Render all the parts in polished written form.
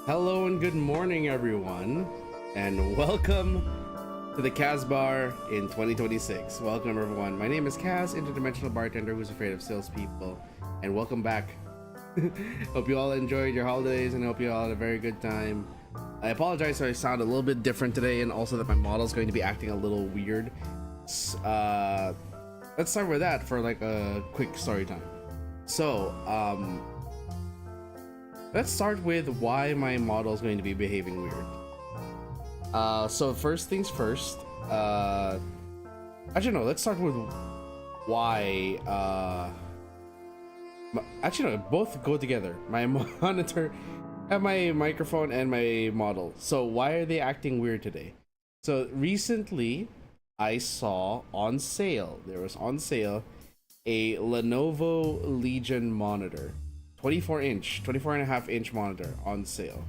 Hello and good morning, everyone, and welcome to the Kaz Bar in 2026. Welcome, everyone. My name is Kaz, interdimensional bartender who's afraid of salespeople, and welcome back. Hope you all enjoyed your holidays and hope you all had a very good time. I apologize if I sound a little bit different today, and also that my model is going to be acting a little weird. Let's start with that for like a quick story time. So, let's start with why my model is going to be behaving weird. So first things first. Actually, no. Let's start with why. Actually, no. Both go together. My monitor, and my microphone, and my model. So why are they acting weird today? So recently, I saw on sale. There was on sale a Lenovo Legion monitor. 24 and a half inch monitor on sale,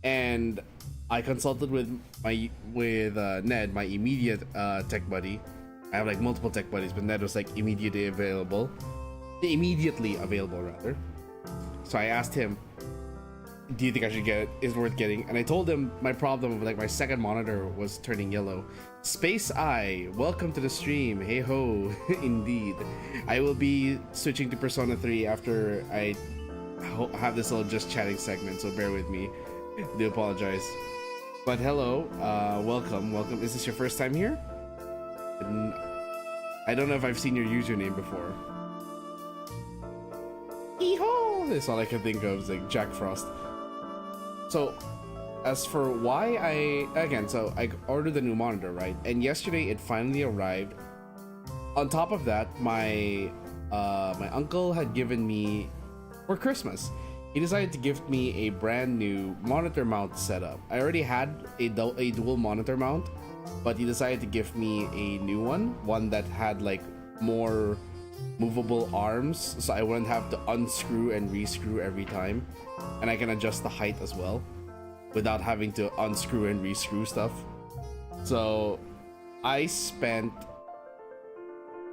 and I consulted with Ned, my immediate tech buddy. I have like multiple tech buddies, but Ned was like immediately available rather. So I asked him, do you think I should get it? Is worth getting? And I told him my problem with like my second monitor was turning yellow. Space Eye, welcome to the stream. Hey ho, indeed. I will be switching to Persona 3 after I have this little just chatting segment, so bear with me. Do apologize. But hello, welcome. Is this your first time here? I don't know if I've seen your username before. Hee-haw! That's all I can think of is like Jack Frost. So, as for why so I ordered the new monitor, right? And yesterday it finally arrived. On top of that, my uncle had given me for Christmas. He decided to gift me a brand new monitor mount setup. I already had a dual monitor mount, but he decided to gift me a new one that had like more movable arms, so I wouldn't have to unscrew and rescrew every time, and I can adjust the height as well without having to unscrew and rescrew stuff. So I spent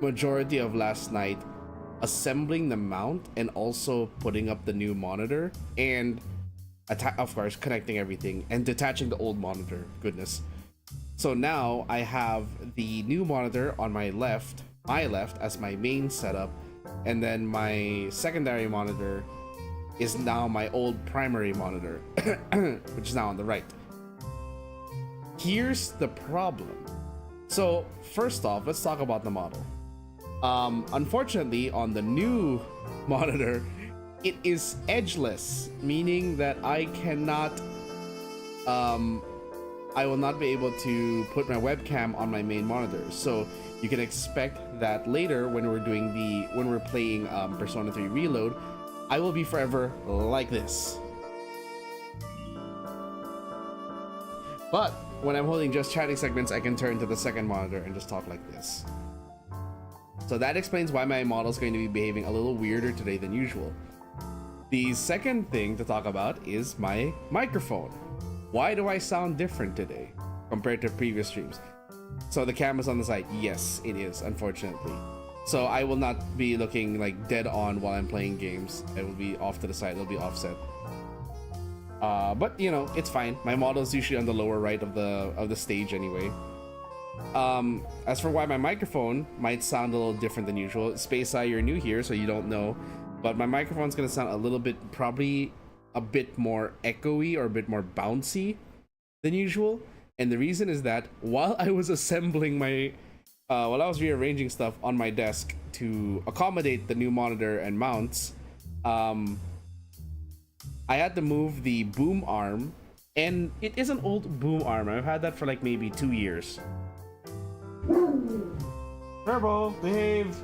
majority of last night assembling the mount and also putting up the new monitor, and of course connecting everything and detaching the old monitor. Goodness. So now I have the new monitor on my left as my main setup, and then my secondary monitor is now my old primary monitor, which is now on the right. Here's the problem. So first off, let's talk about the model. Unfortunately, on the new monitor, it is edgeless, meaning that I cannot, I will not be able to put my webcam on my main monitor. So you can expect that later when we're playing Persona 3 Reload, I will be forever like this. But when I'm holding just chatting segments, I can turn to the second monitor and just talk like this. So that explains why my model is going to be behaving a little weirder today than usual. The second thing to talk about is my microphone. Why do I sound different today compared to previous streams? So the camera's on the side. Yes, it is, unfortunately. So I will not be looking like dead on while I'm playing games. It will be off to the side. It'll be offset. But you know, it's fine. My model is usually on the lower right of the stage anyway. As for why my microphone might sound a little different than usual, Space Eye, you're new here, so you don't know. But my microphone's gonna sound a little bit, probably a bit more echoey or a bit more bouncy than usual. And the reason is that while I was assembling while I was rearranging stuff on my desk to accommodate the new monitor and mounts, I had to move the boom arm, and it is an old boom arm. I've had that for like maybe 2 years. Turbo, behave.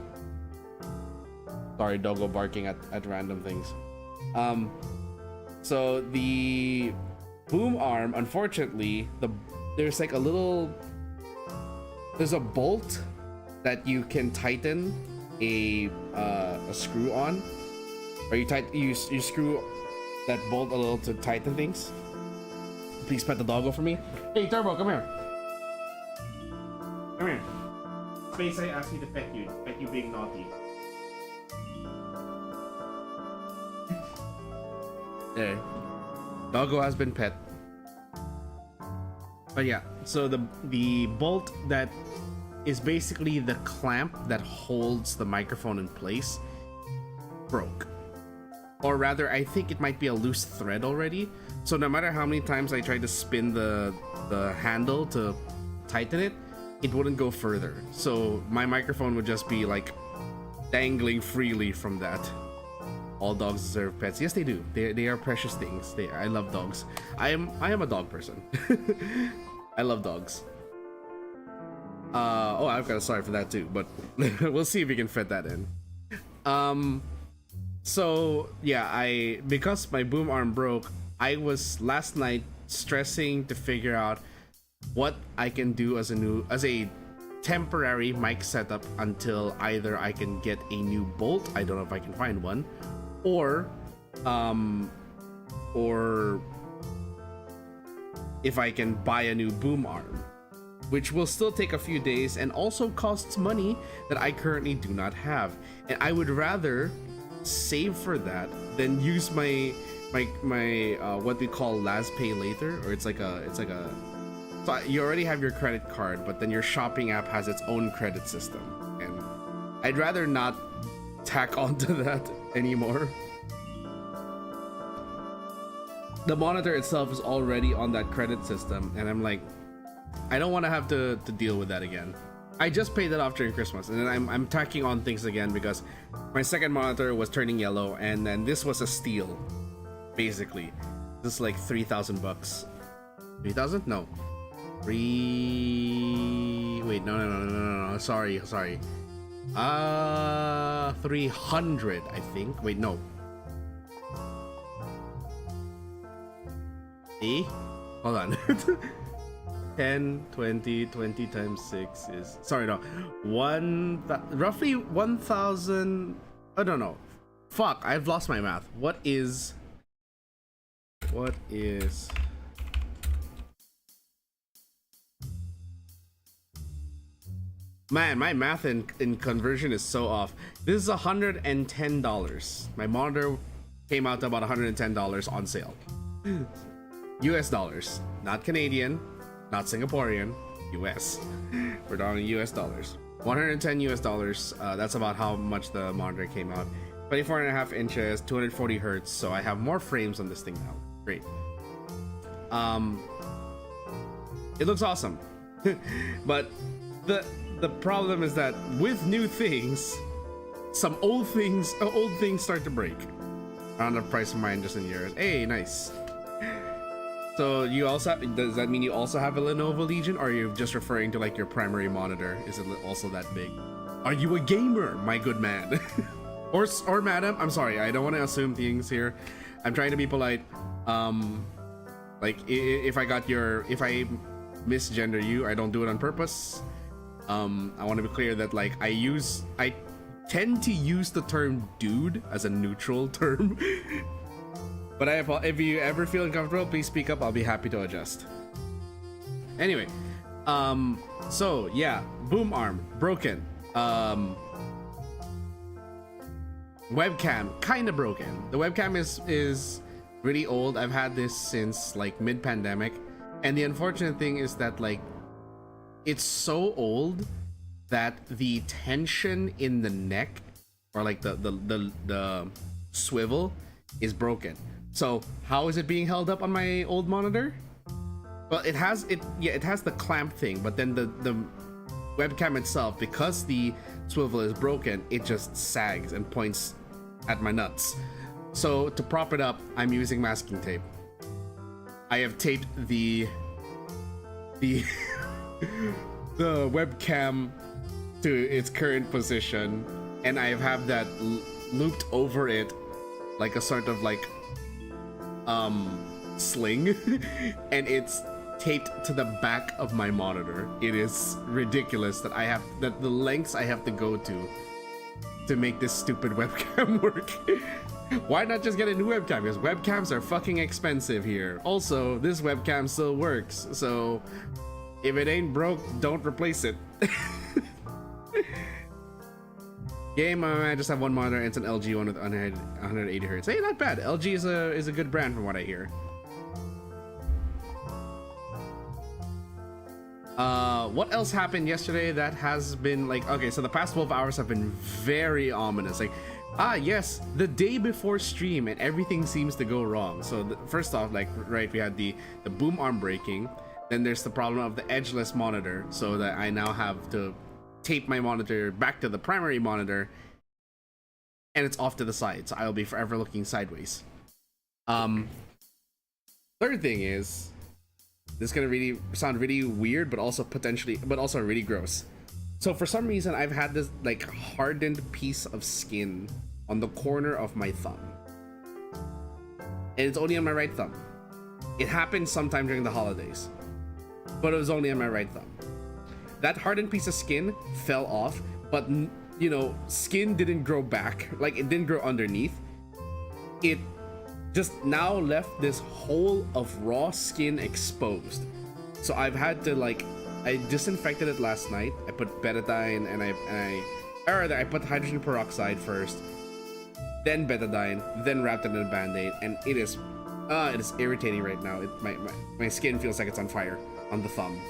Sorry, doggo barking at random things. So the boom arm, unfortunately, there's like there's a bolt that you can tighten a screw on, or you screw that bolt a little to tighten things. Please pet the doggo for me. Hey Turbo, come here. Come here. Space I asked me to pet you being naughty. There. Doggo has been pet. But yeah, so the bolt that is basically the clamp that holds the microphone in place broke. Or rather, I think it might be a loose thread already. So no matter how many times I tried to spin the handle to tighten it, it wouldn't go further. So my microphone would just be like dangling freely from that. All dogs deserve pets. Yes, they do. They are precious things. I love dogs. I am a dog person. I love dogs. Oh, I've got a sorry for that too, but we'll see if we can fit that in. So yeah, because my boom arm broke, I was last night stressing to figure out what I can do as a temporary mic setup until either I can get a new bolt, I don't know if I can find one, or if I can buy a new boom arm, which will still take a few days and also costs money that I currently do not have. And I would rather save for that than use my what we call last pay later, or it's like a so you already have your credit card, but then your shopping app has its own credit system, and I'd rather not tack onto that anymore. The monitor itself is already on that credit system, and I'm like, I don't want to have to deal with that again. I just paid it off during Christmas, and then I'm tacking on things again because my second monitor was turning yellow, and then this was a steal, basically. This is like 3,000 bucks. 3,000? No. Wait, no. Sorry. 300, I think. Wait, no. Hold on. 10, 20 times 6 is... Sorry, no. Roughly 1,000... I don't know. Fuck, I've lost my math. What is... Man, my math in conversion is so off. This is $110. My monitor came out to about $110 on sale. US dollars, not Canadian, not Singaporean, US. We're down in US dollars. 110 US dollars. That's about how much the monitor came out. 24.5 inches, 240 hertz. So I have more frames on this thing now. Great. It looks awesome. But the problem is that with new things, some old things start to break. Around the price of mine just in years. Hey, nice. So you also does that mean you also have a Lenovo Legion, or are you just referring to like your primary monitor? Is it also that big? Are you a gamer, my good man? or madam? I'm sorry, I don't want to assume things here. I'm trying to be polite. Like if I misgender you, I don't do it on purpose. I want to be clear that like I tend to use the term dude as a neutral term. But if you ever feel uncomfortable, please speak up. I'll be happy to adjust. Anyway, so yeah, boom arm broken. Webcam kind of broken. The webcam is really old. I've had this since like mid-pandemic, and the unfortunate thing is that like it's so old that the tension in the neck, or like the swivel, is broken. So how is it being held up on my old monitor? Well, it has the clamp thing, but then the webcam itself, because the swivel is broken, it just sags and points at my nuts. So to prop it up, I'm using masking tape. I have taped the the webcam to its current position, and I have that looped over it like a sort of like sling, and it's taped to the back of my monitor. It is ridiculous that the lengths I have to go to make this stupid webcam work. Why not just get a new webcam? Because webcams are fucking expensive here. Also, this webcam still works, so if it ain't broke, don't replace it. Game, I just have one monitor. It's an LG one with 180 hertz. Hey, not bad. LG is a good brand from what I hear. What else happened yesterday that has been like, okay, so the past 12 hours have been very ominous. Like, yes, the day before stream and everything seems to go wrong. So first off, like, right, we had the boom arm breaking. Then there's the problem of the edgeless monitor, so that I now have to tape my monitor back to the primary monitor, and it's off to the side, so I'll be forever looking sideways. Third thing is, this is gonna really sound really weird, but also really gross. So for some reason, I've had this like hardened piece of skin on the corner of my thumb, and it's only on my right thumb. It happened sometime during the holidays, but it was only on my right thumb. That hardened piece of skin fell off, but you know, skin didn't grow back. Like, it didn't grow underneath. It just now left this hole of raw skin exposed. So I've had to, like, I disinfected it last night. I put betadine and I put hydrogen peroxide first, then betadine, then wrapped it in a band-aid, and it is irritating right now. My skin feels like it's on fire on the thumb.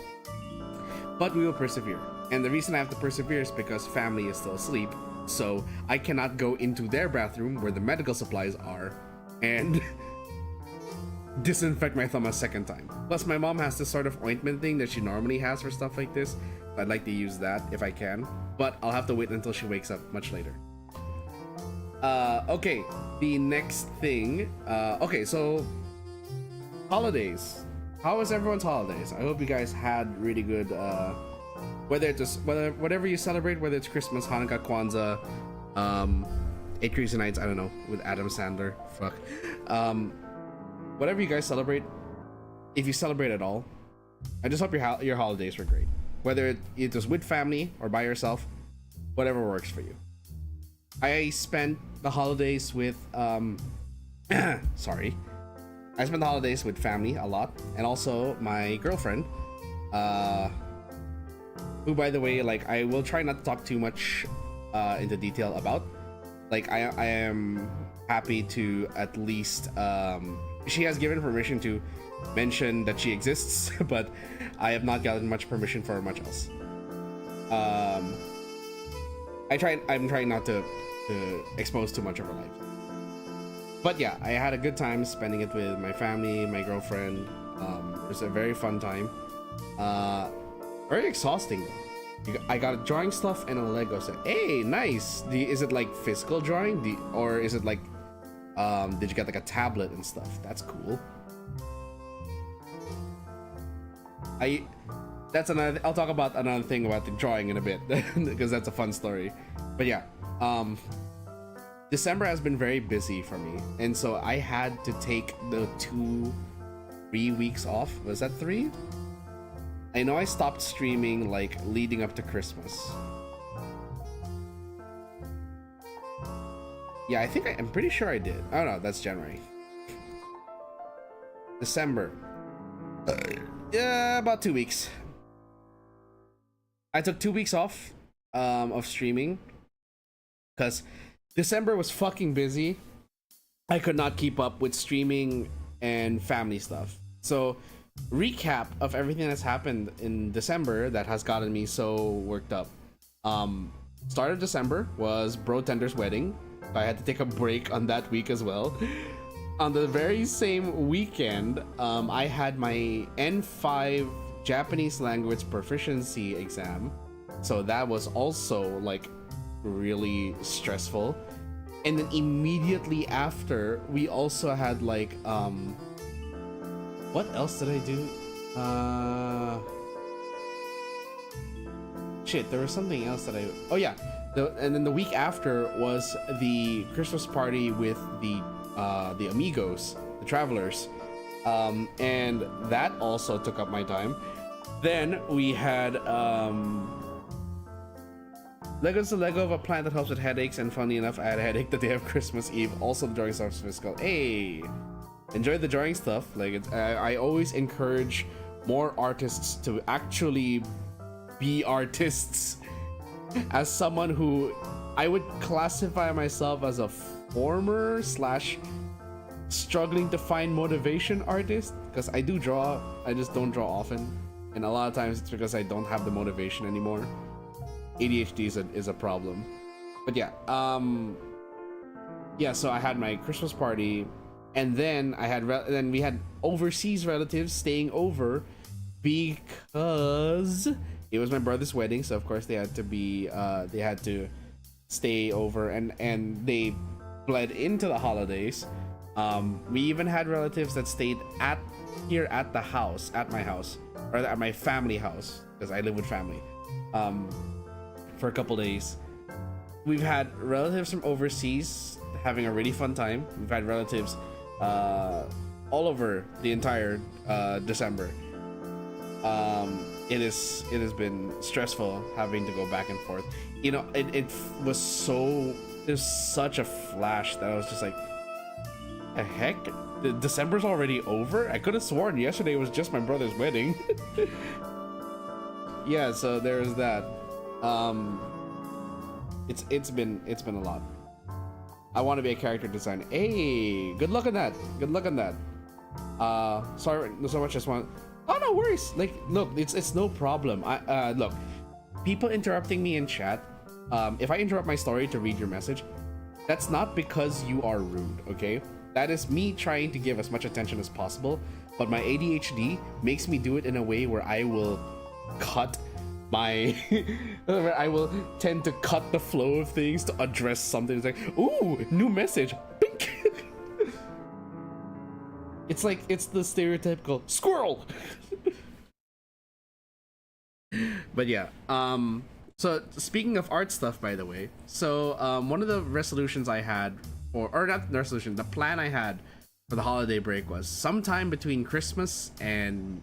But we will persevere. And the reason I have to persevere is because family is still asleep, so I cannot go into their bathroom where the medical supplies are and disinfect my thumb a second time. Plus, my mom has this sort of ointment thing that she normally has for stuff like this. I'd like to use that if I can, but I'll have to wait until she wakes up much later. Okay, the next thing. Okay, so holidays. How was everyone's holidays? I hope you guys had really good. Whatever you celebrate, whether it's Christmas, Hanukkah, Kwanzaa, 8 Crazy Nights, I don't know, with Adam Sandler, fuck. Whatever you guys celebrate, if you celebrate at all, I just hope your holidays were great. Whether it was with family or by yourself, whatever works for you. I spent the holidays with, sorry. I spent the holidays with family a lot, and also my girlfriend, who, by the way, like, I will try not to talk too much into detail about. Like, I am happy to at least, she has given permission to mention that she exists, but I have not gotten much permission for much else. I'm trying not to expose too much of her life. But yeah, I had a good time spending it with my family, my girlfriend. It was a very fun time. Very exhausting though. I got drawing stuff and a Lego set. Hey, nice. Is it like physical drawing? Or is it like, did you get like a tablet and stuff? That's cool. I'll talk about another thing about the drawing in a bit because that's a fun story. But yeah, December has been very busy for me, and so I had to take the 3 weeks off. Was that 3? I know I stopped streaming like leading up to Christmas. Yeah, I'm pretty sure I did. Oh no, that's January. December. Yeah, about 2 weeks. I took 2 weeks off of streaming because December was fucking busy. I could not keep up with streaming and family stuff. So, recap of everything that's happened in December that has gotten me so worked up. Start of December was Bro Tender's wedding. I had to take a break on that week as well. On the very same weekend, I had my N5 Japanese language proficiency exam. So that was also like really stressful. And then immediately after, we also had like what else did I do? Shit, there was something else that oh yeah, and then the week after was the Christmas party with the amigos, the travelers, and that also took up my time. Then we had Lego's the Lego of a plant that helps with headaches, and funny enough, I had a headache the day of Christmas Eve. Also, the drawing stuff was physical. Hey, enjoy the drawing stuff. Like, I always encourage more artists to actually be artists. As someone who I would classify myself as a former / struggling to find motivation artist, because I do draw, I just don't draw often. and a lot of times it's because I don't have the motivation anymore. ADHD is a problem. But yeah, yeah. So I had my Christmas party, and then then we had overseas relatives staying over because it was my brother's wedding. So of course they had to be they had to stay over, and they bled into the holidays. We even had relatives that stayed here at the house, at my house, or at my family house, because I live with family, for a couple days. We've had relatives from overseas having a really fun time. We've had relatives all over the entire December. It has been stressful having to go back and forth. You know, it was such a flash that I was just like, the heck? December's already over? I could have sworn yesterday was just my brother's wedding. Yeah, so there's that. It's been a lot. I want to be a character designer. Hey, good luck on that. Good luck on that. Sorry so much. Just want. Oh, no worries. Like, look, it's no problem. Look, people interrupting me in chat. If I interrupt my story to read your message, that's not because you are rude. Okay, that is me trying to give as much attention as possible. But my ADHD makes me do it in a way where I will cut my I will tend to cut the flow of things to address something. It's like, ooh, new message. Pink. It's like, it's the stereotypical squirrel. But yeah, so speaking of art stuff, by the way, so one of the resolutions I had, or not the resolution, the plan I had for the holiday break was sometime between Christmas and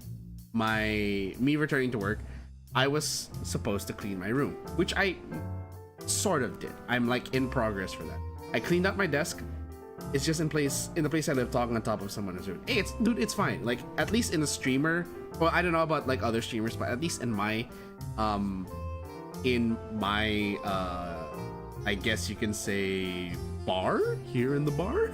me returning to work, I was supposed to clean my room, which I sort of did. I'm like in progress for that. I cleaned out my desk. It's just in the place I live, talking on top of someone who's doing. Hey, it's fine. Like, at least in a streamer, well, I don't know about like other streamers, but at least in my I guess you can say bar here in the bar,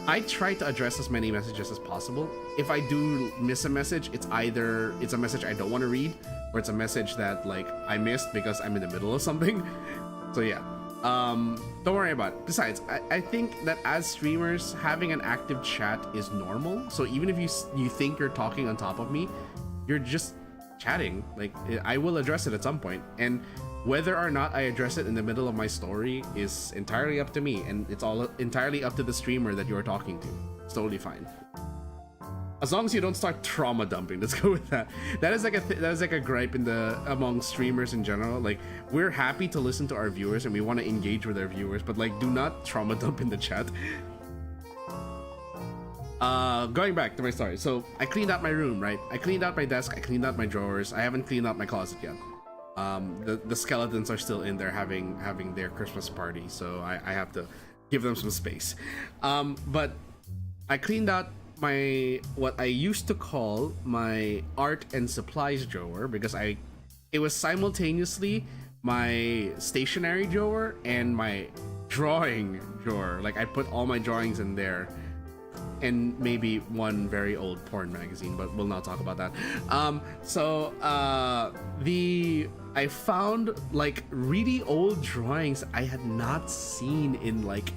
I try to address as many messages as possible. If I do miss a message, it's either it's a message I don't want to read, or it's a message that like I missed because I'm in the middle of something. So yeah, don't worry about it. Besides, I think that as streamers, having an active chat is normal. So even if you think you're talking on top of me, you're just chatting. Like, I will address it at some point, and whether or not I address it in the middle of my story is entirely up to me, and it's all entirely up to the streamer that you're talking to. It's totally fine, as long as you don't start trauma dumping. Let's go with that. That is like a gripe among streamers in general. Like, we're happy to listen to our viewers and we want to engage with our viewers, but like, do not trauma dump in the chat. Going back to my story. So I cleaned out my room, right? I cleaned out my desk. I cleaned out my drawers. I haven't cleaned out my closet yet. The skeletons are still in there having their Christmas party, so I have to give them some space. But I cleaned out what I used to call my art and supplies drawer, because it was simultaneously my stationery drawer and my drawing drawer. Like, I put all my drawings in there, and maybe one very old porn magazine, but we'll not talk about that. I found like really old drawings I had not seen in like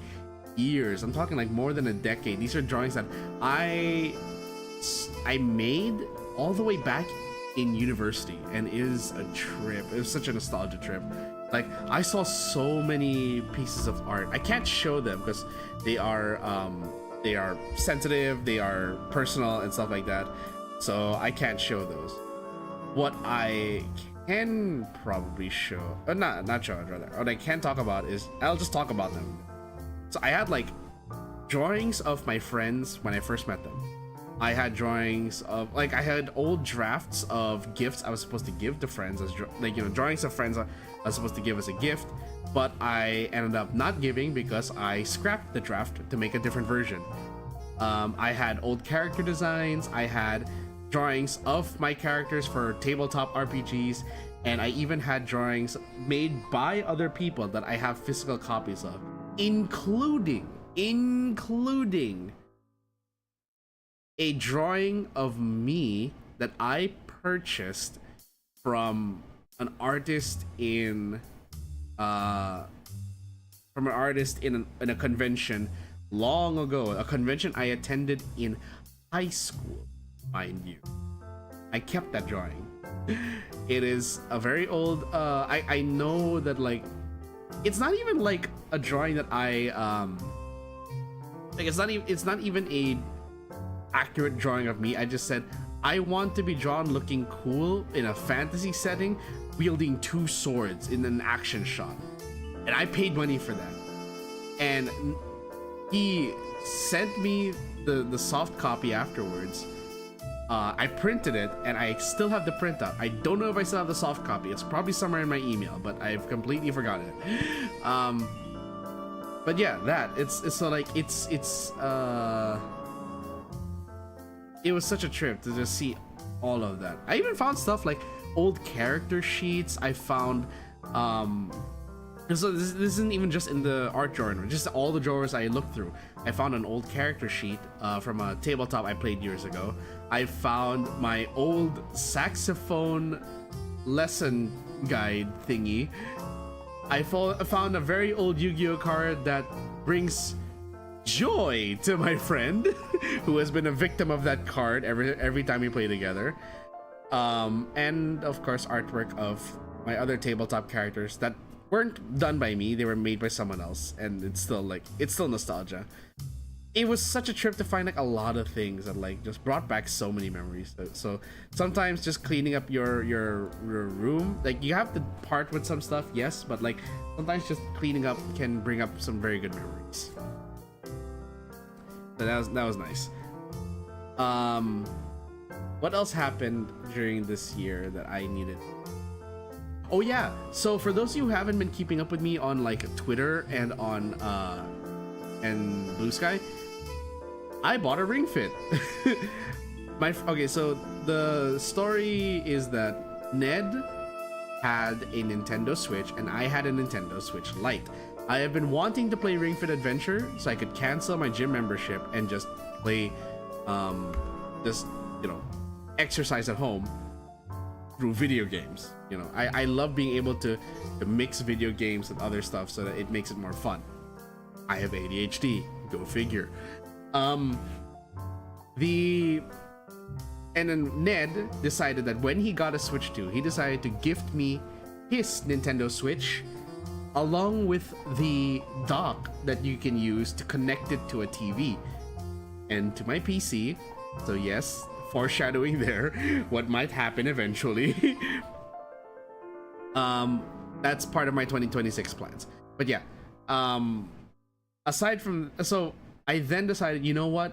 years. I'm talking like more than a decade. These are drawings that I made all the way back in university, and it is a trip. It was such a nostalgia trip. Like, I saw so many pieces of art. I can't show them because they are sensitive, they are personal and stuff like that, so I can't show those. What I can probably show, not show, rather, what I can talk about is, I'll just talk about them. So I had like drawings of my friends when I first met them. I had drawings of, like, I had old drafts of gifts I was supposed to give to friends, as like, you know, drawings of friends I was supposed to give as a gift, but I ended up not giving because I scrapped the draft to make a different version. I had old character designs, I had drawings of my characters for tabletop RPGs, and I even had drawings made by other people that I have physical copies of, including a drawing of me that I purchased from an artist in in a convention long ago, a convention I attended in high school, mind you. I kept that drawing. It is a very old I know that like it's not even like a drawing that I like it's not even a accurate drawing of me. I just said I want to be drawn looking cool in a fantasy setting, wielding two swords in an action shot. And I paid money for that. And he sent me the soft copy afterwards. I printed it and I still have the printout. I don't know if I still have the soft copy. It's probably somewhere in my email, but I've completely forgotten it. But yeah, that it's so like it was such a trip to just see all of that. I even found stuff like old character sheets. I found so this isn't even just in the art genre, just all the drawers I looked through. I found an old character sheet from a tabletop I played years ago. I found my old saxophone lesson guide thingy. I found a very old Yu-Gi-Oh card that brings joy to my friend who has been a victim of that card every time we play together. And of course artwork of my other tabletop characters that weren't done by me, they were made by someone else, and it's still nostalgia. It was such a trip to find like a lot of things that like just brought back so many memories. So sometimes just cleaning up your room, like you have to part with some stuff, yes, but like sometimes just cleaning up can bring up some very good memories. So that was nice. What else happened during this year that I needed? Oh yeah, so for those of you who haven't been keeping up with me on like Twitter and on and Blue Sky, I bought a Ring Fit. Okay, so the story is that Ned had a Nintendo Switch and I had a Nintendo Switch Lite. I have been wanting to play Ring Fit Adventure so I could cancel my gym membership and just play just, you know, exercise at home through video games. You know, I love being able to mix video games with other stuff so that it makes it more fun. I have ADHD, go figure. And then Ned decided that when he got a Switch 2, he decided to gift me his Nintendo Switch along with the dock that you can use to connect it to a TV and to my PC. So yes, foreshadowing there what might happen eventually. That's part of my 2026 plans. But yeah, aside from, so I then decided, you know what,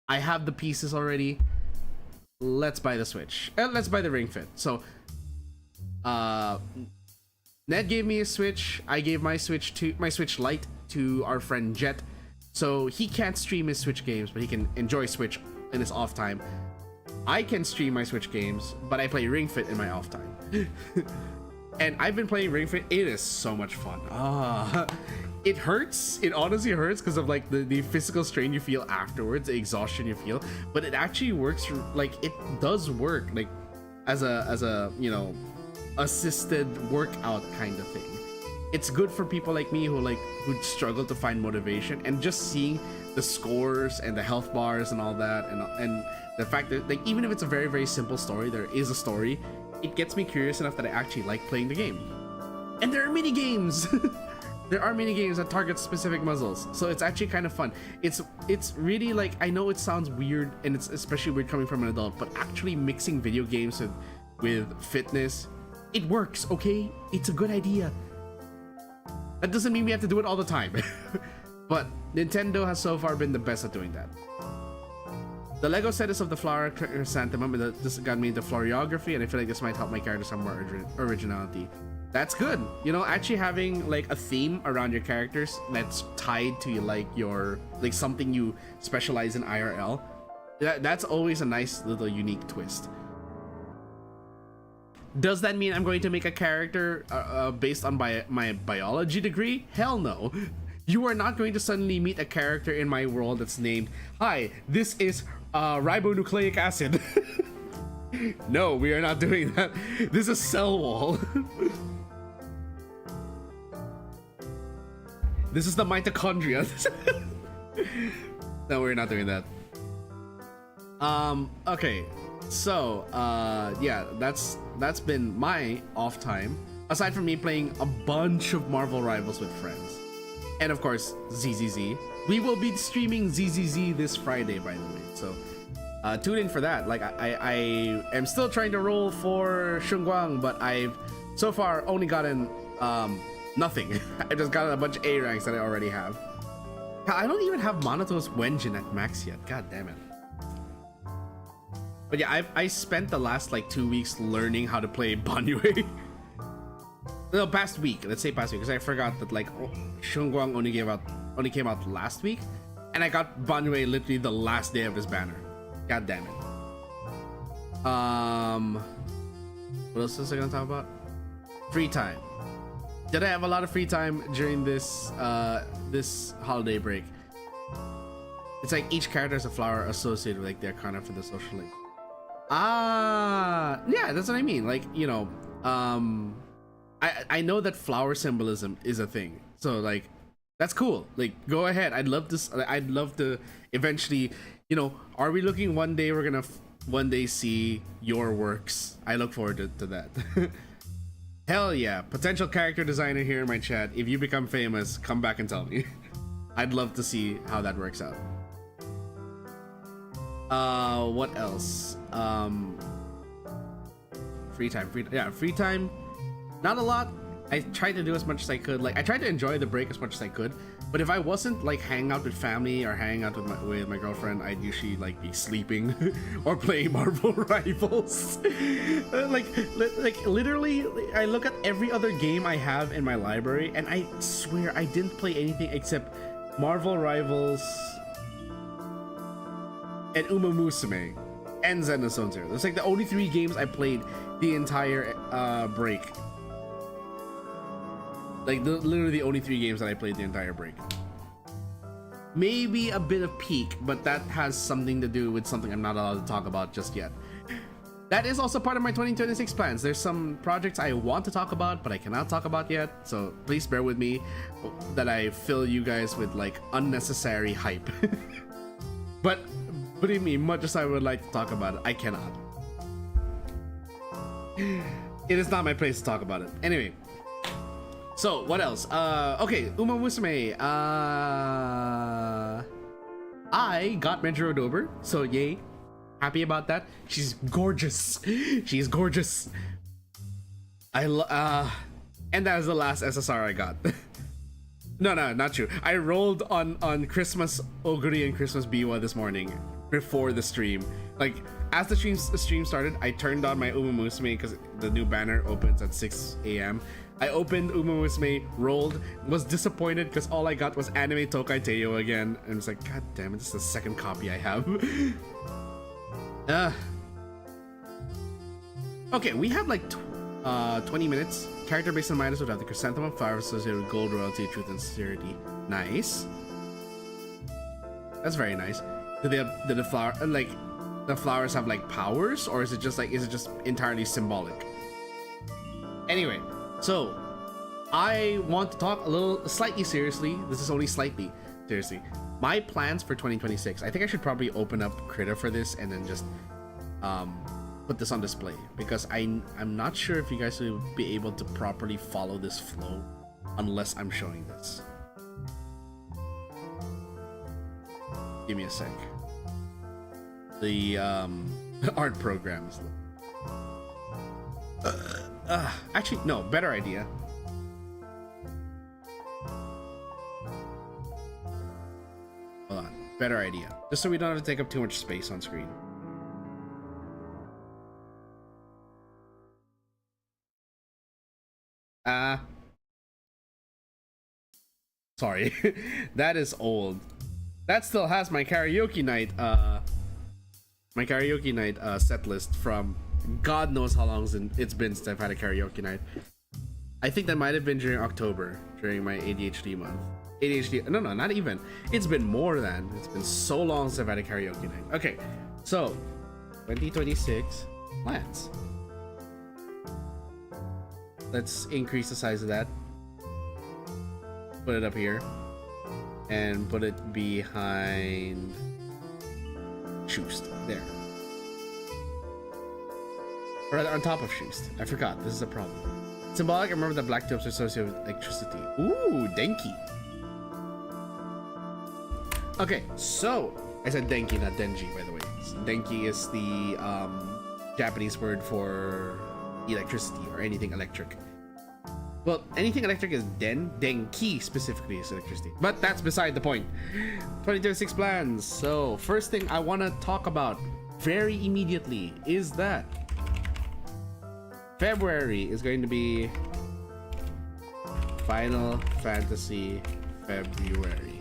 I have the pieces already, let's buy the Switch, let's buy the Ring Fit. So Ned gave me a Switch, I gave my Switch Lite to our friend Jet, so he can't stream his Switch games, but he can enjoy Switch in his off time. I can stream my Switch games, but I play Ring Fit in my off time. And I've been playing Ring Fit. It is so much fun. It hurts. It honestly hurts because of like the physical strain you feel afterwards, the exhaustion you feel. But it actually works. Like it does work. Like as a you know, assisted workout kind of thing. It's good for people like me who struggle to find motivation, and just seeing the scores and the health bars and all that, and the fact that like even if it's a very, very simple story, there is a story. It gets me curious enough that I actually like playing the game. And there are mini games. There are mini games that target specific muzzles, so it's actually kind of fun. It's really like, I know it sounds weird, and it's especially weird coming from an adult, but actually mixing video games with fitness, it works. Okay, it's a good idea. That doesn't mean we have to do it all the time. But Nintendo has so far been the best at doing that. The Lego set is of the flower chrysanthemum, and this got me into florography, and I feel like this might help my character some more originality. That's good. You know, actually having like a theme around your characters that's tied to like your like something you specialize in IRL. That's always a nice little unique twist. Does that mean I'm going to make a character based on my biology degree? Hell no. You are not going to suddenly meet a character in my world that's named, "Hi, this is ribonucleic acid." No, we are not doing that. This is cell wall. This is the mitochondria. No, we're not doing that. Okay. So, yeah, that's been my off time. Aside from me playing a bunch of Marvel Rivals with friends. And of course, ZZZ. We will be streaming ZZZ this Friday, by the way. So, tune in for that. Like, I am still trying to roll for Shunguang, but I've so far only gotten nothing. I just got a bunch of A ranks that I already have. I don't even have Monotos Wenjin at max yet. God damn it. But yeah, I spent the last like 2 weeks learning how to play Banyue. No, past week. Let's say past week, because I forgot that like Shunguang only came out last week, and I got Banyue literally the last day of his banner. God damn it. What else was I gonna talk about? Free time. Did I have a lot of free time during this this holiday break? It's like each character has a flower associated with like their kind of for the social link. Yeah, that's what I mean. Like, you know, I know that flower symbolism is a thing, so like that's cool. Like, go ahead. I'd love to eventually, you know, are we looking one day we're gonna one day see your works? I look forward to that. Hell yeah, potential character designer here in my chat. If you become famous, come back and tell me. I'd love to see how that works out. What else? Free time. Not a lot. I tried to do as much as I could. Like, I tried to enjoy the break as much as I could. But if I wasn't like hanging out with family or hanging out with my girlfriend, I'd usually like be sleeping or playing Marvel Rivals. like literally, I look at every other game I have in my library, and I swear I didn't play anything except Marvel Rivals and Uma Musume and Xenosaga Zero. That's like the only 3 games I played the entire break. Like, literally the only 3 games that I played the entire break. Maybe a bit of Peak, but that has something to do with something I'm not allowed to talk about just yet. That is also part of my 2026 plans. There's some projects I want to talk about, but I cannot talk about yet. So please bear with me that I fill you guys with like unnecessary hype. But believe me, much as I would like to talk about it, I cannot. It is not my place to talk about it. Anyway. So, what else? Okay, Uma Musume. I got Mejiro Dober, so yay. Happy about that. She's gorgeous. She's gorgeous. And that was the last SSR I got. No, not true. I rolled on Christmas Oguri and Christmas Biwa this morning before the stream. Like, as the stream started, I turned on my Uma Musume because the new banner opens at 6 a.m. I opened Uma Musume, rolled, was disappointed because all I got was Anime Tokai Teiyo again, and it's like, god damn it, this is the second copy I have. Okay, we have like 20 minutes. Character based on Midas would have the Chrysanthemum Flower associated with Gold, Royalty, Truth, and Sincerity. Nice. That's very nice. Do the flower, like, the flowers have like powers, or is it just entirely symbolic? Anyway. So, I want to talk slightly seriously. This is only slightly seriously. My plans for 2026. I think I should probably open up Critter for this and then just put this on display, because I'm not sure if you guys will be able to properly follow this flow unless I'm showing this. Give me a sec. The art programs. Actually, no, better idea. Hold on, better idea. Just so we don't have to take up too much space on screen. Sorry, that is old. That still has my karaoke night, set list from God knows how long it's been since I've had a karaoke night. I think that might have been during October, during my ADHD month. No, not even. It's been more than. It's been so long since I've had a karaoke night. Okay, so 2026. lands. Let's increase the size of that. Put it up here. And put it behind Schoost. There. Or rather, on top of Schoost. I forgot. This is a problem. Symbolic, I remember that black tips are associated with electricity. Ooh, Denki. Okay, so I said Denki, not Denji, by the way. Denki is the Japanese word for electricity or anything electric. Well, anything electric is Denki specifically is electricity. But that's beside the point. 2026 plans. So, first thing I want to talk about very immediately is that February is going to be Final Fantasy February.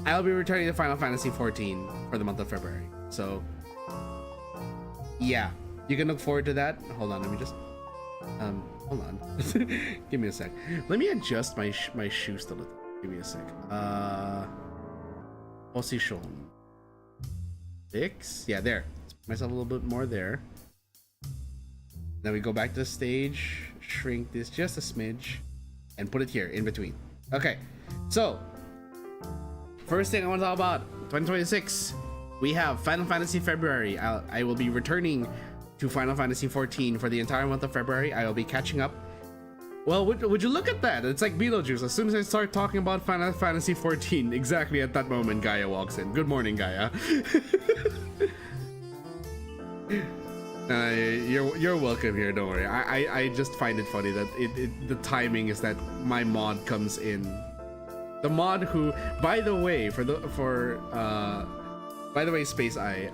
I'll be returning to Final Fantasy 14 for the month of February. So, yeah, you can look forward to that. Hold on, let me just hold on. Give me a sec. Let me adjust my shoes a little. Give me a sec. Position. 6. Yeah, there. Let's put myself a little bit more there. Then we go back to the stage, shrink this just a smidge, and put it here in between. Okay, so first thing I want to talk about 2026. We have Final Fantasy February. I will be returning to Final Fantasy 14 for the entire month of February. I will be catching up. Well, would you look at that? It's like Beetlejuice. As soon as I start talking about Final Fantasy 14, exactly at that moment, Gaia walks in. Good morning, Gaia. You're welcome here. Don't worry. I just find it funny that the timing is that my mod comes in. The mod who, by the way, by the way, Space Eye,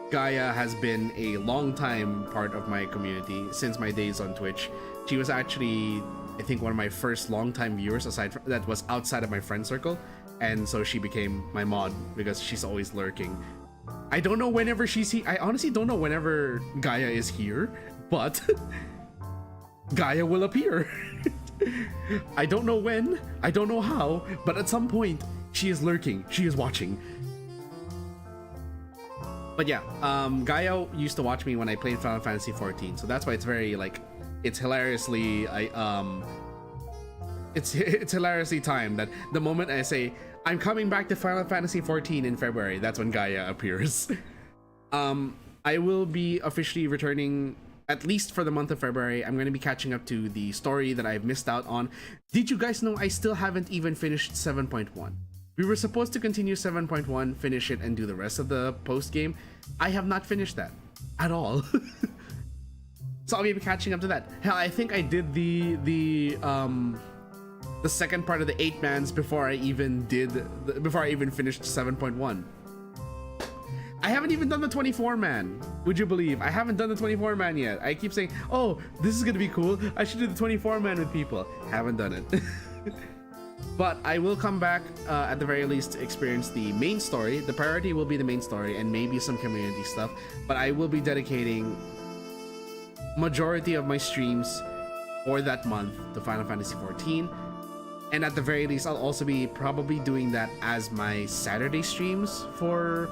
Gaia has been a long time part of my community since my days on Twitch. She was actually, I think, one of my first long-time viewers that was outside of my friend circle, and so she became my mod because she's always lurking. I don't know whenever she's here. I honestly don't know whenever Gaia is here, but Gaia will appear. I don't know when, I don't know how, but at some point she is lurking, she is watching. But yeah, Gaia used to watch me when I played Final Fantasy 14, so that's why it's very like, it's hilariously it's hilariously timed that the moment I say I'm coming back to Final Fantasy 14 in February, that's when Gaia appears. I will be officially returning at least for the month of February. I'm going to be catching up to the story that I've missed out on. Did you guys know I still haven't even finished 7.1? We were supposed to continue 7.1, finish it, and do the rest of the post game. I have not finished that at all. So I'll be catching up to that. Hell, I think I did the second part of the 8-mans before I even finished 7.1. I haven't even done the 24-man. Would you believe? I haven't done the 24-man yet. I keep saying, oh, this is gonna be cool. I should do the 24-man with people. Haven't done it. But I will come back at the very least to experience the main story. The priority will be the main story and maybe some community stuff. But I will be dedicating majority of my streams for that month to Final Fantasy 14. And at the very least, I'll also be probably doing that as my Saturday streams for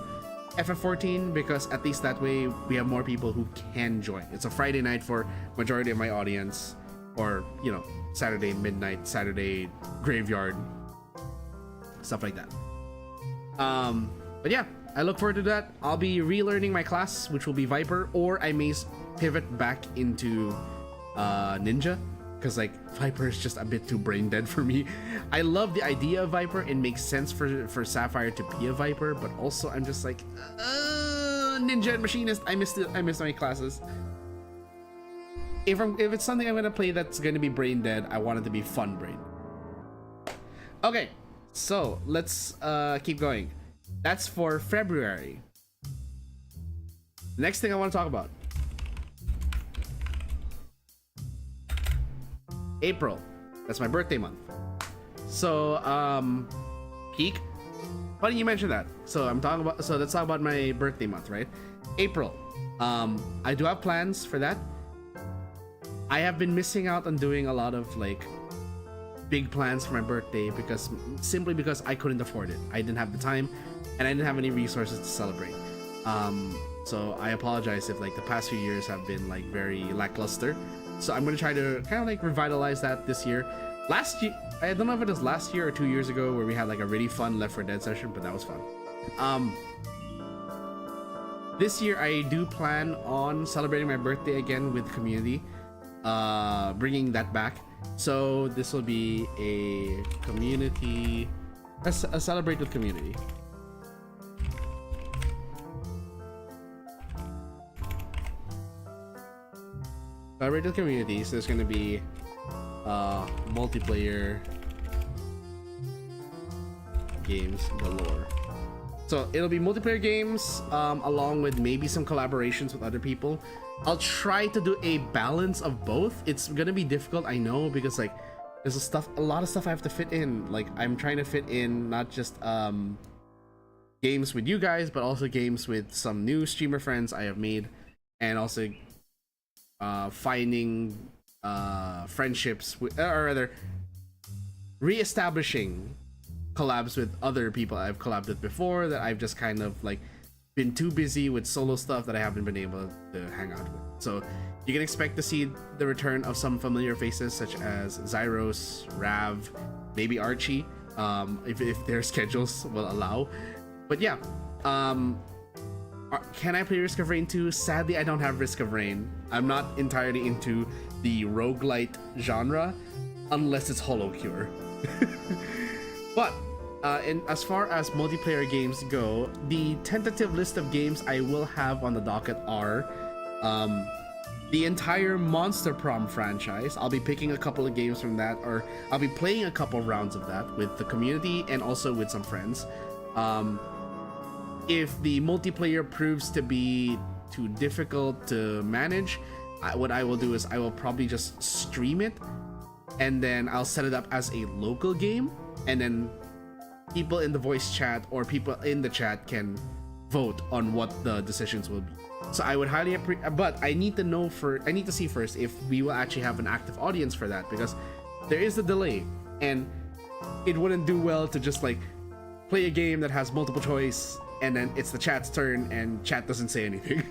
FF14, because at least that way we have more people who can join. It's a Friday night for majority of my audience, or, you know, Saturday midnight, Saturday graveyard, stuff like that. But yeah, I look forward to that. I'll be relearning my class, which will be Viper, or I may pivot back into Ninja, because like Viper is just a bit too brain dead for me. I love the idea of Viper. It makes sense for Sapphire to be a Viper, but also I'm just like Ninja and Machinist. I missed my classes. If it's something I'm gonna play that's gonna be brain dead, I want it to be fun brain. Okay, so let's keep going. That's for February. Next thing I want to talk about, April. That's my birthday month. So peak. Funny you mentioned that. So let's talk about my birthday month, right? April. I do have plans for that. I have been missing out on doing a lot of like big plans for my birthday simply because I couldn't afford it. I didn't have the time and I didn't have any resources to celebrate. So I apologize if like the past few years have been like very lackluster. So I'm gonna try to kind of like revitalize that this year. Last year, I don't know if it was last year or 2 years ago where we had like a really fun Left 4 Dead session, but that was fun. This year I do plan on celebrating my birthday again with community, bringing that back. So this will be a community, a celebrate with community. Celebrate with community. So there's gonna be multiplayer games galore. So it'll be multiplayer games along with maybe some collaborations with other people. I'll try to do a balance of both. It's gonna be difficult, I know, because like there's a lot of stuff I have to fit in. Like I'm trying to fit in not just games with you guys, but also games with some new streamer friends I have made, and also finding friendships with, or rather re-establishing collabs with other people I've collabed with before that I've just kind of like been too busy with solo stuff that I haven't been able to hang out with. So you can expect to see the return of some familiar faces such as Zyros, Rav, maybe Archie, if their schedules will allow. But yeah, can I play Risk of Rain 2? Sadly, I don't have Risk of Rain. I'm not entirely into the roguelite genre unless it's Hollow Cure. But as far as multiplayer games go, the tentative list of games I will have on the docket are the entire Monster Prom franchise. I'll be picking a couple of games from that, or I'll be playing a couple of rounds of that with the community and also with some friends. If the multiplayer proves to be too difficult to manage, what I will do is I will probably just stream it, and then I'll set it up as a local game, and then people in the voice chat or people in the chat can vote on what the decisions will be. So I would highly but I need to see first if we will actually have an active audience for that, because there is a delay, and it wouldn't do well to just like play a game that has multiple choice and then it's the chat's turn and chat doesn't say anything.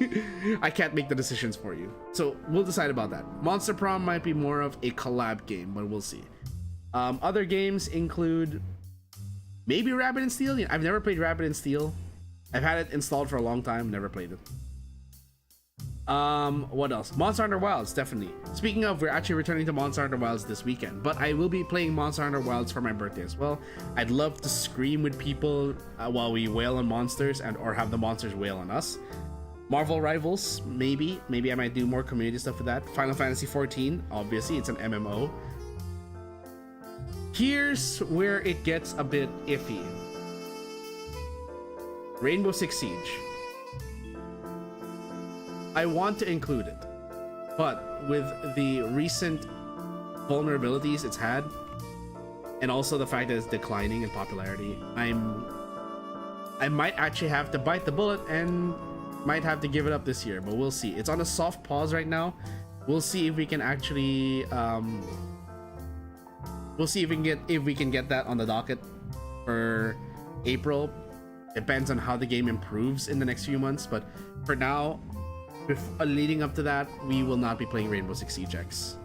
I can't make the decisions for you. So we'll decide about that. Monster Prom might be more of a collab game, but we'll see. Other games include maybe Rabbit and Steel. I've never played Rabbit and Steel. I've had it installed for a long time, never played it. What else? Monster Hunter Wilds, definitely. Speaking of, we're actually returning to Monster Hunter Wilds this weekend, but I will be playing Monster Hunter Wilds for my birthday as well. I'd love to scream with people while we wail on monsters or have the monsters wail on us. Marvel Rivals, maybe I might do more community stuff with that. Final Fantasy 14, obviously, it's an MMO. Here's where it gets a bit iffy. Rainbow Six Siege. I want to include it, but with the recent vulnerabilities it's had, and also the fact that it's declining in popularity, I might actually have to bite the bullet and might have to give it up this year, but we'll see. It's on a soft pause right now. We'll see if we can actually we'll see if we can get that on the docket for April. Depends on how the game improves in the next few months, but for now, leading up to that, we will not be playing Rainbow Six Siege X.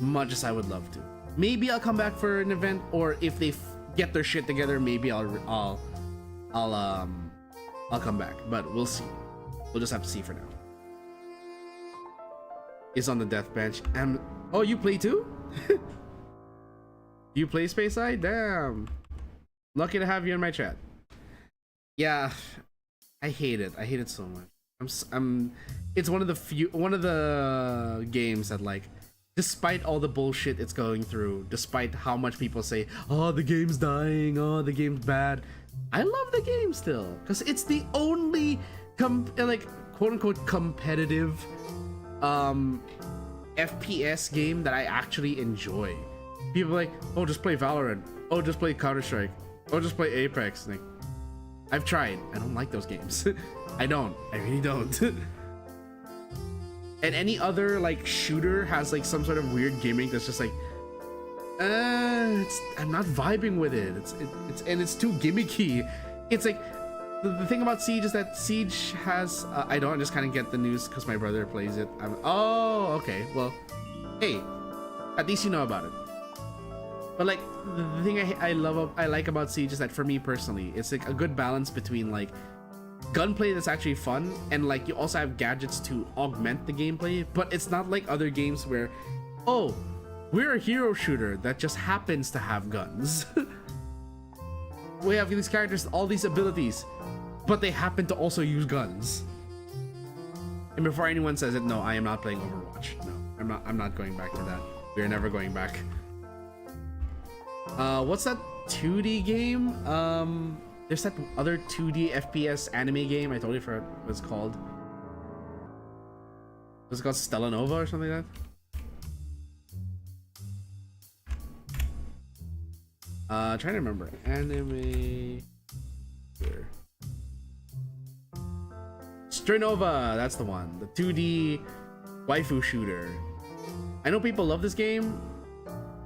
Much as I would love to. Maybe I'll come back for an event, or if they get their shit together, maybe I'll come back. But we'll see. We'll just have to see for now. Is on the death bench. Oh, you play too? You play Space Eye? Damn. Lucky to have you in my chat. Yeah, I hate it. I hate it so much. It's one of the games that, like, despite all the bullshit it's going through, despite how much people say, oh, the game's dying, oh, the game's bad, I love the game still, because it's the only like quote unquote competitive FPS game that I actually enjoy. People are like, oh, just play Valorant, oh, just play Counter-Strike, oh, just play Apex. Like, I've tried. I don't like those games. I really don't. And any other like shooter has like some sort of weird gimmick that's just like, I'm not vibing with it. It's too gimmicky. It's like, the thing about Siege is that Siege has I don't just kind of get the news because my brother plays it. Oh, okay. Well, hey, at least you know about it. But like the thing I like about Siege is that for me personally, it's like a good balance between like gunplay that's actually fun and like you also have gadgets to augment the gameplay. But it's not like other games where, oh, we're a hero shooter that just happens to have guns. We have these characters, all these abilities, but they happen to also use guns. And before anyone says it, no, I am not playing Overwatch. No, I'm not going back to that. We're never going back. What's that 2D game? There's that other 2D FPS anime game. I totally forgot what it's called. Was it called Stella Nova or something like that? Trying to remember. Anime here. Strenova, that's the one. The 2D waifu shooter. I know people love this game,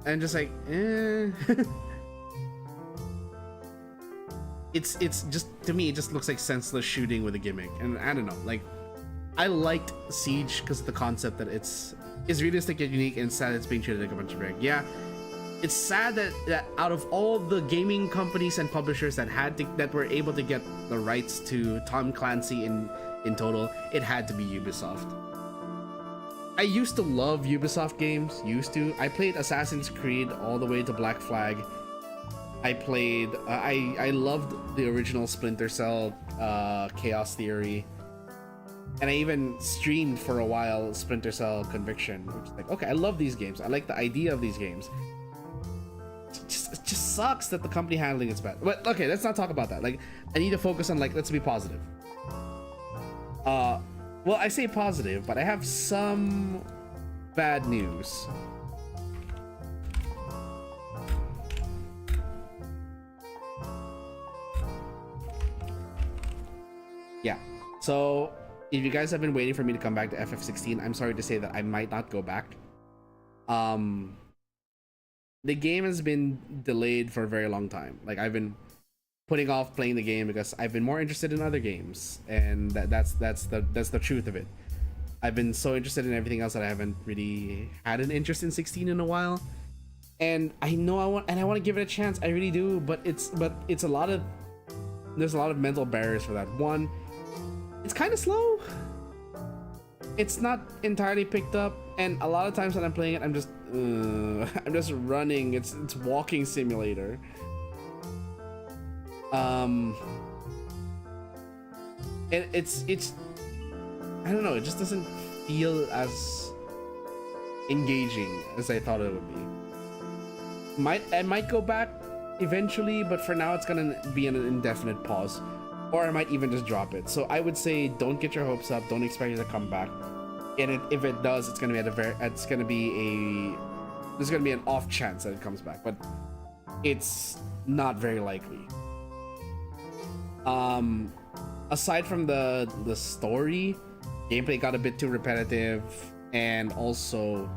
and just like, eh. It's just, to me, it just looks like senseless shooting with a gimmick, and I don't know. Like, I liked Siege because of the concept that it's realistic yet unique, and sad it's being treated like a bunch of reg. Yeah. It's sad that out of all the gaming companies and publishers that were able to get the rights to Tom Clancy in total, it had to be Ubisoft. I used to love Ubisoft games. I played Assassin's Creed all the way to Black Flag. I played. I loved the original Splinter Cell, Chaos Theory, and I even streamed for a while Splinter Cell Conviction, which is like, okay, I love these games. I like the idea of these games. It just sucks that the company handling it's bad. But okay, let's not talk about that. Like, I need to focus on, like, let's be positive. Well, I say positive, but I have some bad news. Yeah. So, if you guys have been waiting for me to come back to FF16, I'm sorry to say that I might not go back. The game has been delayed for a very long time. Like, I've been putting off playing the game because I've been more interested in other games, and that's the truth of it. I've been so interested in everything else that I haven't really had an interest in 16 in a while. And I know I want to give it a chance. I really do, but it's there's a lot of mental barriers for that. One, it's kind of slow. It's not entirely picked up, and a lot of times when I'm playing it, I'm just running. It's walking simulator. And it's I don't know, it just doesn't feel as engaging as I thought it would be. I might go back eventually, but for now it's gonna be an indefinite pause, or I might even just drop it. So I would say don't get your hopes up, don't expect it to come back, and if it does, it's gonna be there's gonna be an off chance that it comes back, but it's not very likely. Aside from the story, gameplay got a bit too repetitive, and also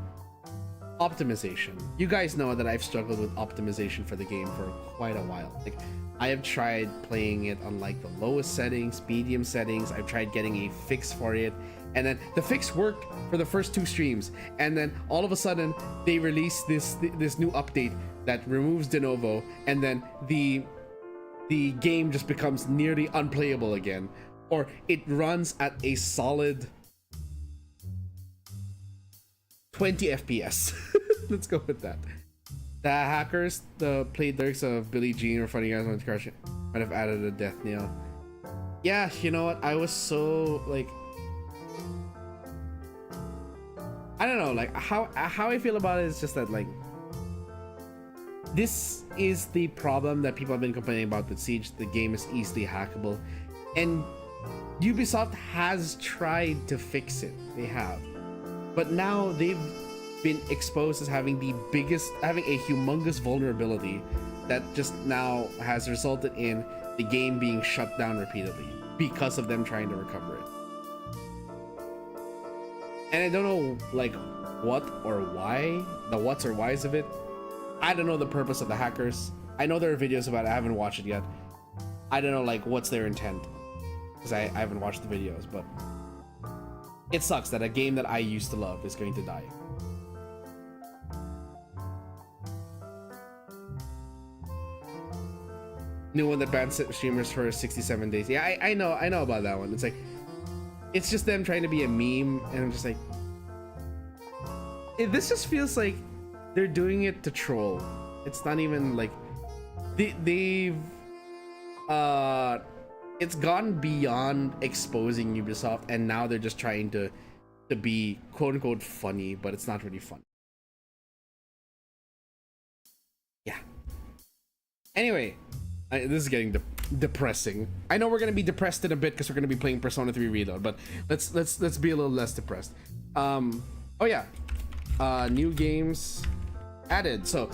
optimization. You guys know that I've struggled with optimization for the game for quite a while. Like, I have tried playing it on like the lowest settings, medium settings. I've tried getting a fix for it, and then the fix worked for the first 2 streams, and then all of a sudden they release this new update that removes de novo, and then the game just becomes nearly unplayable again, or it runs at a solid 20 FPS. Let's go with that. The hackers, the played lyrics of Billie Jean or Funny Guys Went to Crush It might have added a death knell. Yeah, you know what? I was so like, I don't know, like how I feel about it is just that, like, this is the problem that people have been complaining about with Siege. The game is easily hackable, and Ubisoft has tried to fix it. They have, but now they've been exposed as having a humongous vulnerability that just now has resulted in the game being shut down repeatedly because of them trying to recover it. And I don't know, like, what or why, the whats or whys of it. I don't know the purpose of the hackers. I know there are videos about it. I haven't watched it yet. I don't know like what's their intent, because I haven't watched the videos, but it sucks that a game that I used to love is going to die. New one that bans streamers for 67 days. Yeah, I know about that one. It's like, it's just them trying to be a meme, and I'm just like, this just feels like they're doing it to troll. It's not even like they've it's gone beyond exposing Ubisoft, and now they're just trying to be quote unquote funny, but it's not really fun. Yeah. Anyway, this is getting depressing. I know we're gonna be depressed in a bit because we're gonna be playing Persona 3 Reload, but let's be a little less depressed. Oh yeah, new games added. So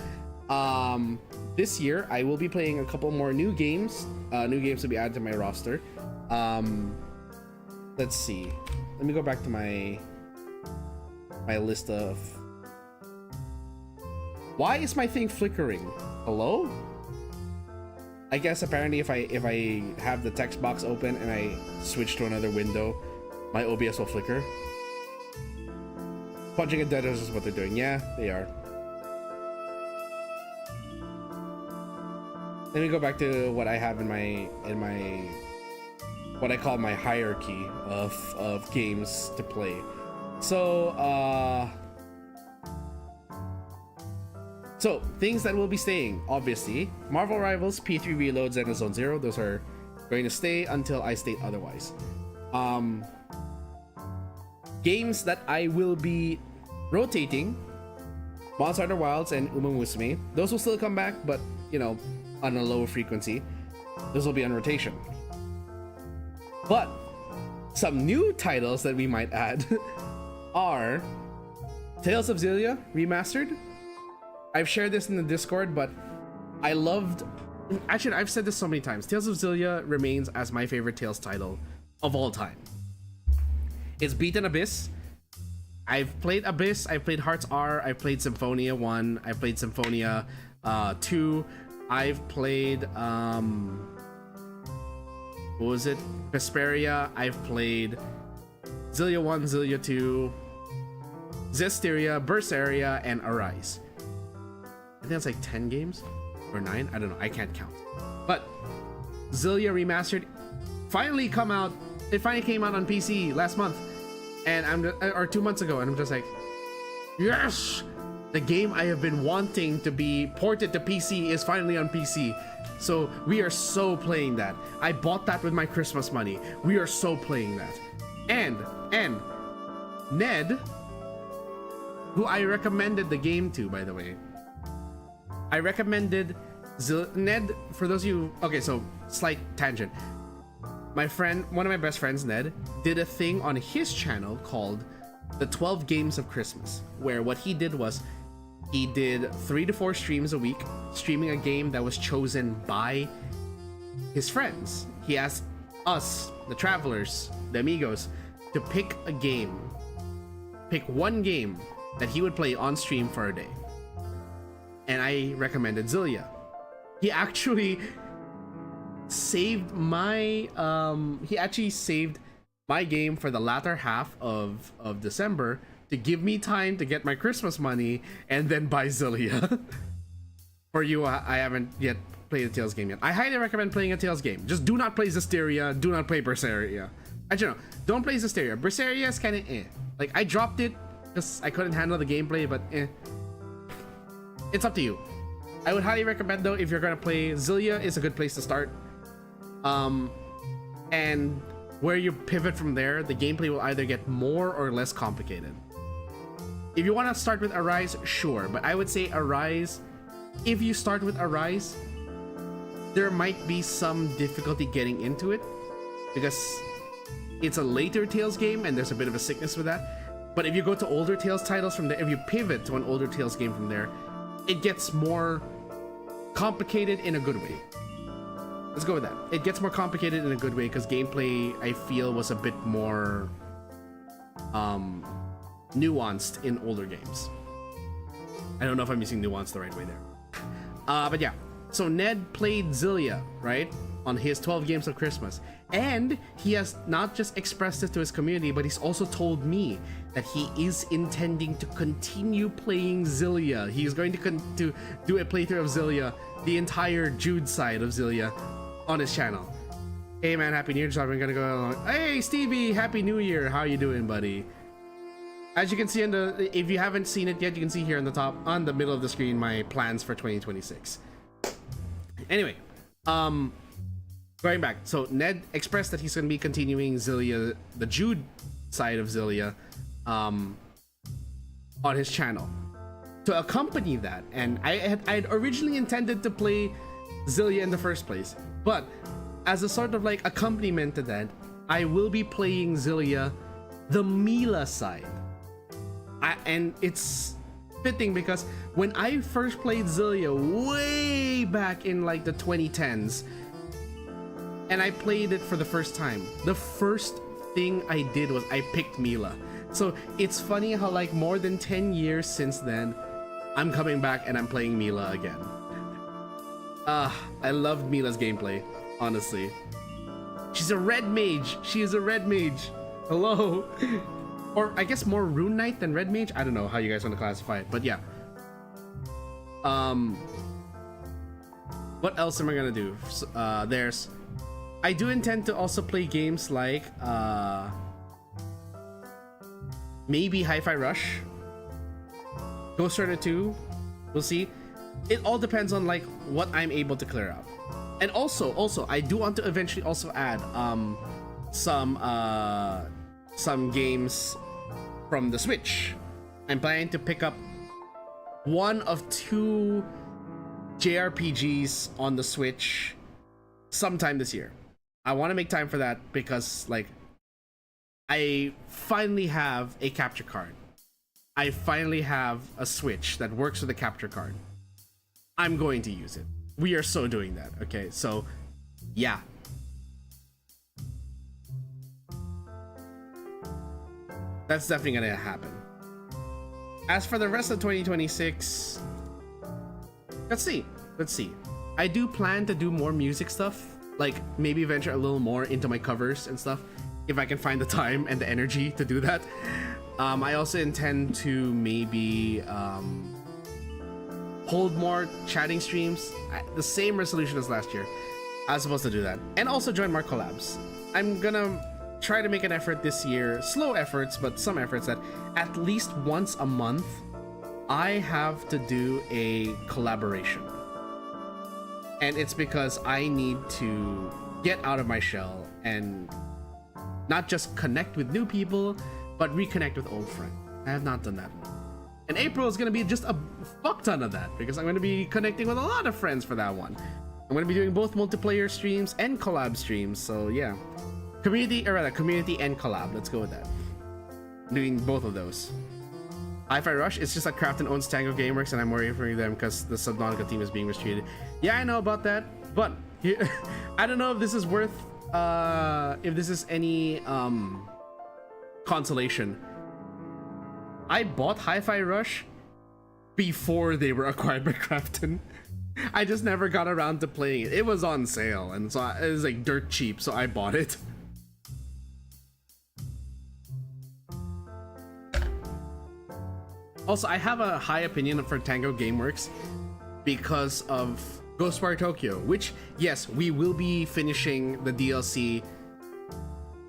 this year I will be playing a couple more new games. New games to be added to my roster. Let's see. Let me go back to my list of. Why is my thing flickering? Hello? I guess apparently if I have the text box open and I switch to another window, my OBS will flicker. Punching a dead horse is what they're doing. Yeah, they are. Let me go back to what I have in my what I call my hierarchy of games to play. So so things that will be staying, obviously, Marvel Rivals, P3 Reloads, and Zone Zero. Those are going to stay until I state otherwise. Games that I will be rotating, Monster Hunter Wilds and Uma Musume. Those will still come back, but you know, on a lower frequency. Those will be on rotation. But some new titles that we might add are Tales of Xillia Remastered. I've shared this in the Discord, but I loved. Actually, I've said this so many times. Tales of Xillia remains as my favorite Tales title of all time. It's beaten Abyss. I've played Abyss. I've played Hearts R. I've played Symphonia 1. I've played Symphonia 2. I've played what was it? Vesperia. I've played Xillia 1, Xillia 2, Zestiria, Berseria, and Arise. I think it's like 10 games or 9. I don't know. I can't count. But Xillia Remastered finally come out. It finally came out on PC last month, and or 2 months ago, and I'm just like, yes, the game I have been wanting to be ported to PC is finally on PC. So we are so playing that. I bought that with my Christmas money. We are so playing that. And Ned, who I recommended the game to, by the way. I recommended Ned, for those of you, okay, so slight tangent. My friend, one of my best friends, Ned, did a thing on his channel called the 12 Games of Christmas, where what he did was he did 3 to 4 streams a week, streaming a game that was chosen by his friends. He asked us, the travelers, the amigos, to pick a game, pick one game that he would play on stream for a day. And I recommended Xillia. He actually saved my game for the latter half of December to give me time to get my Christmas money and then buy Xillia. For you, I haven't yet played a Tales game yet. I highly recommend playing a Tales game. Just do not play Zestiria, do not play Berseria. Actually, no, don't play Zestiria. Berseria is kind of eh. Like, I dropped it because I couldn't handle the gameplay, but eh. It's up to you. I would highly recommend, though, if you're gonna play, Xillia is a good place to start. And where you pivot from there, the gameplay will either get more or less complicated. If you want to start with Arise, sure, but I would say Arise, if you start with Arise, there might be some difficulty getting into it because it's a later Tales game and there's a bit of a sickness with that. But if you go to older Tales titles from there, if you pivot to an older Tales game from there, it gets more complicated in a good way. Let's go with that. It gets more complicated in a good way because gameplay, I feel, was a bit more nuanced in older games. I don't know if I'm using nuanced the right way there. But yeah. So Ned played Xillia, right? on his 12 games of Christmas. And he has not just expressed this to his community, but he's also told me that he is intending to continue playing Zillia. He's going to do a playthrough of Zillia, the entire Jude side of Zillia, on his channel. Hey man, happy New Year. So I'm gonna go along. Hey Stevie, happy New Year. How you doing, buddy? As you can see if you haven't seen it yet, you can see here on the top, on the middle of the screen, my plans for 2026. Anyway, going back, so Ned expressed that he's going to be continuing Zillia, the Jude side of Zillia, on his channel. To accompany that, and I'd originally intended to play Zillia in the first place, but as a sort of like accompaniment to that, I will be playing Zillia, the Mila side. And it's fitting because when I first played Zillia way back in like the 2010s, and I played it for the first time, the first thing I did was I picked Mila. So it's funny how like more than 10 years since then, I'm coming back and I'm playing Mila again. I loved Mila's gameplay, honestly. She's a red mage. She is a red mage. Hello. Or I guess more Rune Knight than Red Mage. I don't know how you guys want to classify it, but yeah. What else am I gonna do? I do intend to also play games like maybe Hi-Fi Rush, Ghost Rider 2. We'll see. It all depends on like what I'm able to clear out. And also I do want to eventually also add some games from the Switch. I'm planning to pick up one of 2 JRPGs on the Switch sometime this year. I want to make time for that because like I finally have a capture card. I finally have a Switch that works with a capture card. I'm going to use it. We are so doing that. Okay, so yeah. That's definitely gonna happen. As for the rest of 2026, let's see. I do plan to do more music stuff, like maybe venture a little more into my covers and stuff, if I can find the time and the energy to do that. I also intend to maybe hold more chatting streams, the same resolution as last year. I was supposed to do that, and also join more collabs. I'm gonna try to make an effort this year, slow efforts, but some efforts, that at least once a month I have to do a collaboration. And it's because I need to get out of my shell and not just connect with new people, but reconnect with old friends. I have not done that. And April is going to be just a fuck ton of that because I'm going to be connecting with a lot of friends for that one. I'm going to be doing both multiplayer streams and collab streams, so yeah. Community and collab. Let's go with that. I'm doing both of those. Hi-Fi Rush, it's just that Crafton owns Tango Gameworks and I'm worried for them because the Subnautica team is being mistreated. Yeah, I know about that, but I don't know if this is worth, if this is any consolation. I bought Hi-Fi Rush before they were acquired by Crafton. I just never got around to playing it. It was on sale, and so it was like dirt cheap, so I bought it. Also, I have a high opinion for Tango Gameworks because of Ghostwire Tokyo, which, yes, we will be finishing the DLC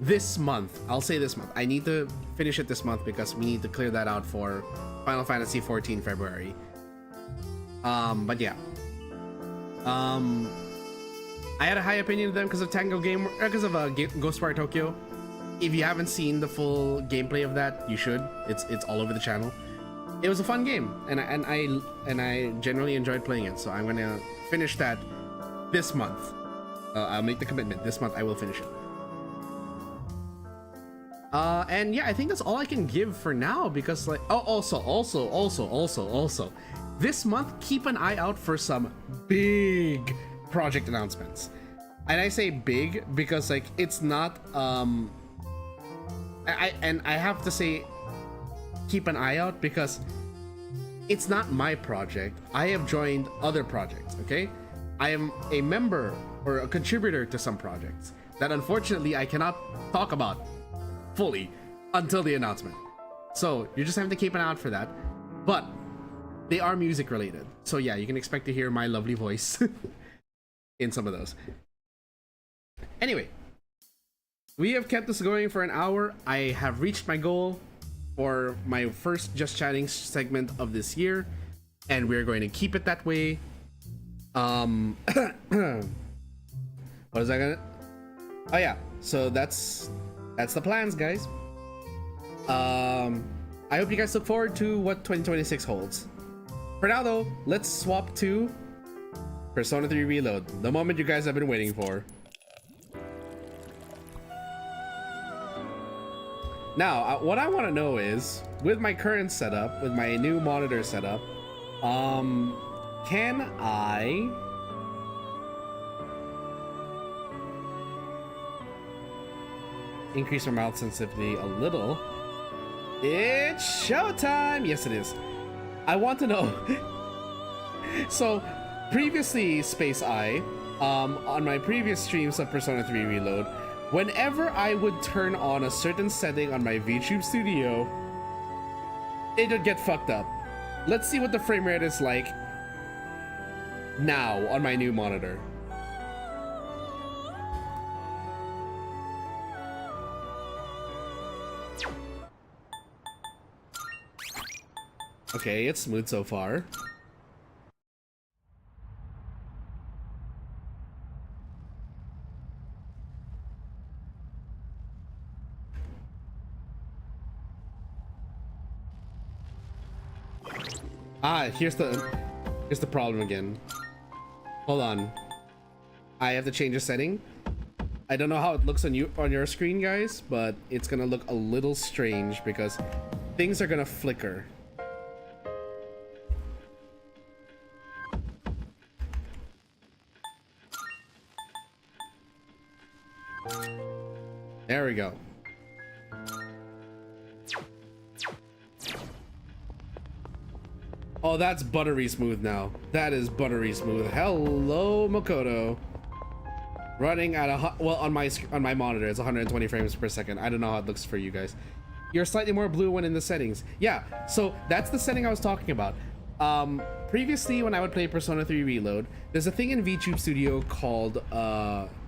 this month. I'll say this month. I need to finish it this month because we need to clear that out for Final Fantasy XIV February. But yeah. I had a high opinion of them because of Ghostwire Tokyo. If you haven't seen the full gameplay of that, you should. It's all over the channel. It was a fun game, and I generally enjoyed playing it. So I'm gonna finish that this month. I'll make the commitment. This month I will finish it. And yeah, I think that's all I can give for now because like, oh, also, this month keep an eye out for some big project announcements. And I say big because like it's not I have to say keep an eye out because it's not my project. I have joined other projects, okay? I am a member or a contributor to some projects that unfortunately I cannot talk about fully until the announcement. So you're just having to keep an eye out for that. But they are music related. So yeah, you can expect to hear my lovely voice in some of those. Anyway, we have kept this going for an hour. I have reached my goal for my first Just Chatting segment of this year, and we're going to keep it that way. What is that gonna? Oh yeah, so that's the plans, guys. I hope you guys look forward to what 2026 holds. For now though, let's swap to Persona 3 Reload, the moment you guys have been waiting for. Now, what I want to know is, with my current setup, with my new monitor setup, can I increase my mouth sensitivity a little? It's showtime! Yes, it is. I want to know. So, previously, Space Eye, on my previous streams of Persona 3 Reload, whenever I would turn on a certain setting on my VTube Studio, it would get fucked up. Let's see what the frame rate is like now on my new monitor. Okay, it's smooth so far. Here's the problem again. Hold on. I have to change a setting. I don't know how it looks on your screen, guys, but it's gonna look a little strange because things are gonna flicker. There we go. Oh, that's buttery smooth now. That is buttery smooth. Hello, Makoto. Running at on my monitor, it's 120 frames per second. I don't know how it looks for you guys. You're slightly more blue when in the settings. Yeah, so that's the setting I was talking about. Previously, when I would play Persona 3 Reload, there's a thing in VTube Studio called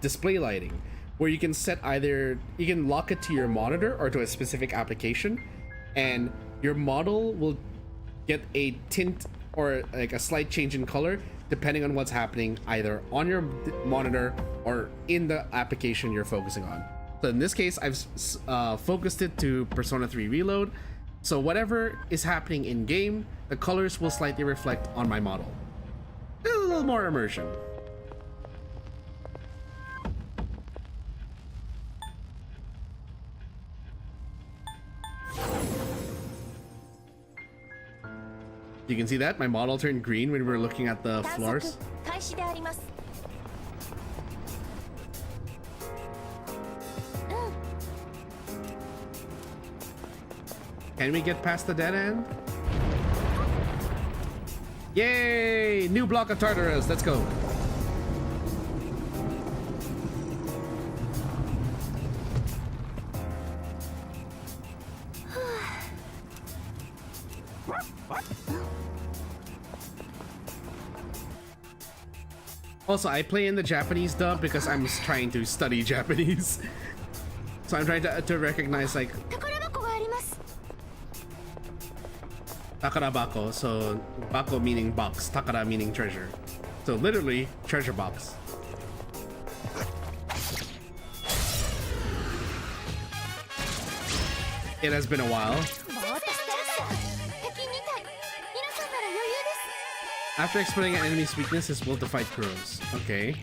display lighting, where you can set you can lock it to your monitor or to a specific application, and your model will get a tint or like a slight change in color depending on what's happening either on your monitor or in the application you're focusing on. So in this case, I've focused it to Persona 3 Reload, so whatever is happening in game, the colors will slightly reflect on my model. A little more immersion. You can see that my model turned green when we were looking at the floors. Can we get past the dead end? Yay! New block of Tartarus. Let's go. Also, I play in the Japanese dub because I'm trying to study Japanese. So I'm trying to recognize like Takarabako, so bako meaning box, takara meaning treasure. So literally, treasure box. It has been a while. After explaining an enemy's weakness, his will to fight grows. Okay.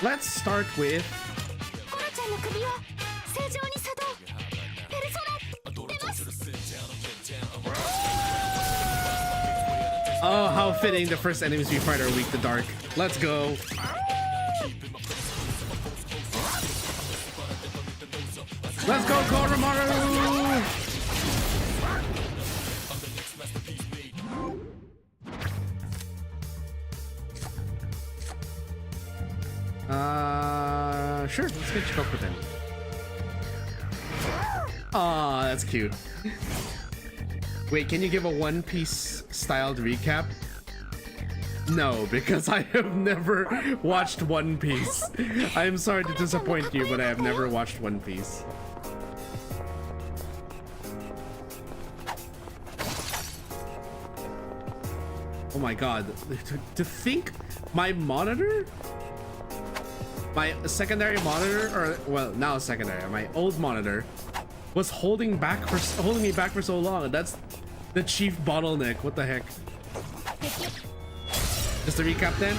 Let's start with... Oh, how fitting the first enemies we fight are weak to dark. Let's go. Let's go, Koromaru! Sure, let's get Choco then. Aw, that's cute. Wait, can you give a One Piece styled recap? No, because I have never watched One Piece. I'm sorry to disappoint you, but I have never watched One Piece. Oh my god, to think my monitor? My secondary monitor, or well, now secondary, my old monitor was holding me back for so long. That's the chief bottleneck. What the heck? Just to recap then.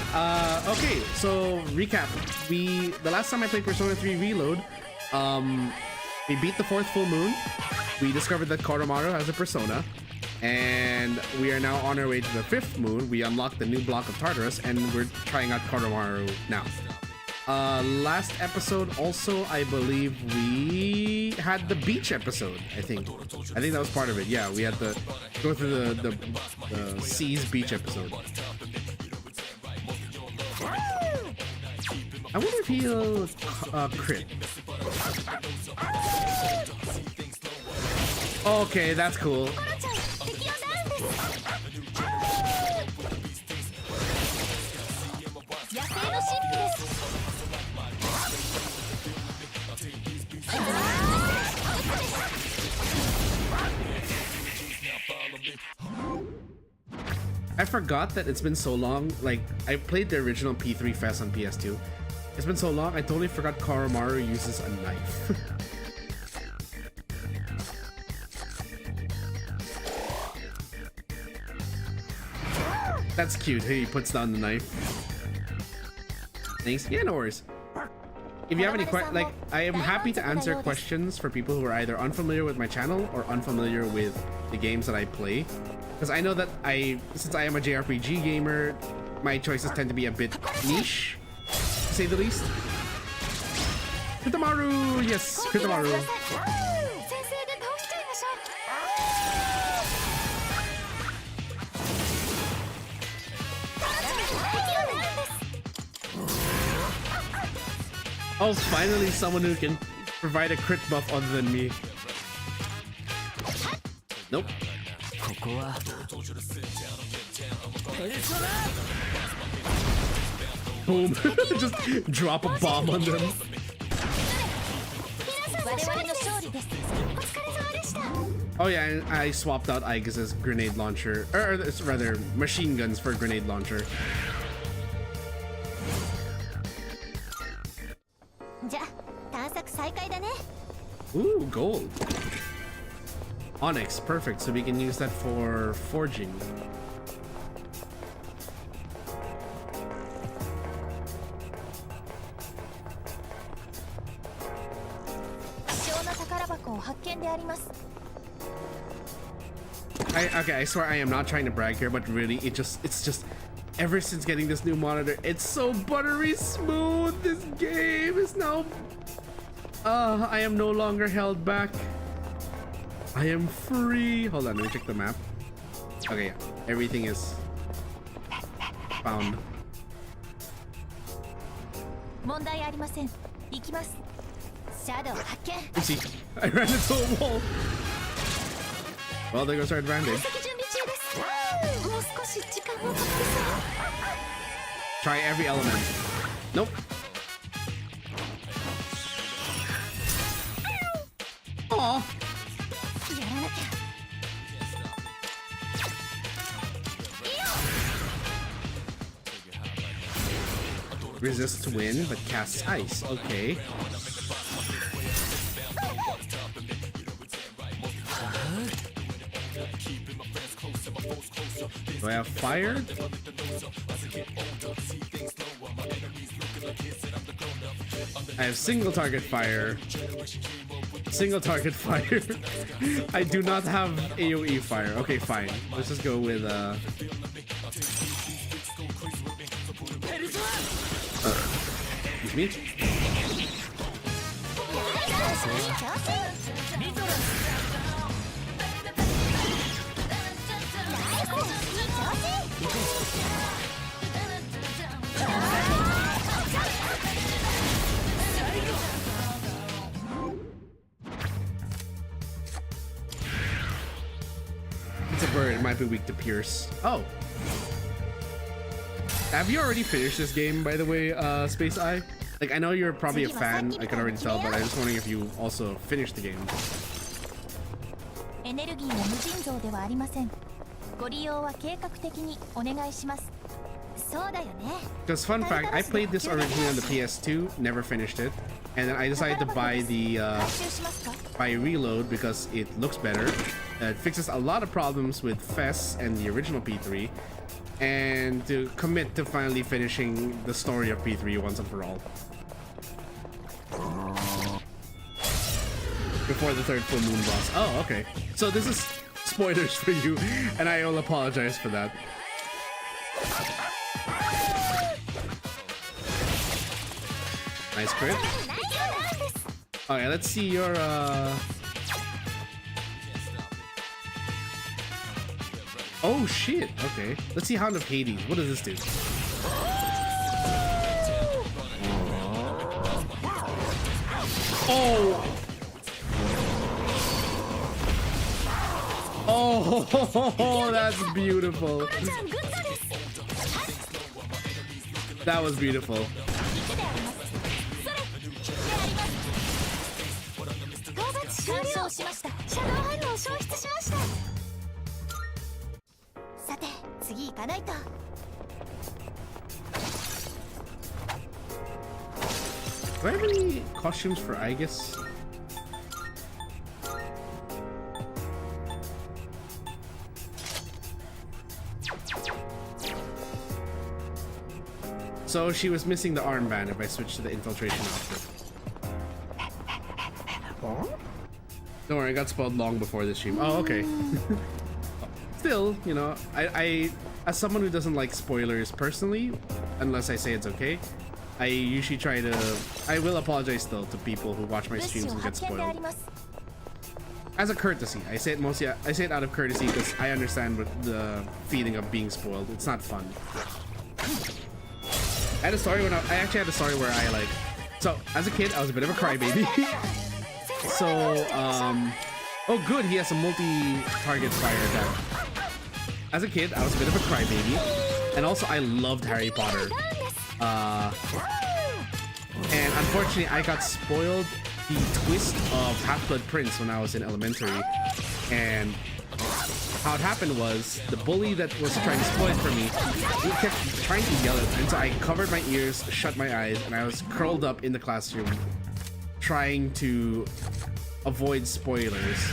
Okay, so recap. The last time I played Persona 3 Reload, we beat the 4th full moon. We discovered that Koromaru has a persona, and we are now on our way to the 5th moon. We unlocked the new block of Tartarus, and we're trying out Koromaru now. Last episode also, I believe we had the beach episode. I think that was part of it. Yeah, we had to go through the s.e.e.s beach episode. I wonder if he'll crit. Okay, that's cool. I forgot that it's been so long. Like, I played the original P3 Fest on PS2. It's been so long, I totally forgot Koromaru uses a knife. That's cute. Hey, he puts down the knife. Thanks. Yeah, no worries. If you have any questions, like, I am happy to answer questions for people who are either unfamiliar with my channel or unfamiliar with the games that I play. Because I know that since I am a JRPG gamer, my choices tend to be a bit niche, to say the least. Kitamaru! Yes, Kitamaru. Oh, finally someone who can provide a crit buff other than me. Nope. Boom. Just drop a bomb on them. Oh yeah, I swapped out Aigis' grenade launcher, or rather machine guns for grenade launcher. Ooh, gold. Onyx, perfect, so we can use that for forging. Okay, I swear I am not trying to brag here, but really, it's just ever since getting this new monitor, it's so buttery smooth. This game is now I am no longer held back. I am free. Hold on, let me check the map. Okay, yeah, everything is found. Oopsie, I ran into a wall. Well, there goes our advantage. Try every element. Nope. Aww. Resists wind, but casts ice. Okay. Do I have fire? I have single target fire. Single target fire. I do not have AoE fire. Okay, fine. Let's just go with excuse me. bird, it might be weak to pierce. Oh. Have you already finished this game, by the way, Space Eye? Like, I know you're probably a fan, I can already tell, but I'm just wondering if you also finished the game. Because fun fact, I played this originally on the PS2, never finished it, and then I decided to buy the Reload because it looks better. It fixes a lot of problems with s.e.e.s and the original P3, and to commit to finally finishing the story of P3 once and for all. Before the third full moon boss. Oh, okay. So this is spoilers for you, and I will apologize for that. Nice crit. Okay, let's see your oh shit, okay. Let's see Hound of Hades. What does this do? Oh! Oh, that's beautiful. That was beautiful. Do I have any costumes for Aegis? So she was missing the armband if I switched to the infiltration outfit. Don't worry, I got spoiled long before this stream. Oh, okay. Still, you know, I as someone who doesn't like spoilers personally, unless I say it's okay, I usually try to... I will apologize still to people who watch my streams and get spoiled. As a courtesy. I say it out of courtesy because I understand what the feeling of being spoiled. It's not fun. I had a story when I actually had a story where I like... So, as a kid, I was a bit of a crybaby. So, oh good, he has a multi-target fire attack. As a kid, I was a bit of a crybaby. And also, I loved Harry Potter. And unfortunately, I got spoiled the twist of Half-Blood Prince when I was in elementary. And how it happened was, the bully that was trying to spoil it for me, he kept trying to yell it. And so I covered my ears, shut my eyes, and I was curled up in the classroom trying to avoid spoilers.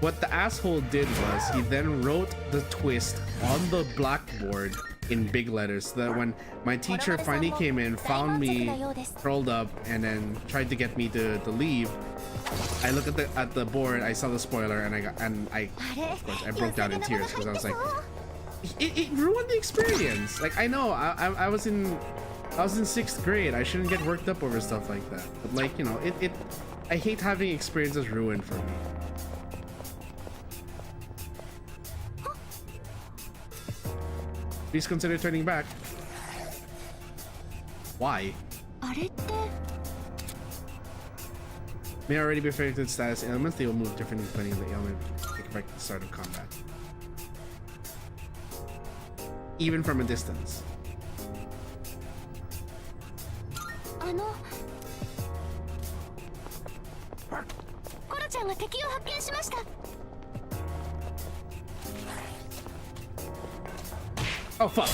What the asshole did was he then wrote the twist on the blackboard in big letters so that when my teacher finally came in, found me curled up, and then tried to get me to leave, I looked at the board, I saw the spoiler, and of course I broke down in tears because I was like, it ruined the experience. Like, I know I was in 6th grade. I shouldn't get worked up over stuff like that. But like, you know, I hate having experiences ruined for me. Please consider turning back. Why? May already be affected status elements. They will move differently depending on the element. Take effect at the start of combat. Even from a distance. Oh fuck.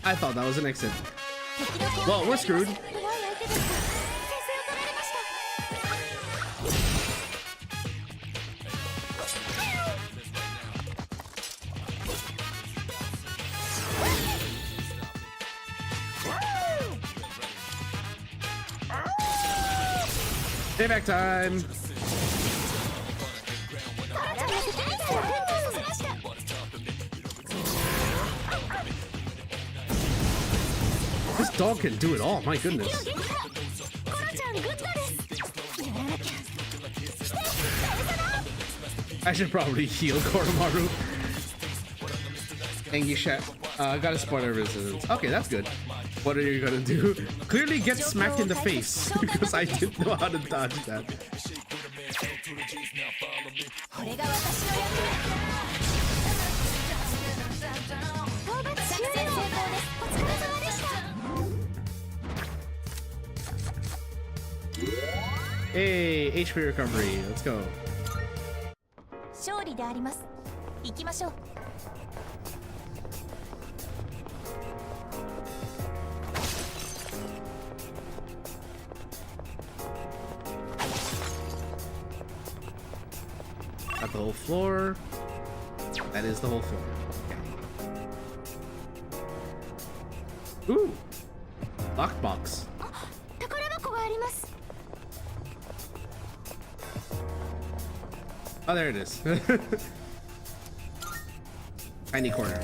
I thought that was an exit. Well, we're screwed. Payback time. This dog can do it all, my goodness. I should probably heal Koromaru. Got a spoiler resistance. Okay, that's good. What are you gonna do? Clearly get smacked in the face because I didn't know how to dodge that. Hey, HP recovery. Let's go. 勝利であります。行きましょう。 Got the whole floor. That is the whole floor. Okay. Ooh! Lockbox. 宝箱があります。 Oh, there it is. Tiny corner.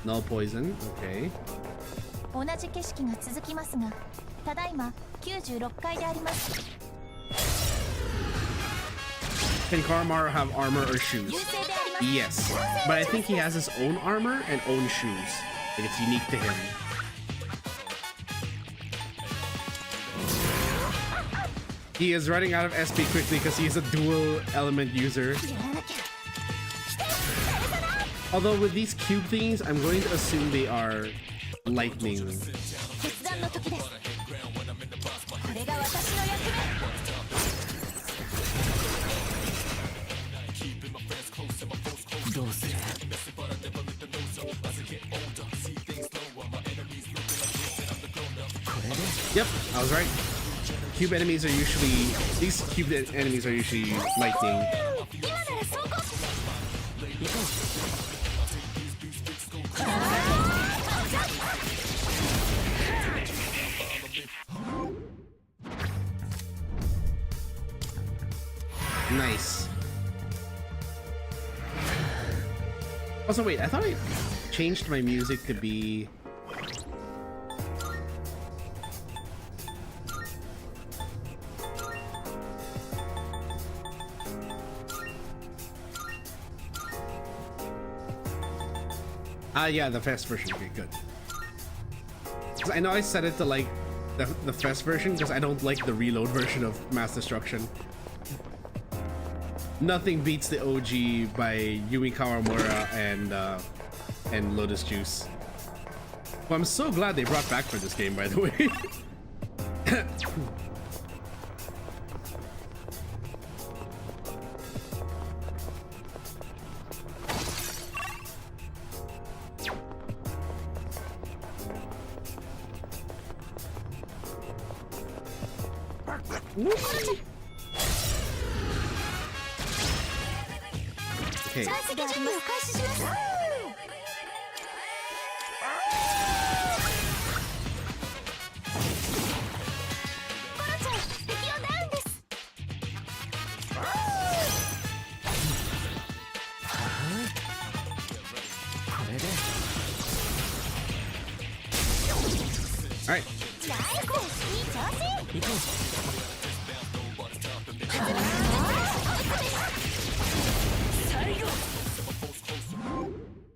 No poison. Okay. 同じ景色が続きますが、ただいま96階であります。 Can Karmar have armor or shoes? Yes, but I think he has his own armor and own shoes. Like it's unique to him. He is running out of SP quickly because he is a dual element user. Although with these cube things, I'm going to assume they are lightning. Yep, I was right. Cube enemies are usually lightning. Nice. Also, wait, I thought I changed my music to be... yeah, the fast version. Okay, good. Because I know I set it to like the fast version because I don't like the reload version of Mass Destruction. Nothing beats the OG by Yumi Kawamura and Lotus Juice. Well, I'm so glad they brought back for this game, by the way. Okay. All right.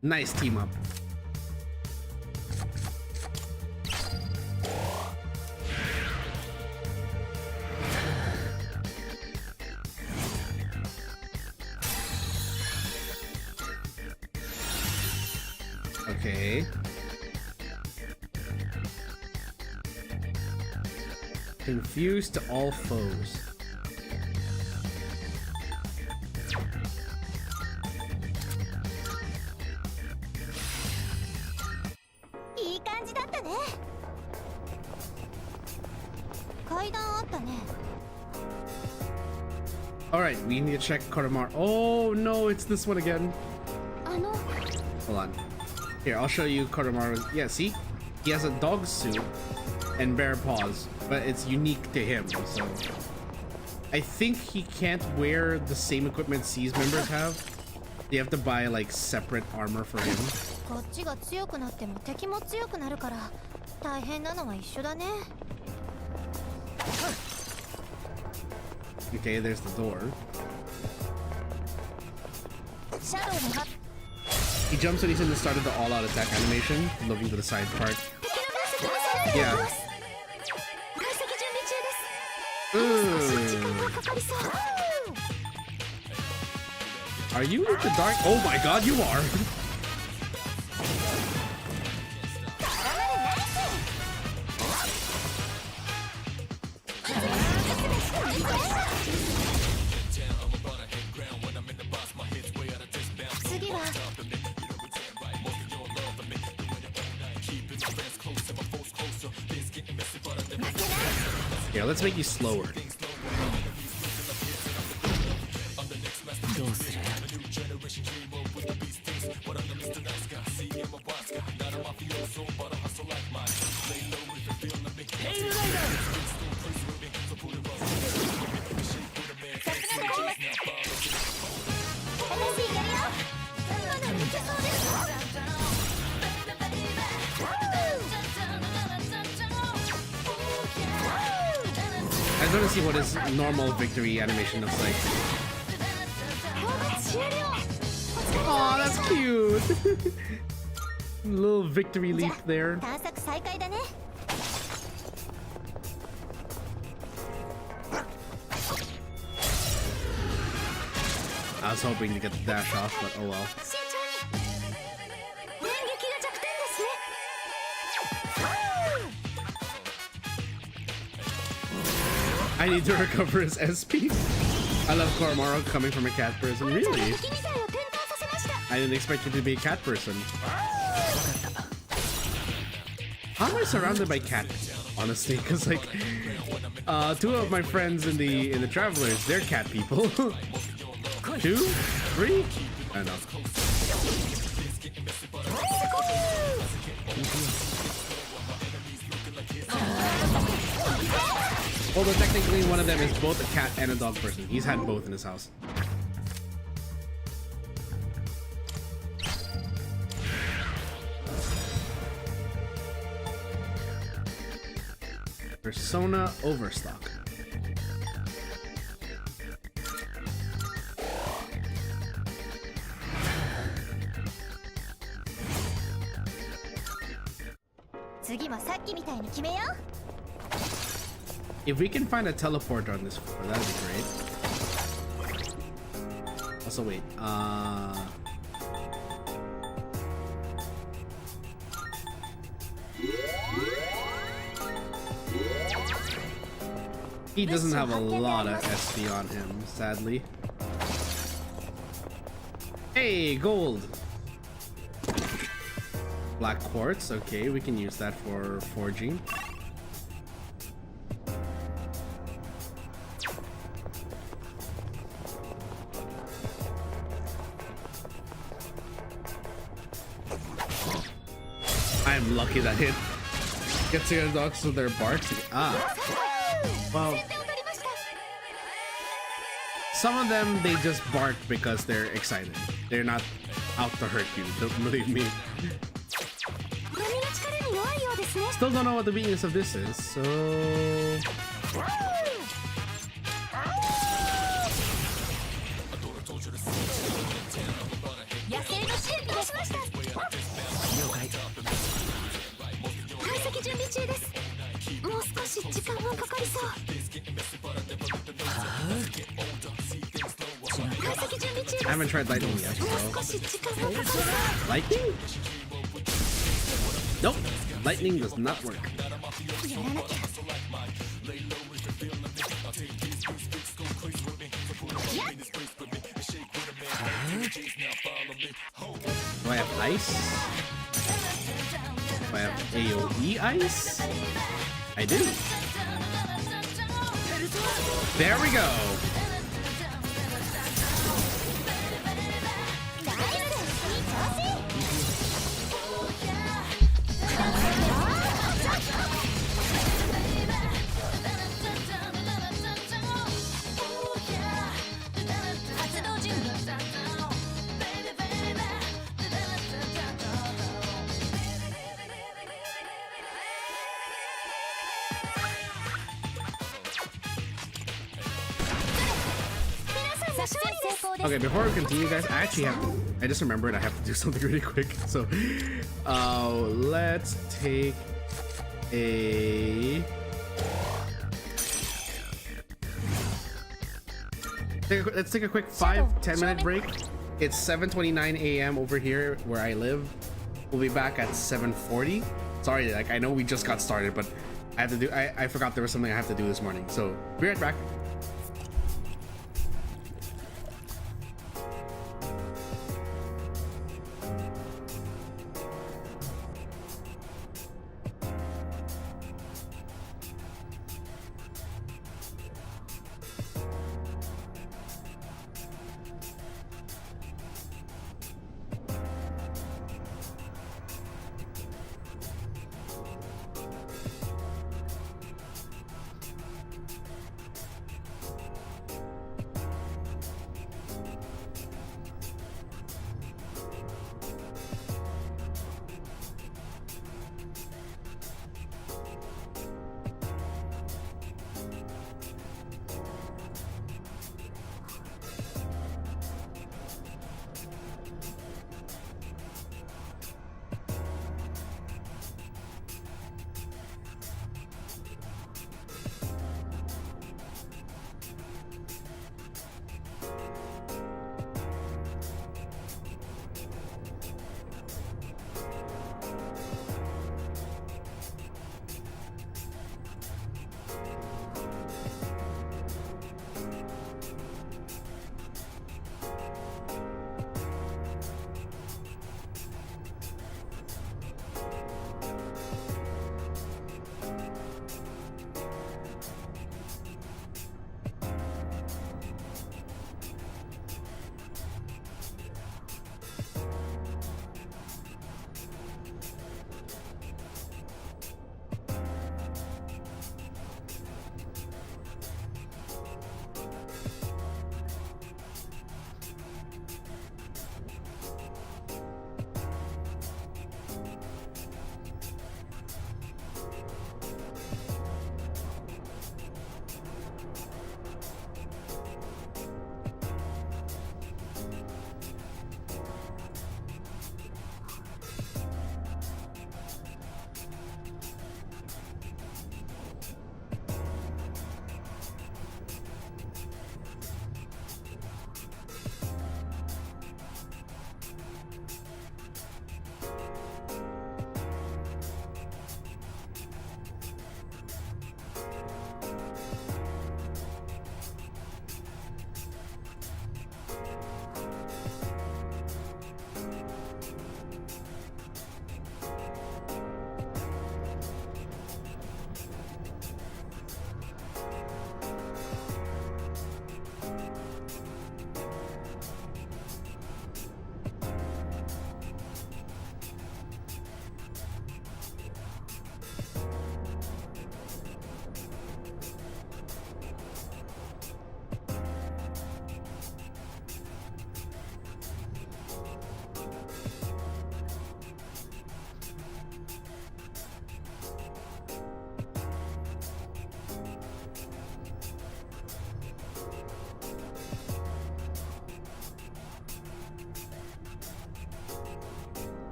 Nice team up. Okay. Confused to all foes. Alright, we need to check Koromar. Oh no, it's this one again. Hold on. Here, I'll show you Koromar. Yeah, see? He has a dog suit and bear paws, but it's unique to him, so... I think he can't wear the same equipment S.e.E.s members have. They have to buy, like, separate armor for him. Okay, there's the door. He jumps when he's in the start of the all-out attack animation, looking to the side part. Yeah. Are you with the dark? Oh my god, you are! Yeah, let's make you slower. I want to see what his normal victory animation looks like. Oh, that's cute. Little victory leap there. I was hoping to get the dash off, but oh well. I need to recover his SP. I love Koromaro coming from a cat person. Really? I didn't expect you to be a cat person. How am I surrounded by cats? Honestly, because like, two of my friends in the Travelers, they're cat people. 2, 3? I don't know. Although technically one of them is both a cat and a dog person. He's had both in his house. Persona Overstock. If we can find a teleporter on this floor, that'd be great. Also, wait. He doesn't have a lot of SP on him, sadly. Hey, gold! Black quartz, okay, we can use that for forging. I'm lucky that hit. Get to dogs with their barks. Ah. Well, some of them, they just bark because they're excited. They're not out to hurt you, don't believe me. Still don't know what the weakness of this is, so... I haven't tried lightning yet, so... Lightning? Nope! Lightning does not work. Do I have ice? Do I have AoE ice? I do. There we go. Okay, before we continue, guys, I actually have to, I just remembered I have to do something really quick. So, let's take a Let's take a quick 5-10 minute break. It's 7:29 a.m. over here where I live. We'll be back at 7:40. Sorry, like I know we just got started, but I have to do. I forgot there was something I have to do this morning. So be right back.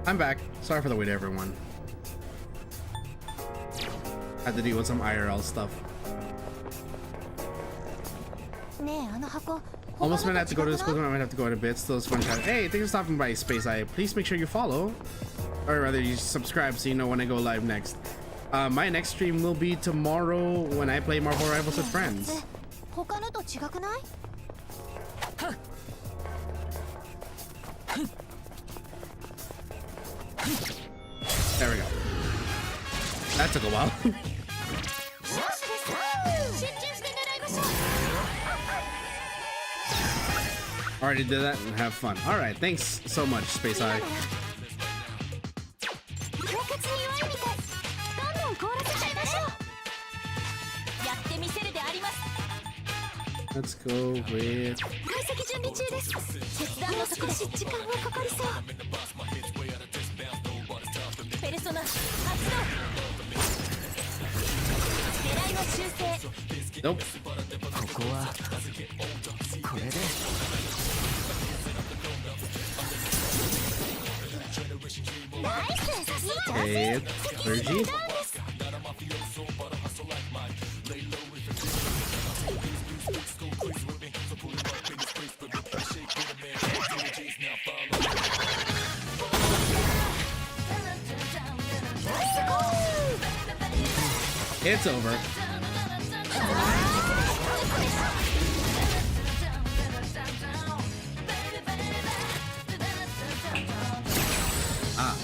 I'm back. Sorry for the wait, everyone. Had to deal with some IRL stuff. Almost might have to go to the school. I might have to go in a bit. Still, it's fun time. Hey, thanks for stopping by, Space Eye. Please make sure you follow, or rather, you subscribe so you know when I go live next. My next stream will be tomorrow when I play Marvel Rivals with friends. There we go. That took a while. Already did that and have fun. Alright, thanks so much, Space Eye. Let's go with... Nope. Okay, clergy. It's over. Ah,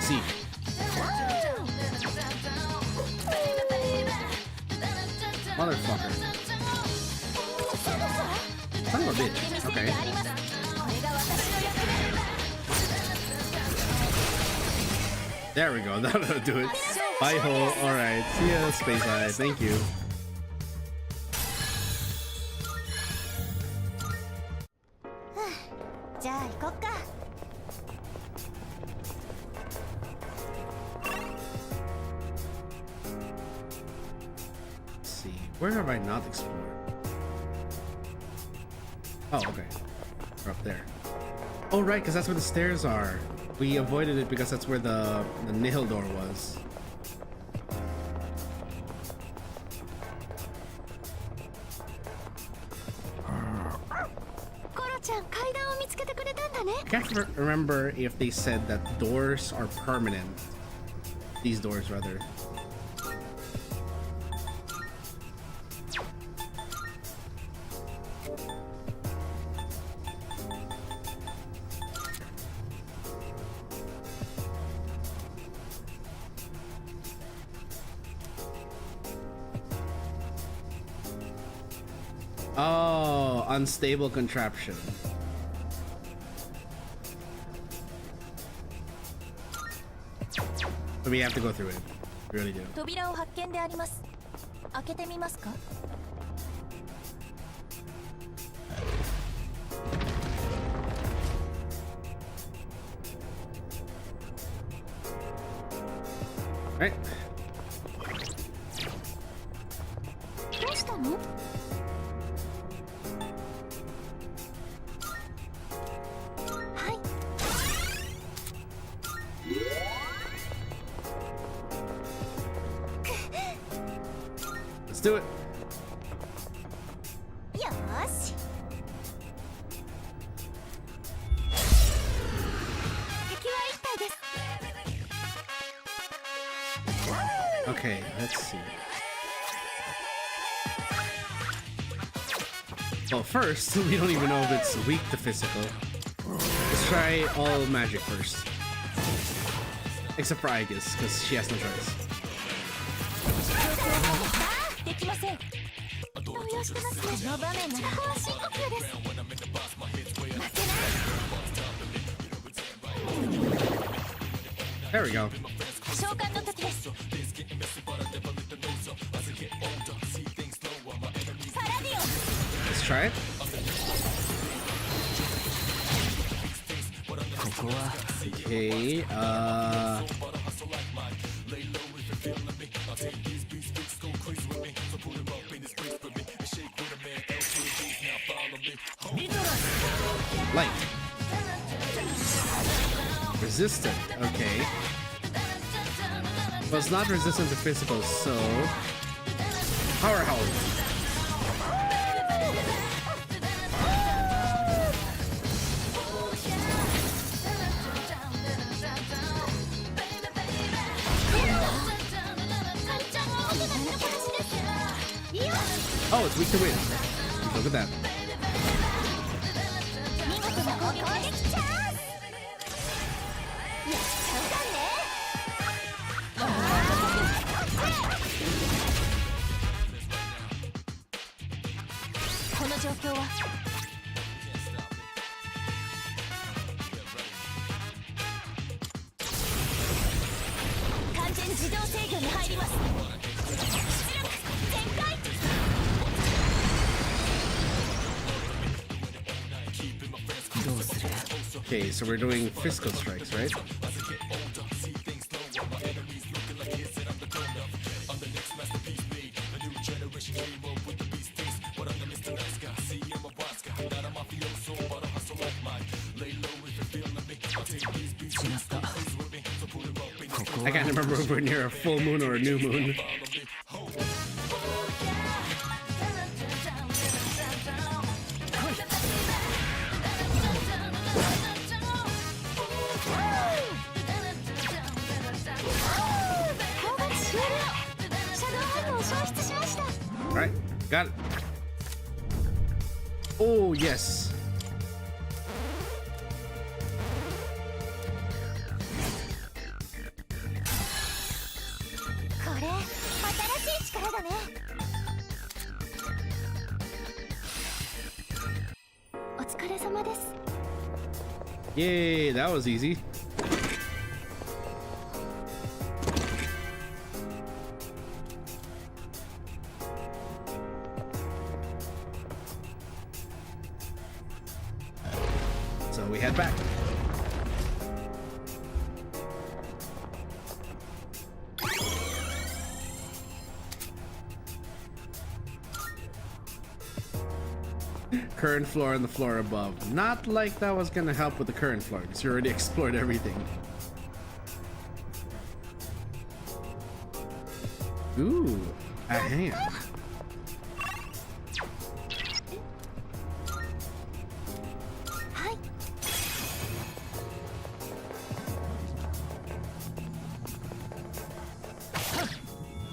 see. Motherfucker. Son of a bitch. Okay. There we go. That'll do it. Bye ho. Alright. See ya, Space Eye. Thank you. Let's see. Where have I not explored? Oh, okay. We're up there. Oh, right, because that's where the stairs are. We avoided it because that's where the nail door was. I can't remember if they said that doors are permanent. These doors, rather. Oh, unstable contraption. So we have to go through it. We really do. Right. Let's do it. Okay, let's see. Well, first, we don't even know if it's weak to physical. Let's try all magic first. Except for Aegis, because she has no choice. There we go. Let's try it. Okay, light. Resistant. Okay. But it's not resistant to physical, so powerhouse. Oh, it's weak to wind. Look at that. Okay, so we're doing physical strikes, right? I can't remember if we're near a full moon or a new moon. Alright, got it. Oh, yes. Yay, that was easy. So we head back. Current floor and the floor above. Not like that was gonna help with the current floor because you already explored everything. Ooh, a hand.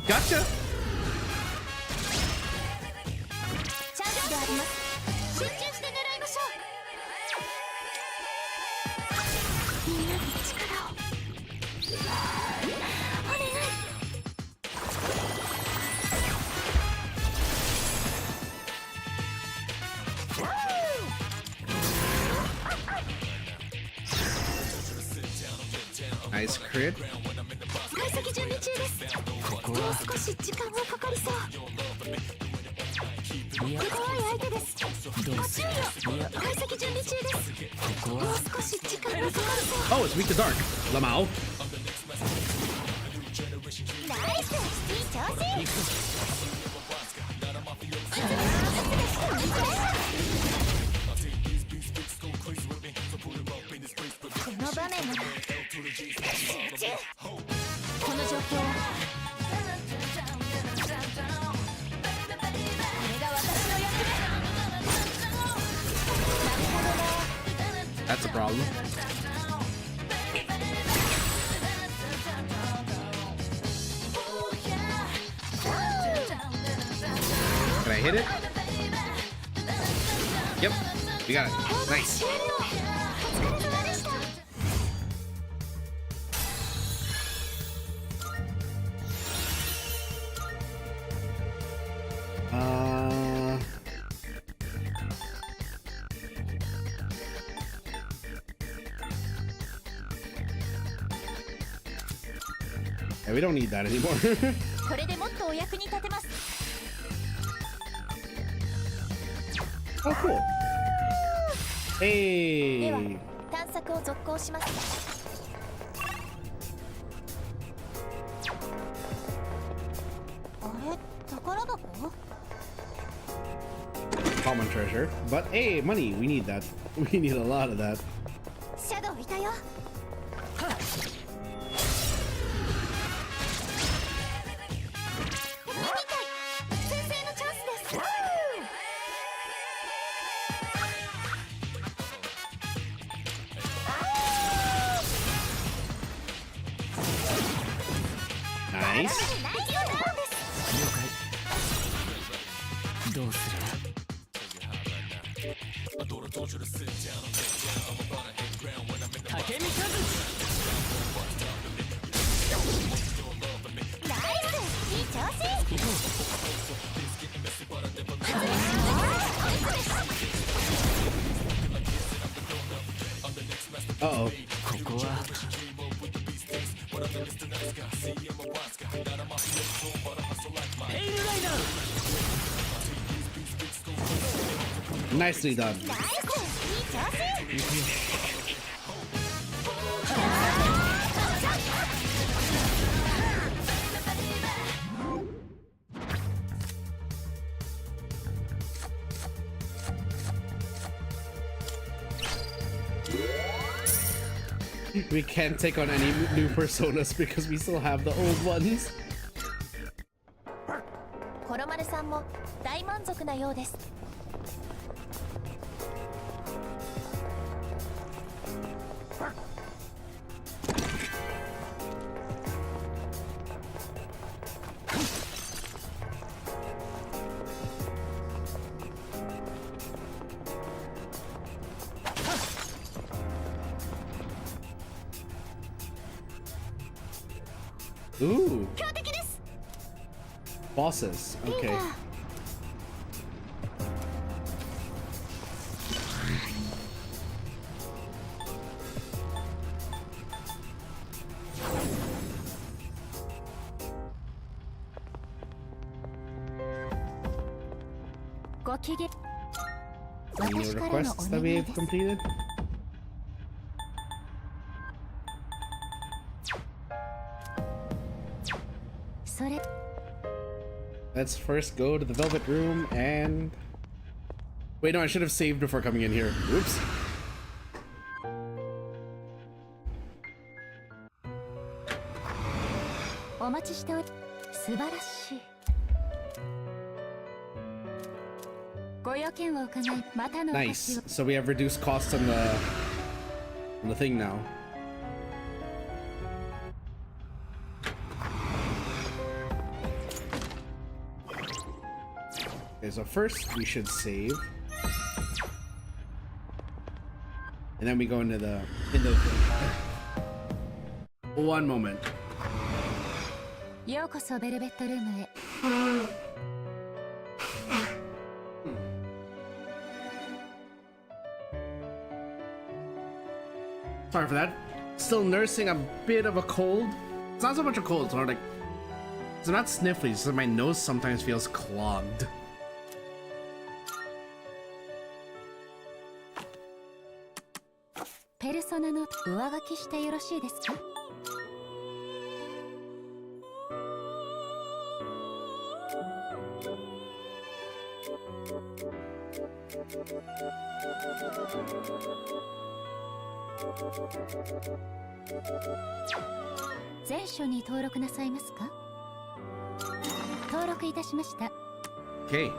Gotcha. Nice crit. Oh, it's weak to dark. Lamau. That's a problem. Can I hit it? Yep, we got it. Nice. Yeah, we don't need that anymore. Oh, cool. Hey. Common treasure, but hey, money. We need that. We need a lot of that. 先制のチャンスです。Nice. ナイスダウンです。了解。どうする？竹見和ナイス、いい調子。行こう。 Uh-oh. ここは テイルライダー。 Nicely done. ナイス、いい調子。 We can't take on any new personas because we still have the old ones. コロマルさんも大満足なようです。 Ooh, 強敵です。 bosses. いい Okay. な。 ご機嫌。 Any new 私からのお requests 願 that we い have です。 completed? Let's first go to the Velvet Room and... Wait, no, I should have saved before coming in here. Oops. お待ちしており、素晴らしい。ご用件を伺い、またのお越 Nice. しを。 So we have reduced costs on the thing now. Okay, so first we should save. And then we go into the one moment. ようこそベルベットルームへ。 Sorry for that. Still nursing a bit of a cold. It's not so much a cold, it's more like it's not sniffly, it's just my nose sometimes feels clogged. ペルソナの上書きしてよろしいですか？ 全書に登録なさいますか？登録いたしました。 Okay.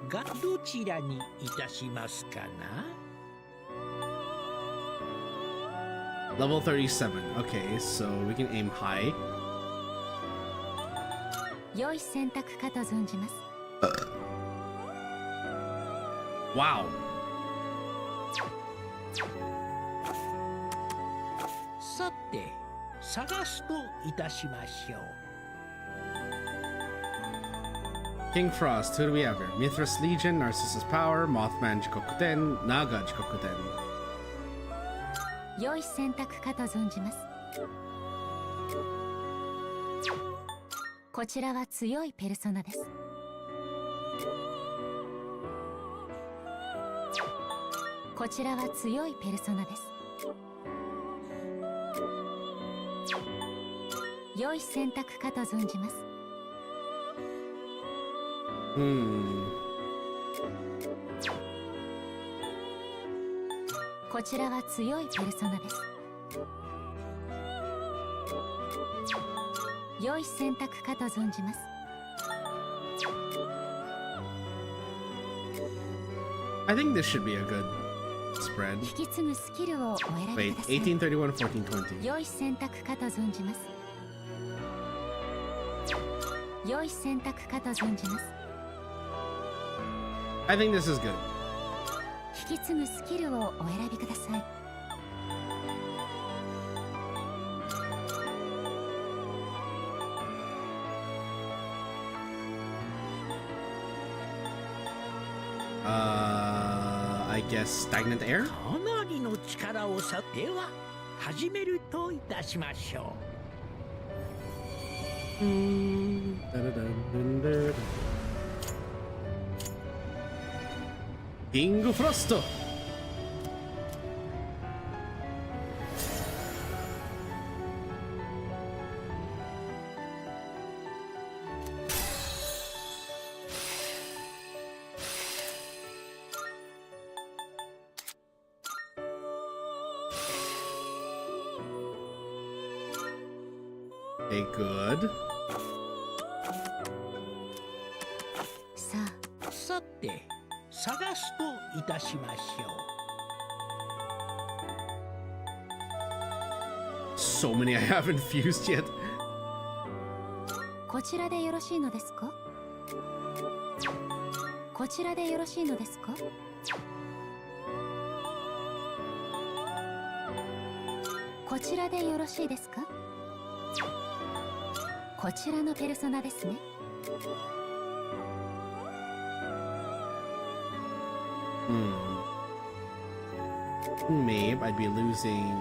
がどちらにいたしますかな？ Level 37. Okay, so we can aim high. 良い選択かと存じます。 Wow. さて、探すといたしましょう。 King Frost, who do we have here? Mithras Legion, Narcissus Power, Mothman Jikokuten, Naga Jikokuten. 良い選択かと存じます。こちらは強いペルソナです。こちらは強いペルソナです。良い選択かと存じます。 こちらは強いペルソナです。良い選択かと存じます。 I think this should be a good spread. 引き継ぐスキルをお選び Wait, ください。 1831, 1420. 良い選択かと存じます。良い選択かと存じます。 I think this is good. 引き継ぐスキルをお選びください。 I guess stagnant air? かなりの力をさでは始めるといたしましょう。 King Frost! Okay, good. さあ、さて探すといたしましょ So many I haven't fused yet. こちらでよろしいのですか？こちらでよろしいのですか？こちらでよろしいですか？こちらのペルソナですね。 Maybe I'd be losing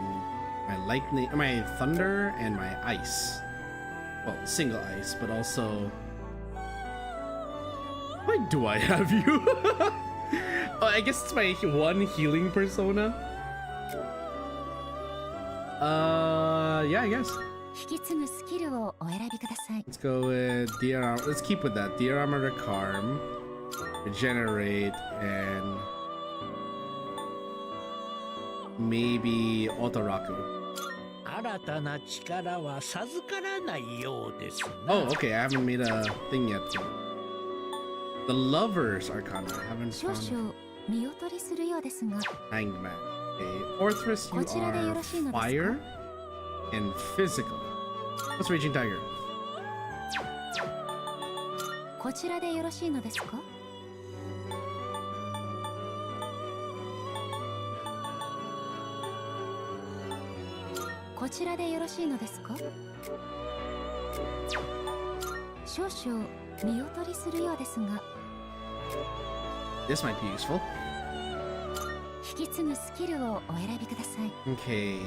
my lightning, my thunder, and my ice. Well, single ice, but also. Why do I have you? Oh, I guess it's my one healing persona. Yeah, I guess. 引き継ぐスキルをお選びください。 Let's go with Dear. Let's keep with that. Dear Armor Calm, Regenerate, and maybe Otoraku. う。新たな力は授からないようですな。 Oh, okay. I haven't made a thing yet. The Lovers Arcana. I haven't 少 found 々見劣りするようですが、 Hanged Man. Okay. Orthrus, you こちらでよ are ろしいのですか？ fire and physical. What's Raging Tiger? こちらでよろしいのですか？こちらでよろしいのですか？少々見劣りするようですが、 This might be useful. 引き継ぐスキルをお選びください。 Okay.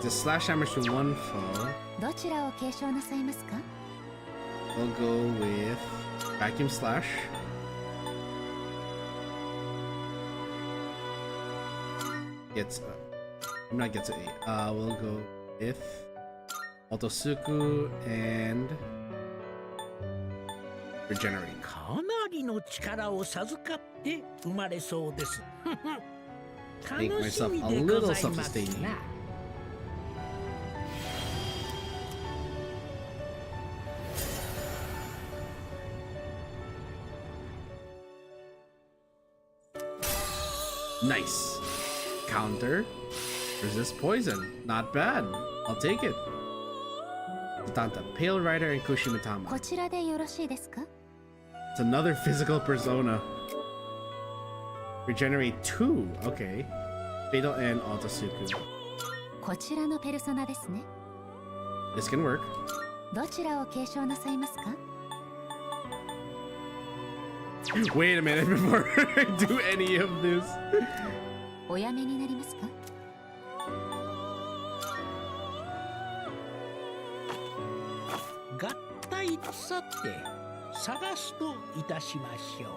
The slash damage to one foe. どちらを継承なさいますか？ We'll go with Vacuum Slash. Gets not gets an 8. We'll go with Otosuku and Regenerate. かなりの力を授かって生まれそうです。楽 Make し myself み a でご little ざいます self-sustaining. な。Nice. Counter. Resist poison. Not bad. I'll take it. Tanta, Pale Rider, and こ Kushimitama. ちらでよろしいですか？ It's another physical persona. Regenerate 2. Okay. Fatal and Otosuku. こちらのペルソナですね。 This can work. どちらを継承なさいますか？ Wait a minute before I do any of this. おやめになりますか？合体さて探すといたしましょ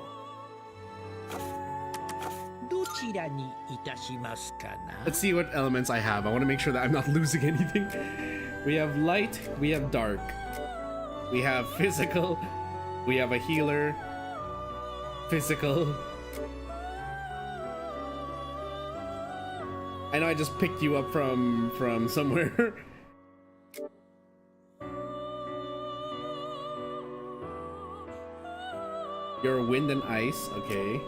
う。どちらにいたしますかな。 Let's see what elements I have. I want to make sure that I'm not losing anything. We have light, we have dark, we have physical, we have a healer, physical. I know I just picked you up from somewhere. Your wind and ice, okay.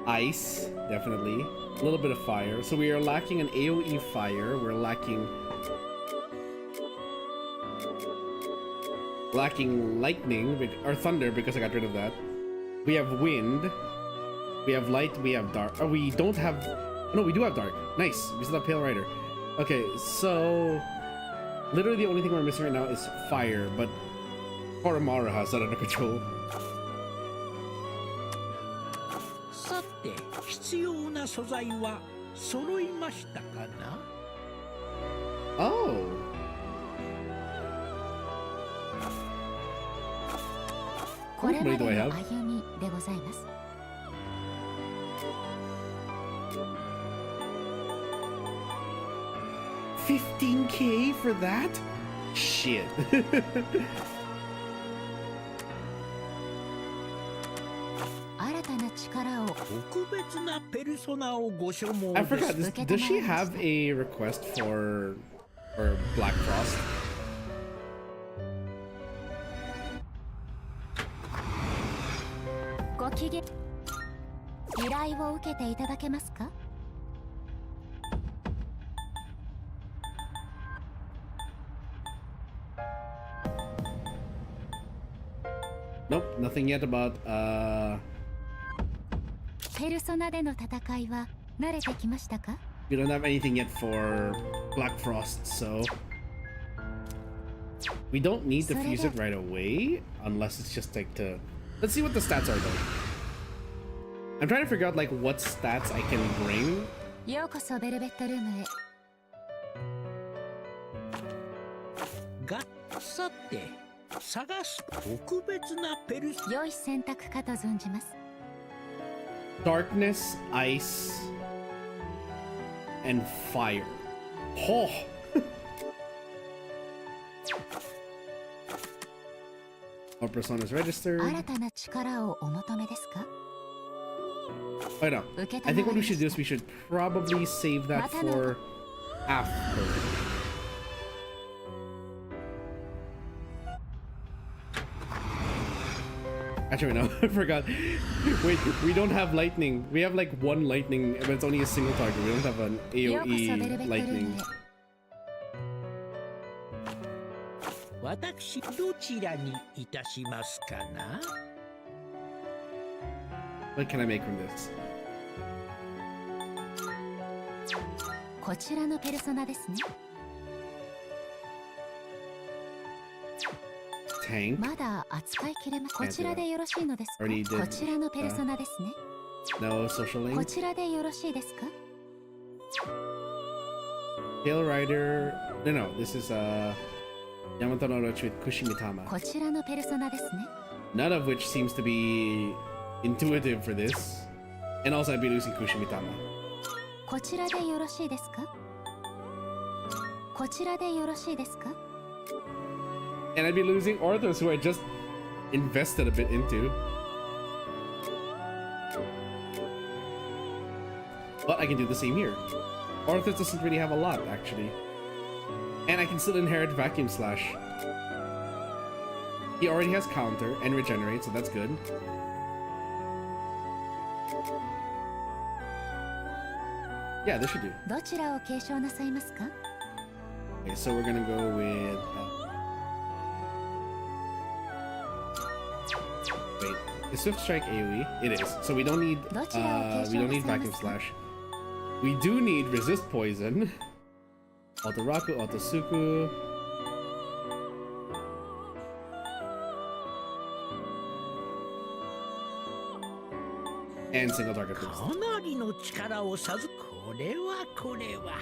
Ice, definitely. A little bit of fire. So we are lacking an AoE fire. We're lacking lightning or thunder because I got rid of that. We have wind. We have light. We have dark. Oh, we don't have. No, we do have dark. Nice. We still have Pale Rider. Okay, so literally the only thing we're missing right now is fire, but Koromara has that under control. さて必要な素材は揃いましたかな Oh. これまで How much money do I の have? 歩みでございます。 15K for that? Shit. 新たな力を特別なペルソナをご所望 I です forgot. Does she have a request for Black Frost? ご機嫌依頼を受けていただけますか Nope, nothing yet about ペルソナでの戦いは慣れてきましたか we don't have anything yet for Black Frost, so we don't need to fuse it right away unless it's just like to let's see what the stats are though. I'm trying to figure out like what stats I can bring. ようこそベルベットルームへ。がさて探す特別なペルソ良い選択かと存じます。 Darkness, ice, and fire. Oh! More personas registered. 新たな力をお求めですか Oh no. I think what we should do is we should probably save that for after. Actually, no, I forgot. Wait, we don't have lightning. We have like one lightning, but it's only a single target. We don't have an ようこそベルベ AoE ットルーム lightning. へ。私どちらにいたしますかな What can I make from this? こちらのペルソナですね。 Tank. まだ扱いきれまこちらでよろしいのですか Already did. こちらのペルソナですね。 No social こ link. ちらでよろしいですか Pale Rider. No, no. This is Yamato no Orochi with Kushimitama. こちらのペルソナですね。 None of which seems to be intuitive for this. And also I'd be losing Kushimitama. こちらでよろしいですかこちらでよろしいですか And I'd be losing Orthos, who I just invested a bit into. But I can do the same here. Orthos doesn't really have a lot, actually. And I can still inherit Vacuum Slash. He already has counter and regenerate, so that's good. Yeah, this should do. どちらを継承なさいますか Okay, so we're gonna go with... wait, is Swift Strike AoE? It is. So we don't need Vacuum Slash. We do need Resist Poison. Autoraku, Autosuku. And single target boost. かなりの力を授これはこれは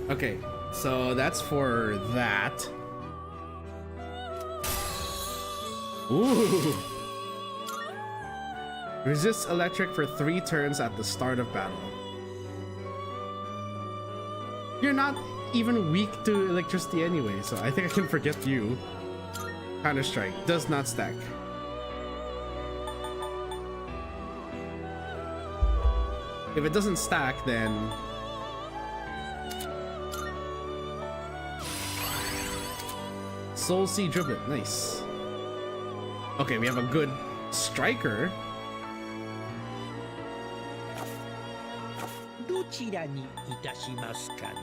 Okay, so that's for that. Ooh. Resists electric for 3 turns at the start of battle. You're not even weak to electricity anyway, so I think I can forget you. Counter-Strike does not stack. If it doesn't stack, then Soul Sea Driblet, nice. Okay, we have a good striker. どちらにいたしますかな。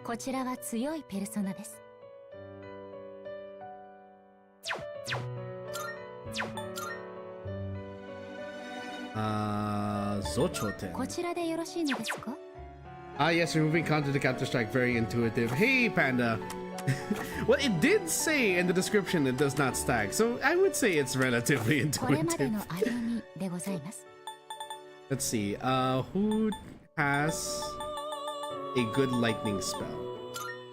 こちらは強いペルソナです。Zochoten. こちらでよろしいのですか？ Ah, yes, removing counter to Counter Strike, very intuitive. Hey, Panda. Well, it did say in the description it does not stack, so I would say it's relatively これまで intuitive. の歩みでございます。Let's see. Who has a good lightning spell?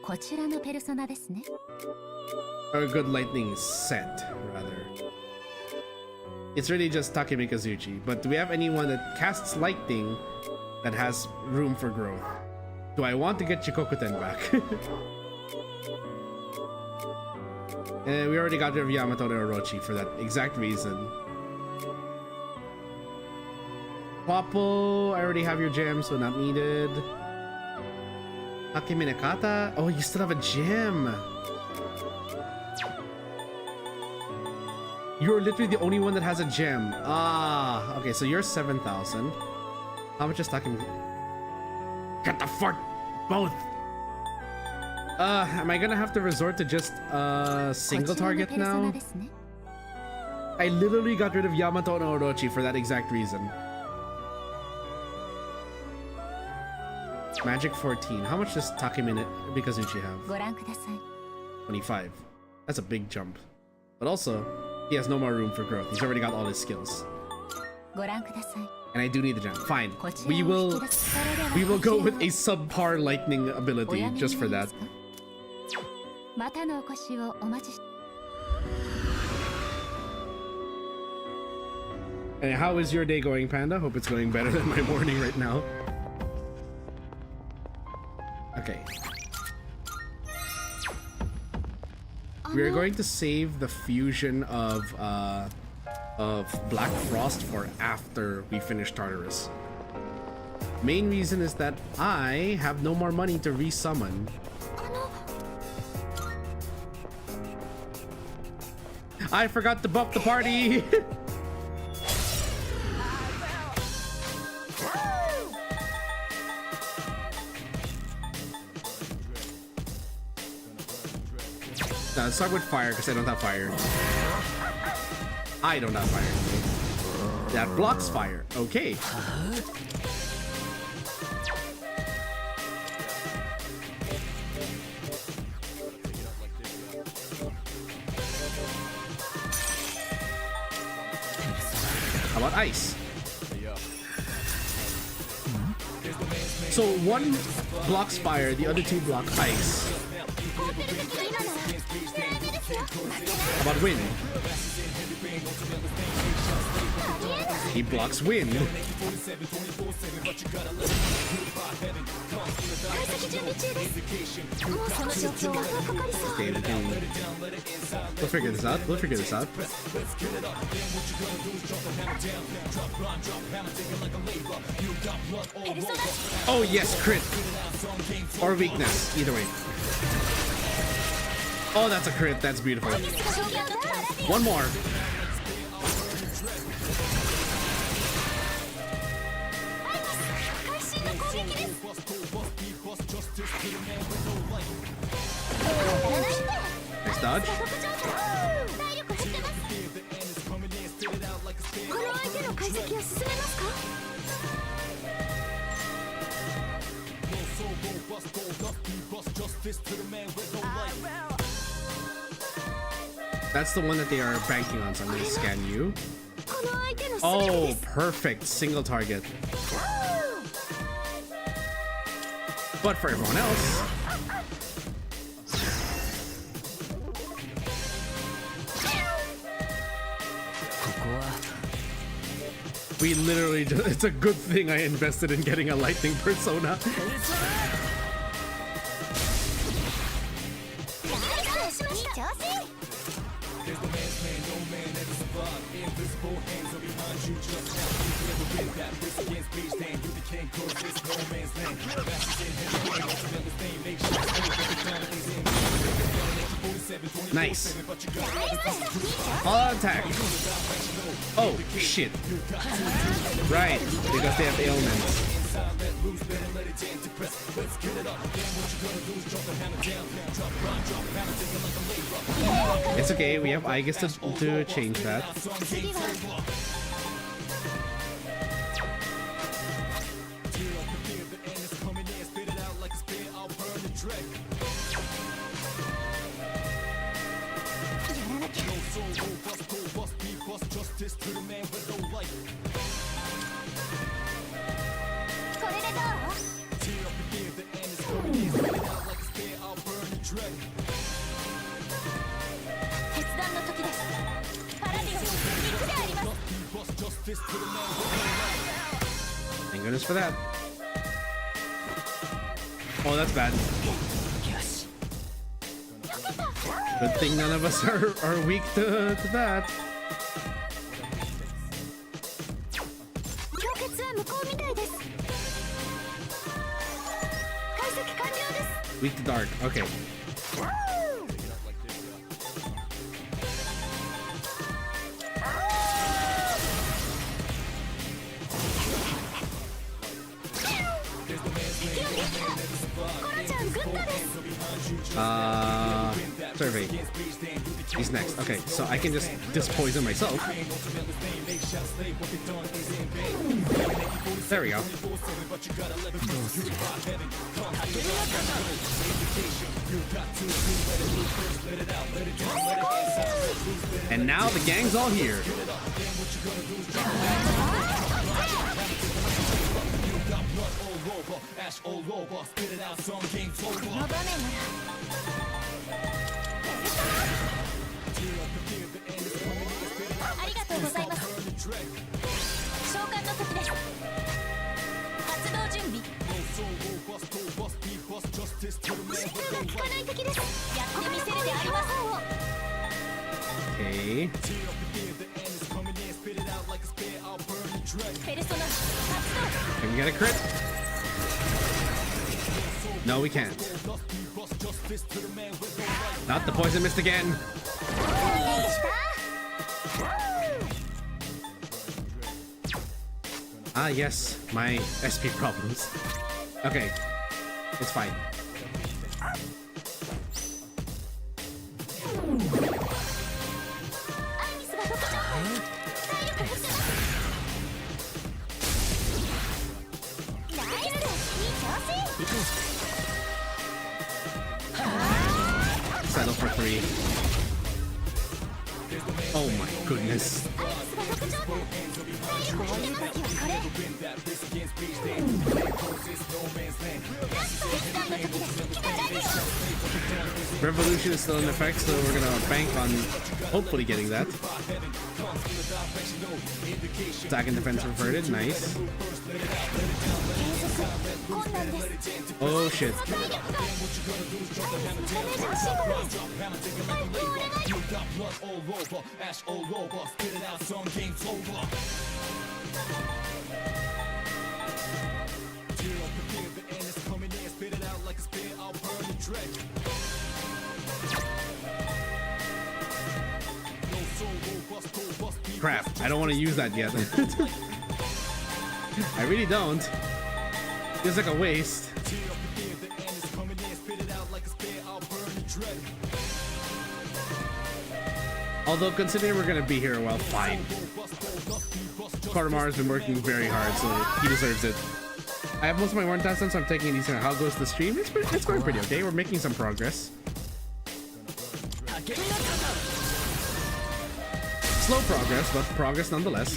こちらのペルソナですね。 Or a good lightning set, rather. It's really just Takemi Kazuchi, but do we have anyone that casts lightning that has room for growth? Do I want to get Chikokuten back? And we already got rid of Yamato and Orochi for that exact reason. Popple, I already have your gem, so not needed. Takemi Nakata? Oh, you still have a gem! You're literally the only one that has a gem. Ah, okay, so you're 7,000. How much is Takemi? Get the fuck both! Am I gonna have to resort to just single target now? I literally got rid of Yamato and Orochi for that exact reason. Magic 14. How much does Takemi Kazuchi have? 25. That's a big jump. But also, he has no more room for growth. He's already got all his skills. And I do need the gem. Fine. We will go with a subpar lightning ability just for that. And how is your day going, Panda? Hope it's going better than my morning right now. Okay. We are going to save the fusion of Black Frost for after we finish Tartarus. Main reason is that I have no more money to resummon. I forgot to buff the party! Start with fire because I don't have fire. I don't have fire. That blocks fire. Okay. How about ice? So one blocks fire, the other two block ice. How about wind? He blocks wind. Okay, we'll figure this out. We'll figure this out. Oh yes, crit. Or weakness, either way. Oh, that's a crit. That's beautiful. One more. Nice dodge. That's the one that they are banking on, so I'm gonna scan you. Oh, perfect. Single target. But for everyone else... We literally just, it's a good thing I invested in getting a lightning persona. Nice. All attack. Oh shit. Right, because they have ailments. It's okay, we have Aegis to change that. Thank goodness for that. Oh, that's bad. Good thing none of us are weak to that. Weak to dark. Okay. Survey. He's next. Okay, so I can just poison myself. There we go. And now the gang's all here. Okay. Can we get a crit? No, we can't. Not the poison mist again. Ah, yes, my SP problems. Okay, it's fine. Settle for 3. Oh my goodness. Revolution is still in effect, so we're gonna bank on hopefully getting that. Attack and defense reverted, nice. Oh shit. Crap, I don't want to use that yet. I really don't. Feels like a waste. Although considering we're gonna be here a while, fine. Cartamar has been working very hard, so he deserves it. I have most of my one tasks done, so I'm taking it easy. How goes the stream? It's going pretty okay. We're making some progress. Slow progress, but progress nonetheless.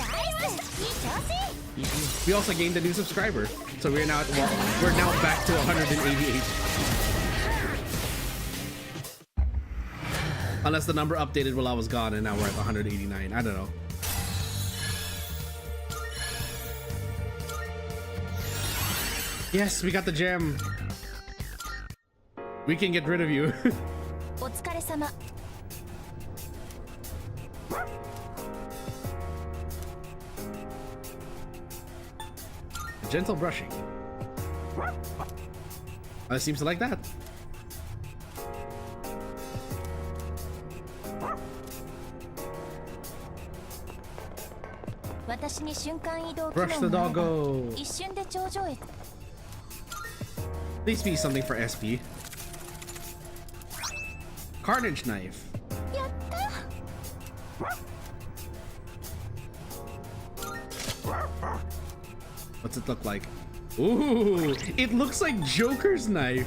We also gained a new subscriber, so we're now back to 188. Unless the number updated while I was gone, and now we're at 189. I don't know. Yes, we got the gem. We can get rid of you. Gentle brushing. It seems to like that. Brush the doggo. Please be something for SP. Carnage knife. What's it look like? Ooh, it looks like Joker's knife.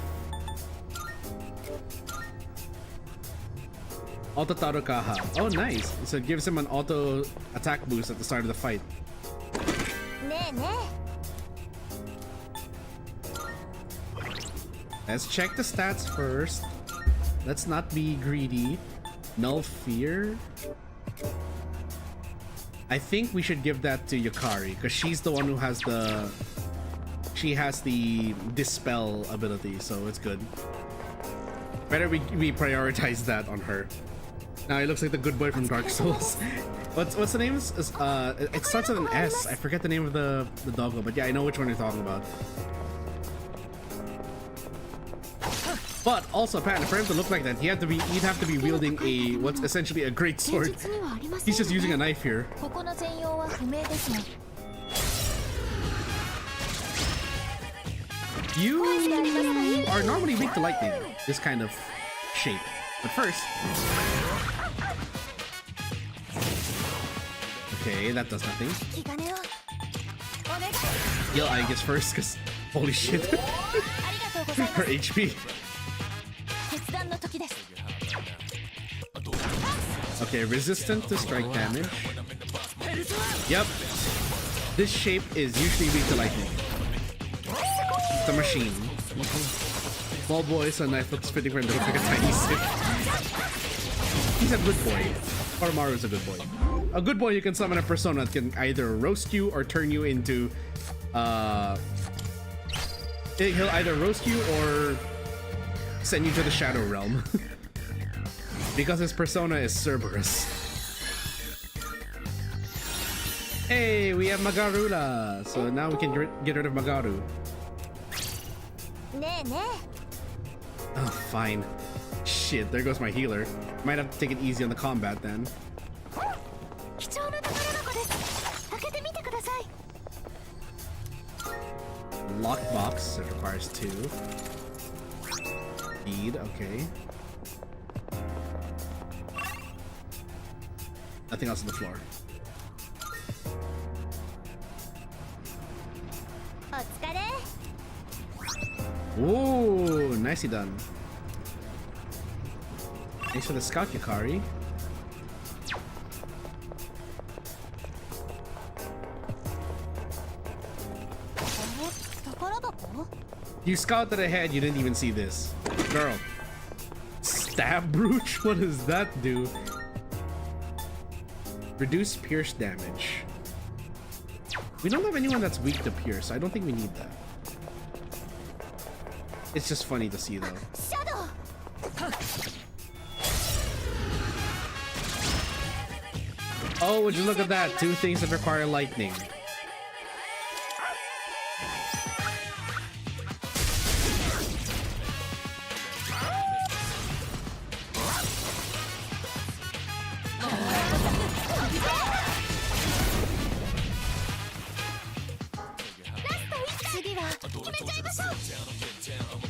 Auto Tarukaha. Oh, nice. So it gives him an auto attack boost at the start of the fight. Let's check the stats first. Let's not be greedy. Null Fear. I think we should give that to Yukari because she's the one who has the... She has the Dispel ability, so it's good. Better we prioritize that on her. Now he looks like the good boy from Dark Souls. What's the name? It starts with an S. I forget the name of the doggo, but yeah, I know which one you're talking about. But also, apparently, for him to look like that, he'd have to be wielding what's essentially a great sword. He's just using a knife here. You are normally weak to lightning, this kind of shape. But first... Okay, that does nothing. Heal Aegis first, because holy shit. Her HP. Okay, resistant to strike damage. Yep. This shape is usually weak to lightning. It's a machine. Small boy, so knife looks fitting for him to look like a tiny stick. He's a good boy. Oromaru's a good boy. A good boy you can summon a persona that can either roast you or turn you into... He'll either roast you or send you to the Shadow Realm. Because his persona is Cerberus. Hey, we have Magarula! So now we can get rid of Magaru. Oh, fine. Shit, there goes my healer. Might have to take it easy on the combat then. Lockbox, it requires 2. Speed, okay. Nothing else on the floor. Ooh, nicely done. Thanks for the scout, Yukari. You scouted ahead, you didn't even see this. Girl. Stab brooch? What does that do? Reduce pierce damage. We don't have anyone that's weak to pierce, so I don't think we need that. It's just funny to see though. Oh, would you look at that? 2 things that require lightning.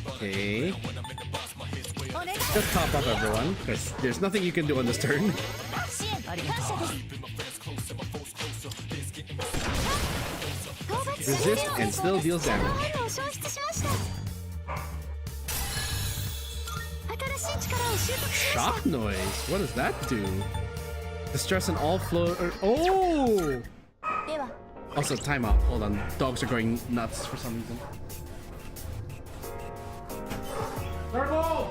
Okay. Just top up everyone, because there's nothing you can do on this turn. Resist and still deals damage. Shock noise? What does that do? Distress in all flow. Oh! Also, timeout. Hold on. Dogs are going nuts for some reason. Turbo!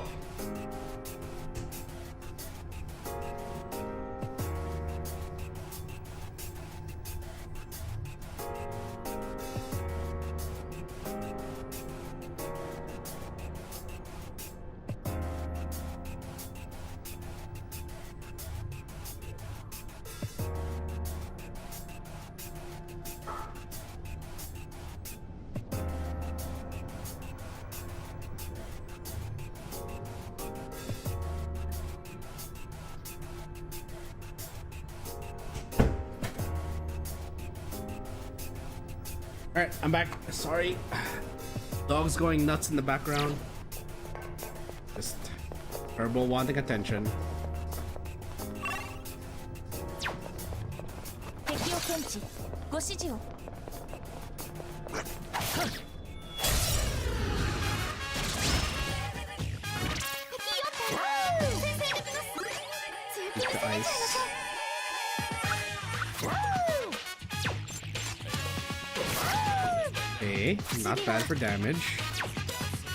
Alright, I'm back. Sorry. Dog's going nuts in the background. Just Turbo wanting attention. 敵を検知ご指示を Keep the ice. Okay, not bad for damage.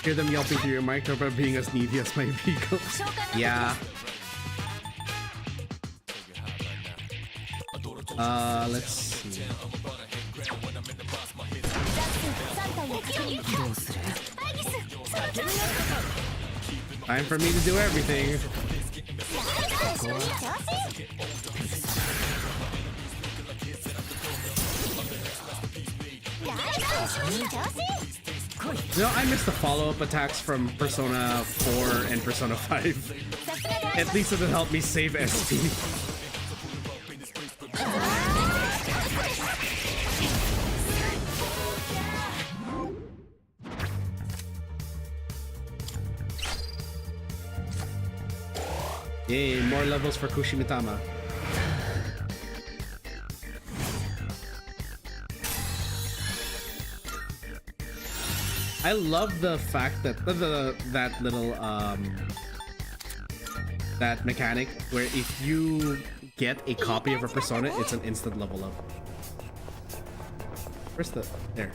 Hear them yelping through your mic about being as needy as my vehicle. Yeah. Let's see. Time for me to do everything. You know, I missed the follow-up attacks from Persona 4 and Persona 5. At least it'll help me save SP. Yay, more levels for Kushimitama. I love the fact that that little that mechanic where if you get a copy of a persona, it's an instant level up. Where's the there?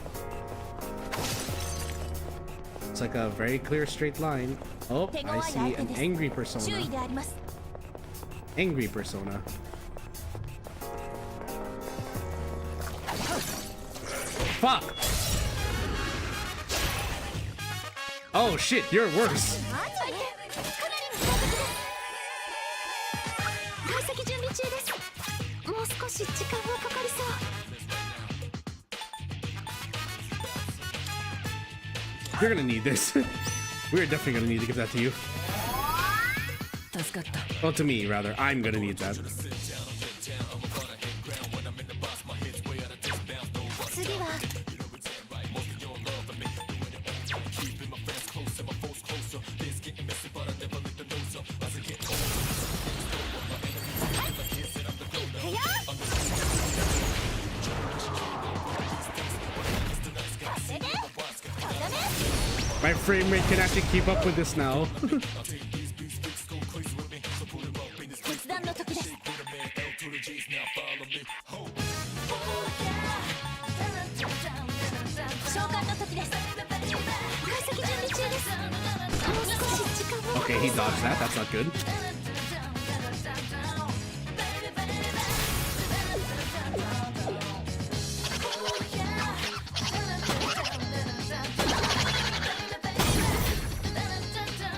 It's like a very clear straight line. Oh, I see an angry persona. Angry persona. Fuck! Oh shit, you're worse. You're gonna need this. We're definitely gonna need to give that to you. Well, to me, rather. I'm gonna need that. My frame rate can actually keep up with this now. Okay, he dodged that. That's not good.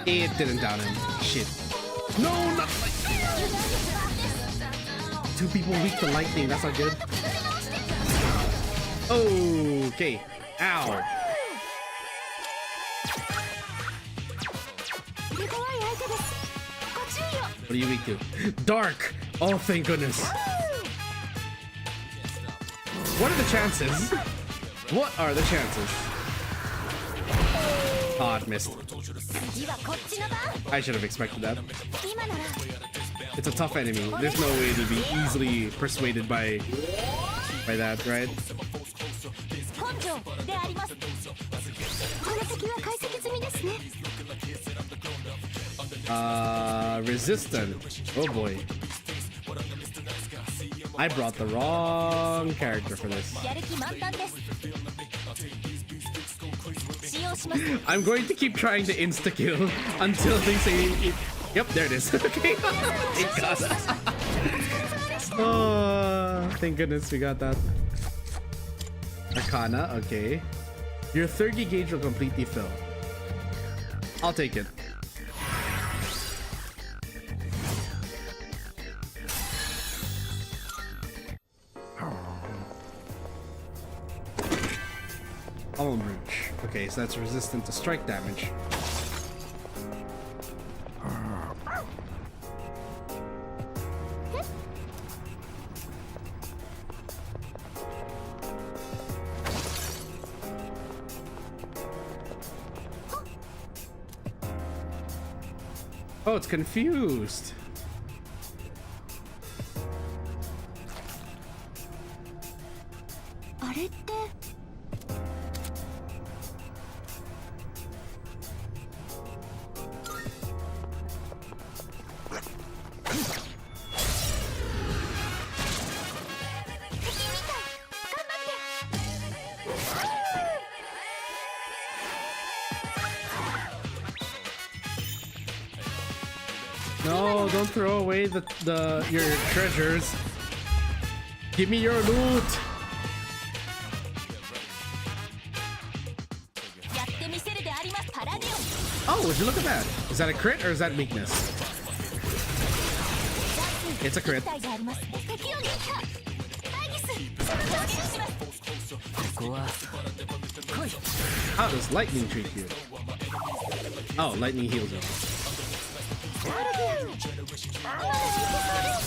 It didn't down him. Shit. No, not lightning. Two people weak to lightning. That's not good. Okay. Ow. What are you weak to? Dark. Oh, thank goodness. What are the chances? What are the chances? Oh, it missed. I should have expected that. It's a tough enemy. There's no way to be easily persuaded by that, right? Resistant. Oh boy. I brought the wrong character for this. I'm going to keep trying to insta-kill until they say... Yep, there it is. Okay. Thank God. Oh, thank goodness we got that. Arcana, okay. Your 30 gauge will completely fill. I'll take it. Almond Brooch. Okay, so that's resistant to strike damage. Oh, it's confused. No, don't throw away your treasures. Give me your loot. Oh, would you look at that? Is that a crit or is that weakness? It's a crit. How does lightning treat you? Oh, lightning heals him.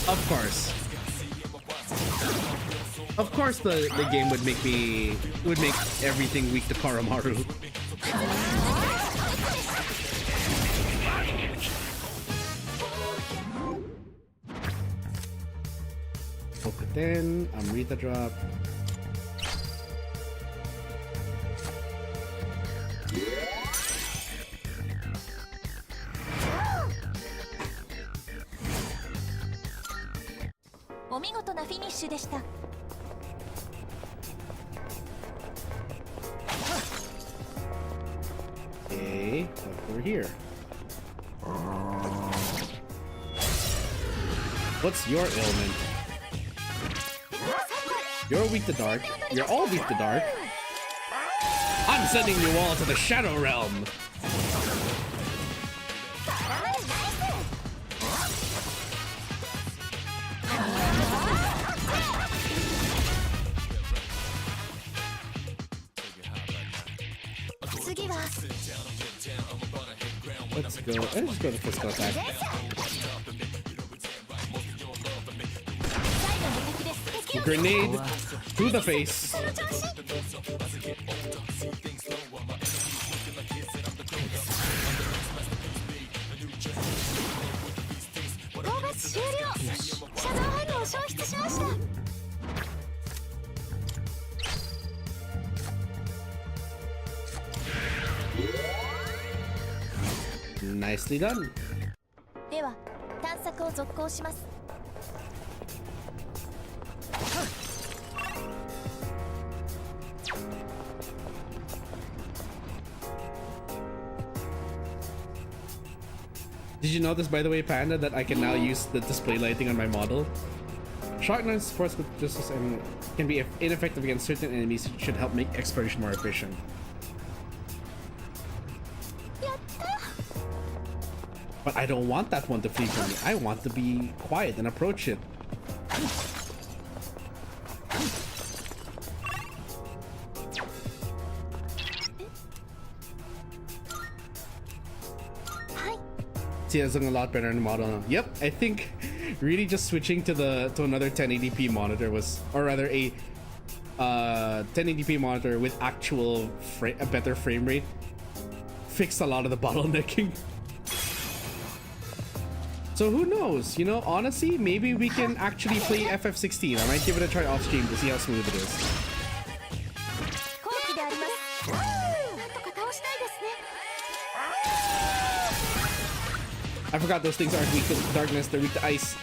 Of course. Of course the game would make everything weak to Karamaru. Then Amrita drop. Okay, look over here. What's your ailment? You're weak to dark. You're all weak to dark. I'm sending you all to the Shadow Realm. Let's go. Let's just go to physical attack. Grenade to the face. Nicely done. Did you notice, by the way, Panda, that I can now use the display lighting on my model? Sharpness supports with justice and can be ineffective against certain enemies. It should help make exploration more efficient. But I don't want that one to flee from me. I want to be quiet and approach it. See, it's looking a lot better in the model now. Yep, I think really just switching to another 1080p monitor was, or rather a 1080p monitor with actual a better frame rate fixed a lot of the bottlenecking. So who knows? You know, honestly, maybe we can actually play FF16. I might give it a try off stream to see how smooth it is. I forgot those things aren't weak to darkness, they're weak to ice.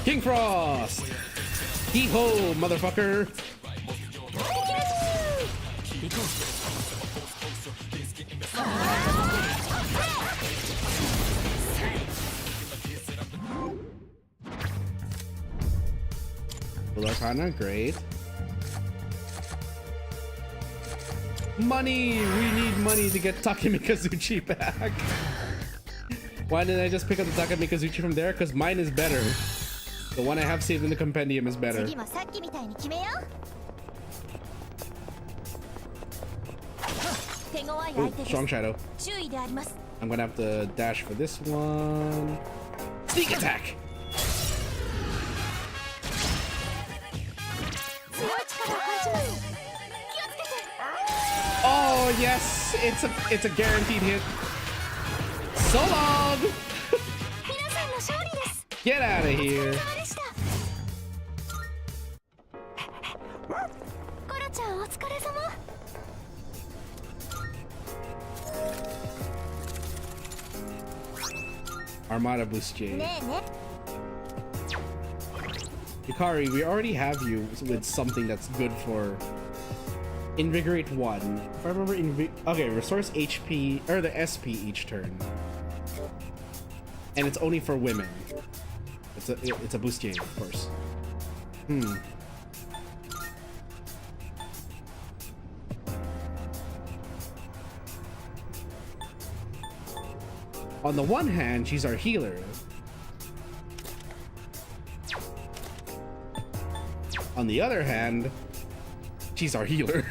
King Frost! Hee-ho, motherfucker! Full Arcana, great. Money! We need money to get Takemikazuchi back. Why didn't I just pick up the Takemikazuchi from there? Because mine is better. The one I have saved in the compendium is better. Ooh, strong shadow. I'm gonna have to dash for this one. Sneak attack! Oh yes, it's a guaranteed hit. So long! Get out of here. Armada Bustier. Yukari, we already have you with something that's good for Invigorate 1. If I remember, okay, restores HP or the SP each turn, and it's only for women. It's a Bustier, of course. On the one hand, she's our healer. On the other hand, she's our healer.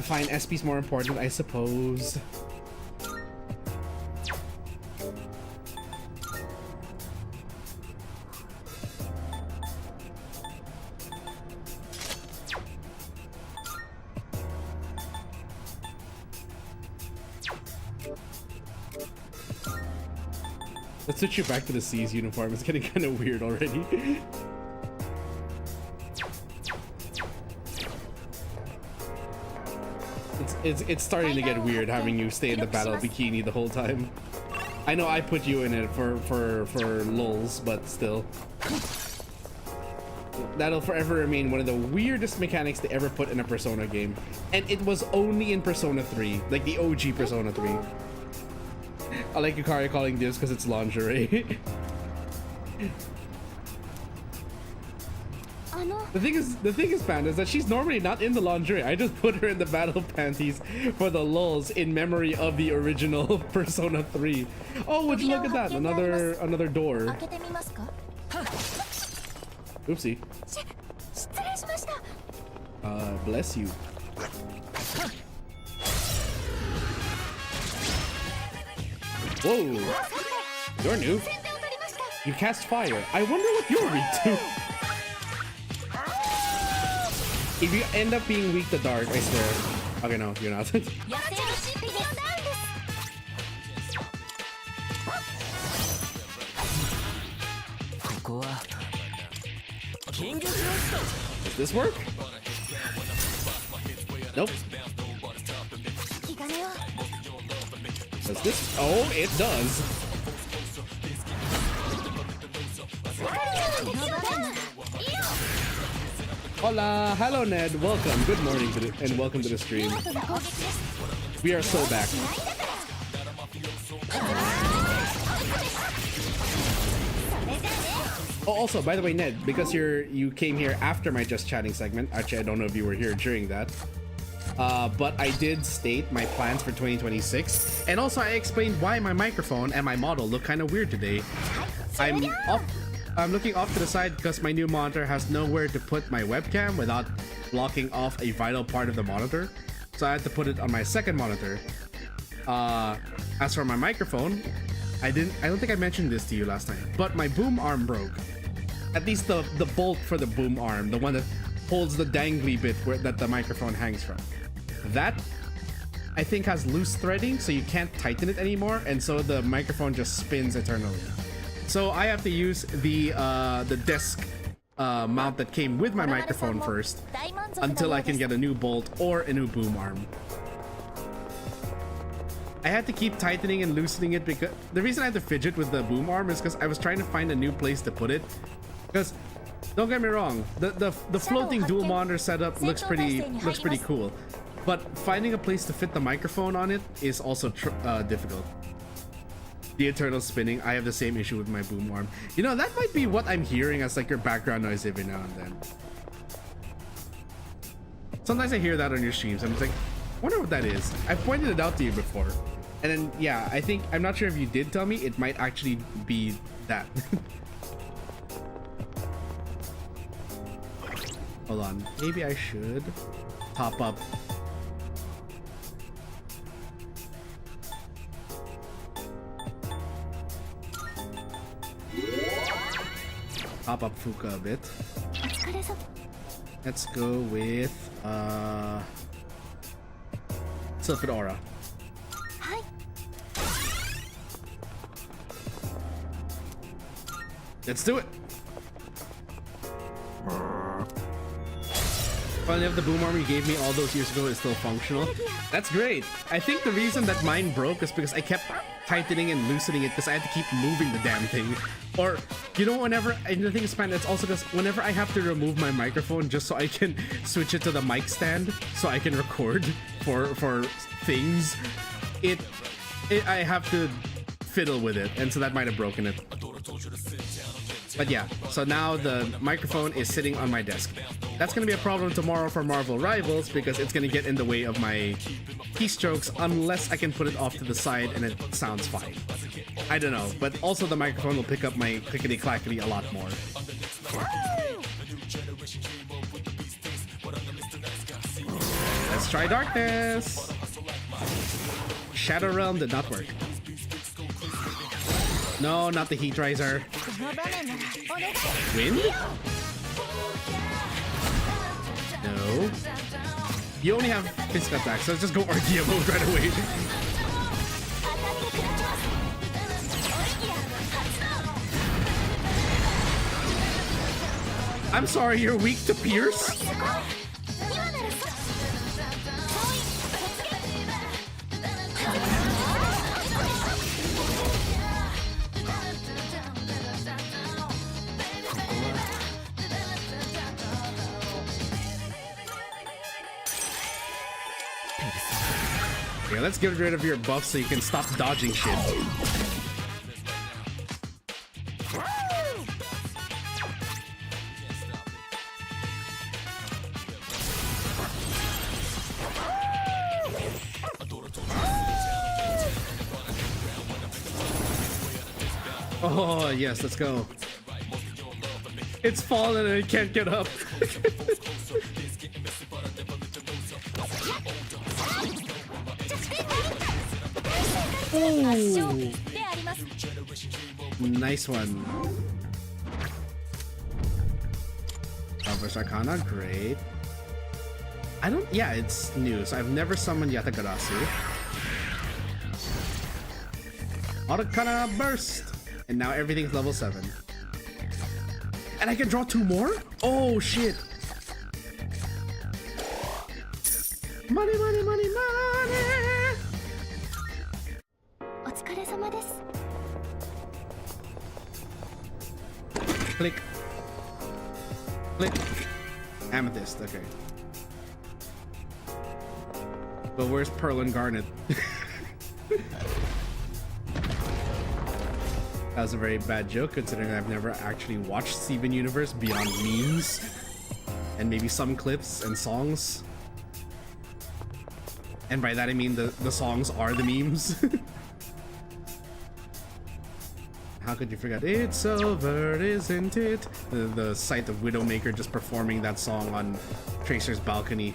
Fine, SP's more important, I suppose. Let's switch you back to the S.e.e.s uniform. It's getting kind of weird already. It's starting to get weird having you stay in the battle bikini the whole time. I know I put you in it for lulz, but still. That'll forever remain one of the weirdest mechanics they ever put in a Persona game. And it was only in Persona 3, like the OG Persona 3. I like Yukari calling this because it's lingerie. The thing is, Panda, is that she's normally not in the lingerie. I just put her in the battle panties for the lulz in memory of the original Persona 3. Oh, would you look at that? Another door. Oopsie. Bless you. Whoa! You're new. You cast fire. I wonder what you're weak to. If you end up being weak to dark, I swear. Okay, no, you're not. Does this work? Nope. Does this? Oh, it does. Hola, hello Ned, welcome, good morning and welcome to the stream. We are so back. Oh, also, by the way, Ned, because you came here after my Just Chatting segment. Actually, I don't know if you were here during that. But I did state my plans for 2026, and also I explained why my microphone and my model look kind of weird today. I'm looking off to the side because my new monitor has nowhere to put my webcam without blocking off a vital part of the monitor, so I had to put it on my second monitor. As for my microphone, I don't think I mentioned this to you last time, but my boom arm broke. At least the bolt for the boom arm, the one that holds the dangly bit that the microphone hangs from. That, I think, has loose threading, so you can't tighten it anymore, and so the microphone just spins eternally. So I have to use the desk mount that came with my microphone first until I can get a new bolt or a new boom arm. I had to keep tightening and loosening it because the reason I had to fidget with the boom arm is because I was trying to find a new place to put it. Because don't get me wrong, the floating dual monitor setup looks pretty cool, but finding a place to fit the microphone on it is also difficult. The eternal spinning. I have the same issue with my boom arm. You know, that might be what I'm hearing as like your background noise every now and then. Sometimes I hear that on your streams. I'm just like, I wonder what that is. I've pointed it out to you before. And then, yeah, I'm not sure if you did tell me. It might actually be that. Hold on. Maybe I should top up. Pop up Fuka a bit. お疲れ様。 Let's go with Sylphid Aura. はい。 Let's do it. Finally, if the boom armor you gave me all those years ago is still functional. That's great. I think the reason that mine broke is because I kept tightening and loosening it because I had to keep moving the damn thing. Or, you know, whenever, and the thing is, man, it's also because whenever I have to remove my microphone just so I can switch it to the mic stand so I can record for things, I have to fiddle with it, and so that might have broken it. But yeah, so now the microphone is sitting on my desk. That's gonna be a problem tomorrow for Marvel Rivals because it's gonna get in the way of my keystrokes unless I can put it off to the side and it sounds fine. I don't know, but also the microphone will pick up my clickety-clackety a lot more. Let's try Darkness! Shadow Realm did not work. No, not the Heat Riser. この場面ならお願い。 Wind? No. You only have physical attack, so let's just go Argia mode right away. 当たってくれます。オレギア発動。 I'm sorry, you're weak to Pierce? 今ならそ。総員突撃。 Yeah, let's get rid of your buff so you can stop dodging shit. Oh, yes, let's go. It's fallen and it can't get up. Ooh. Nice one. Elvish Arcana, great. I don't, yeah, it's new, so I've never summoned Yatagarasu. Arcana Burst! And now everything's level 7. And I can draw 2 more? Oh, shit. Money, money, money, money! お疲れ様です。 Click. Click. Amethyst, okay. But where's Pearl and Garnet? That was a very bad joke considering I've never actually watched Steven Universe beyond memes. And maybe some clips and songs. And by that I mean the songs are the memes. How could you forget? It's over, isn't it? The sight of Widowmaker just performing that song on Tracer's balcony.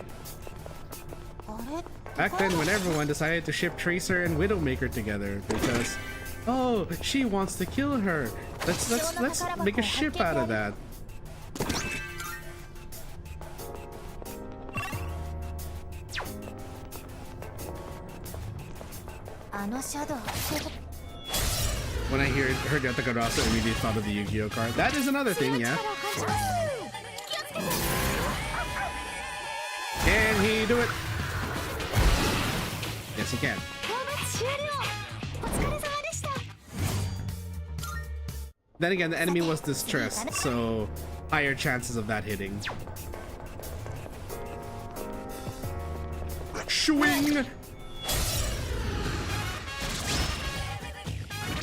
あれ？ Back then when everyone decided to ship Tracer and Widowmaker together because, oh, she wants to kill her. Let's make a ship out of that. あのシャドウ。 When I heard Yatagarasu, I immediately thought of the Yu-Gi-Oh card. That is another thing, yeah. Can he do it? Yes, he can. 討伐終了。お疲れ様でした。 Then again, the enemy was distressed, so higher chances of that hitting. Swing!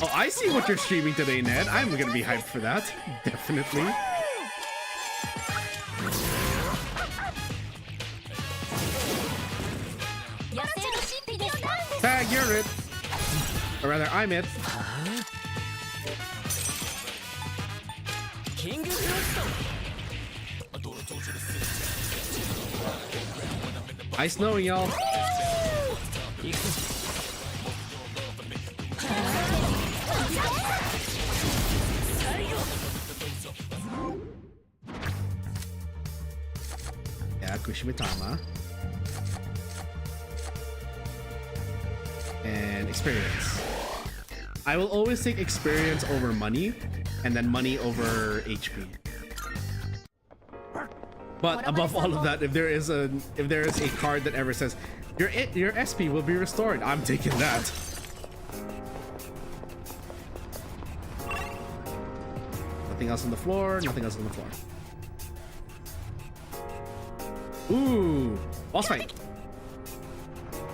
Oh, I see what you're streaming today, Ned. I'm gonna be hyped for that. Definitely. Tag, you're it. Or rather, I'm it. キングフロスト Ice snowing, y'all. 行くぞ Kushimitama. And experience. I will always take experience over money, and then money over HP. But above all of that, if there is a card that ever says your SP will be restored, I'm taking that. Nothing else on the floor. Nothing else on the floor. Ooh, boss fight.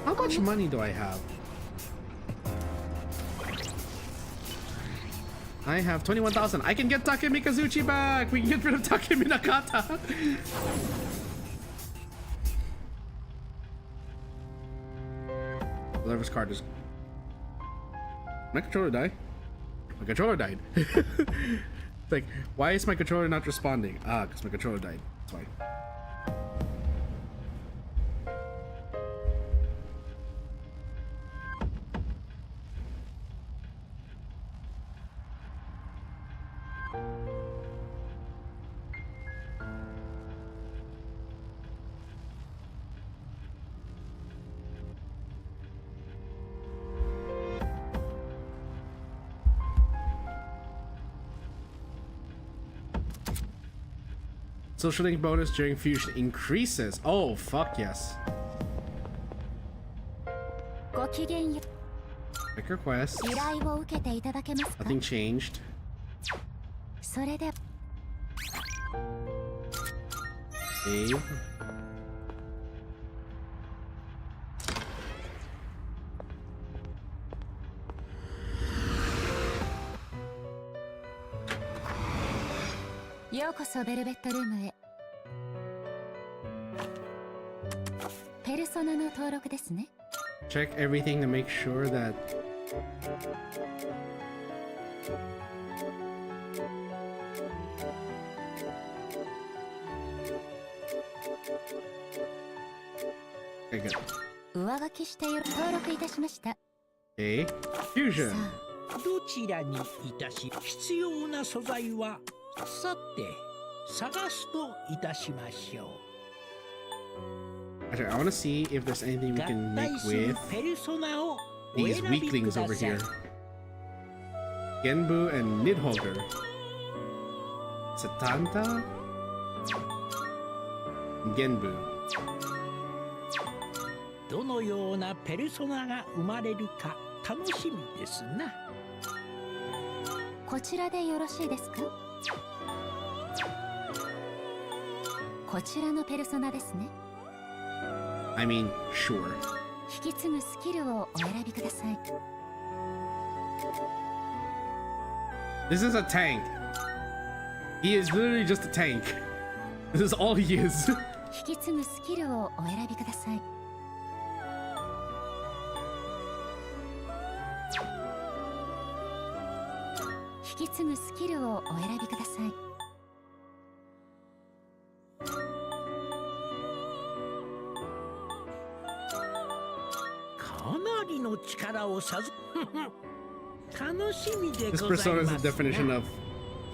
How much money do I have? I have 21,000. I can get Takemi Kazuchi back. We can get rid of Takemi Nakata. Whatever's card is. My controller died. My controller died. Like, why is my controller not responding? Ah, because my controller died. That's why. Social link bonus during fusion increases. Oh, fuck yes. Make request. Nothing changed. Save. Check everything to make sure that okay, good. Okay, fusion. どちらにいたし必要な素材はさて探すといたしましょう。 Actually, I want to see if there's anything we can make with these weaklings over here. Genbu and Nidhogger. Satanta? Genbu. どのようなペルソナが生まれるか楽しみですな。こちらでよろしいですか？こちらのペルソナですね。 I mean, sure. 引き継ぐスキルをお選びください。 This is a tank. He is literally just a tank. This is all he is. 引き継ぐスキルをお選びください。 引き継ぐスキルをお選びください。 This persona is the definition of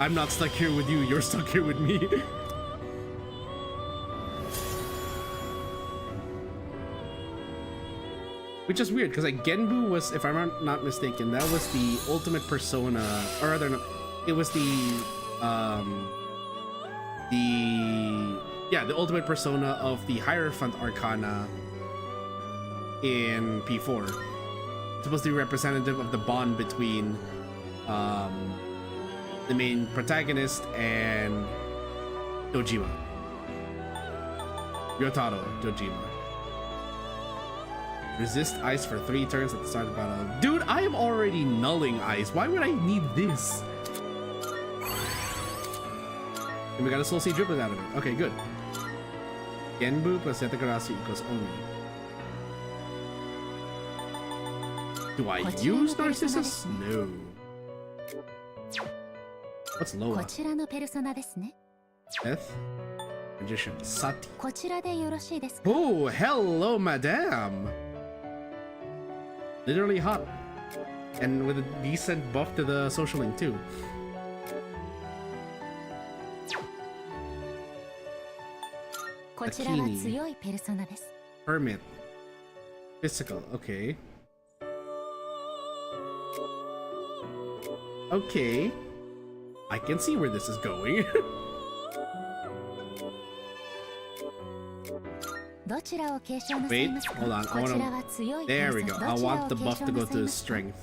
I'm not stuck here with you, you're stuck here with me. Which is weird because like Genbu was, if I'm not mistaken, that was the ultimate persona, or rather, no, it was the ultimate persona of the Hierophant Arcana in P4. It's supposed to be representative of the bond between the main protagonist and Dojima. Ryotaro Dojima. Resist ice for 3 turns at the start of battle. Dude, I am already nulling ice. Why would I need this? And we got a soul seed driblet out of it. Okay, good. Genbu plus Yatagarasu equals Oni. Do I use Narcissus? No. What's Loa? Death? Magician. Sati. Oh, hello, madame! Literally hot. And with a decent buff to the social link, too. こちらは強いペルソナです。 Hermit. Physical. Okay. Okay. I can see where this is going. どちらを継承なさい Wait, ますか？ hold on. I こちら wanna. は強いペ There ル we ソ go. ナ。 I どちら want を the 継 buff 承 to go なさ to い his ますか？ strength.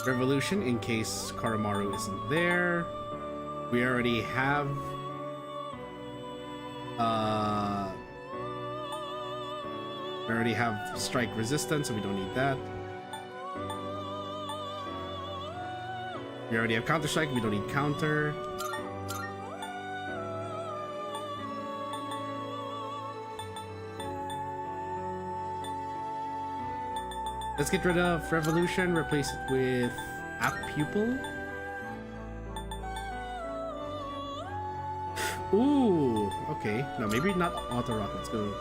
Revolution in case Karamaru isn't there. We already have we already have strike resistance, so we don't need that. We already have counter strike, we don't need counter. Let's get rid of Revolution, replace it with App Pupil. Ooh, okay. No, maybe not Auto Rock. Let's go.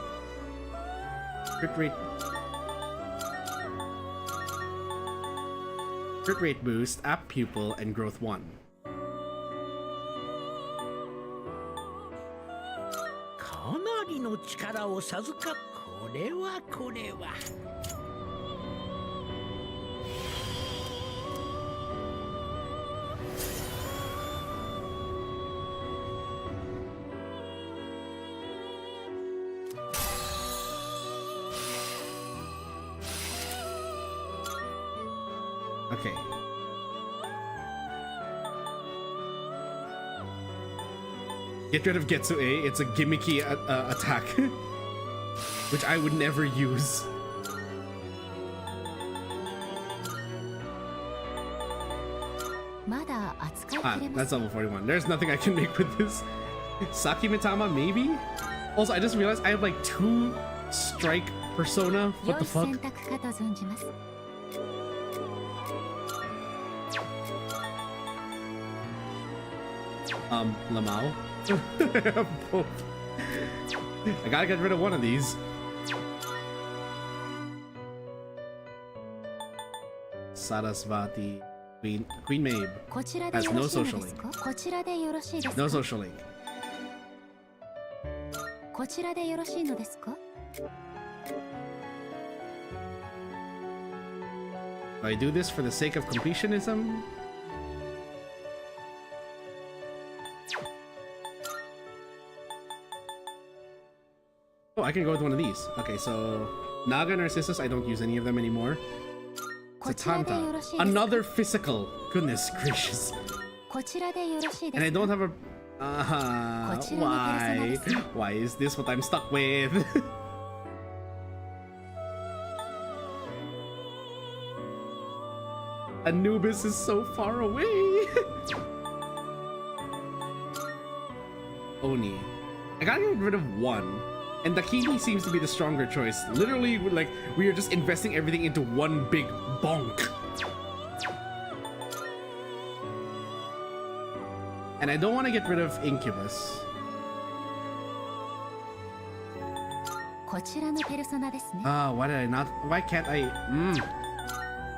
Crit rate boost, App Pupil, and Growth 1. かなりの力を授かっこれは。Okay. Get rid of Getsue. It's a gimmicky attack, which I would never use. Ah, that's level 41. There's nothing I can make with this. Saki Mitama, maybe? Also, I just realized I have like 2 strike persona. What the fuck? Lamau? Both. I gotta get rid of one of these. Sarasvati. Queen Mabe has no social link. No social link. Do I do this for the sake of completionism? Oh, I can go with one of these. Okay, so Naga Narcissus, I don't use any of them anymore. Satanta. Another physical. Goodness gracious. And I don't have a... why? Why is this what I'm stuck with? Anubis is so far away. Oni. I gotta get rid of one. And Dakini seems to be the stronger choice. Literally, like, we are just investing everything into one big bonk. And I don't want to get rid of Incubus. Why did I not? Why can't I?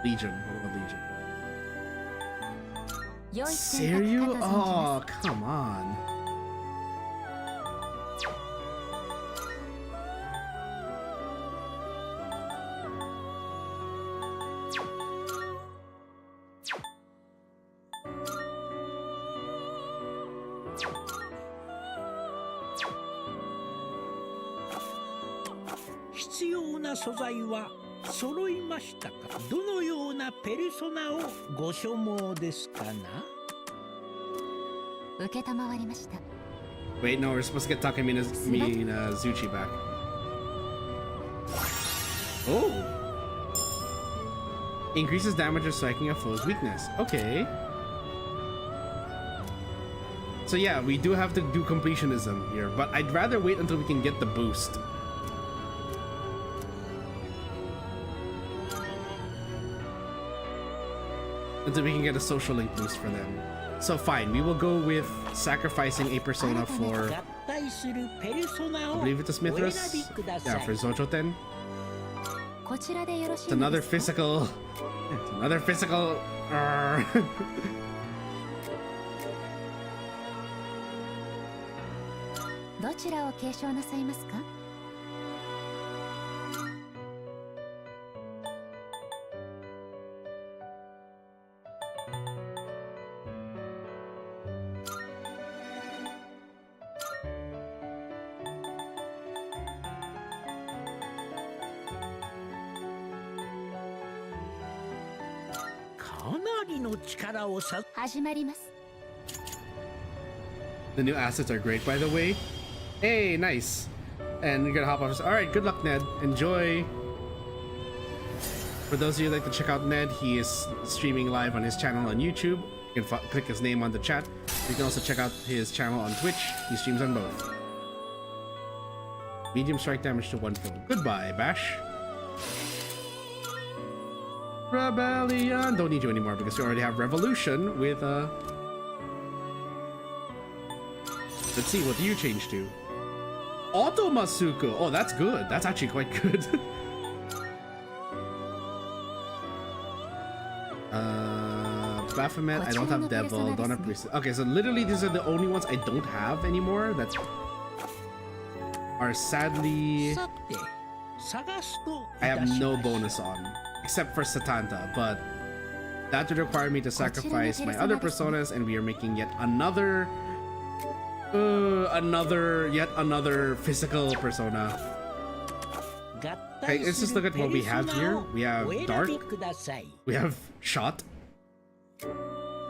Legion. What about Legion? Seryu? Oh, come on. Wait, no, we're supposed to get Takamina Zuchi back. Oh! Increases damage or striking a foe's weakness. Okay. So yeah, we do have to do completionism here, but I'd rather wait until we can get the boost. Until we can get a social link boost for them. So fine, we will go with sacrificing a persona for... I believe it's a Mithras? Yeah, for Zochoten. It's another physical... It's another physical... どちらを継承なさいますか？かなりの力をさ始まります。 The new assets are great, by the way. Hey, nice. And you're gonna hop off. All right, good luck, Ned. Enjoy. For those of you who'd like to check out Ned, he is streaming live on his channel on YouTube. You can click his name on the chat. You can also check out his channel on Twitch. He streams on both. Medium strike damage to 1 foe. Goodbye, Bash. Rebellion. Don't need you anymore because we already have Revolution with Let's see, what do you change to? Auto Masuko. Oh, that's good. That's actually quite good. Baphomet, I don't have Devil, don't have Priest. Okay, so literally these are the only ones I don't have anymore that are sadly... さて探すと I いた have し no ましょう bonus on. Except for Satanta, but that would require me to sacrifice my other personas, and we are making yet another physical persona. Okay, let's just look at what we have here. We have Dark, we have Shot,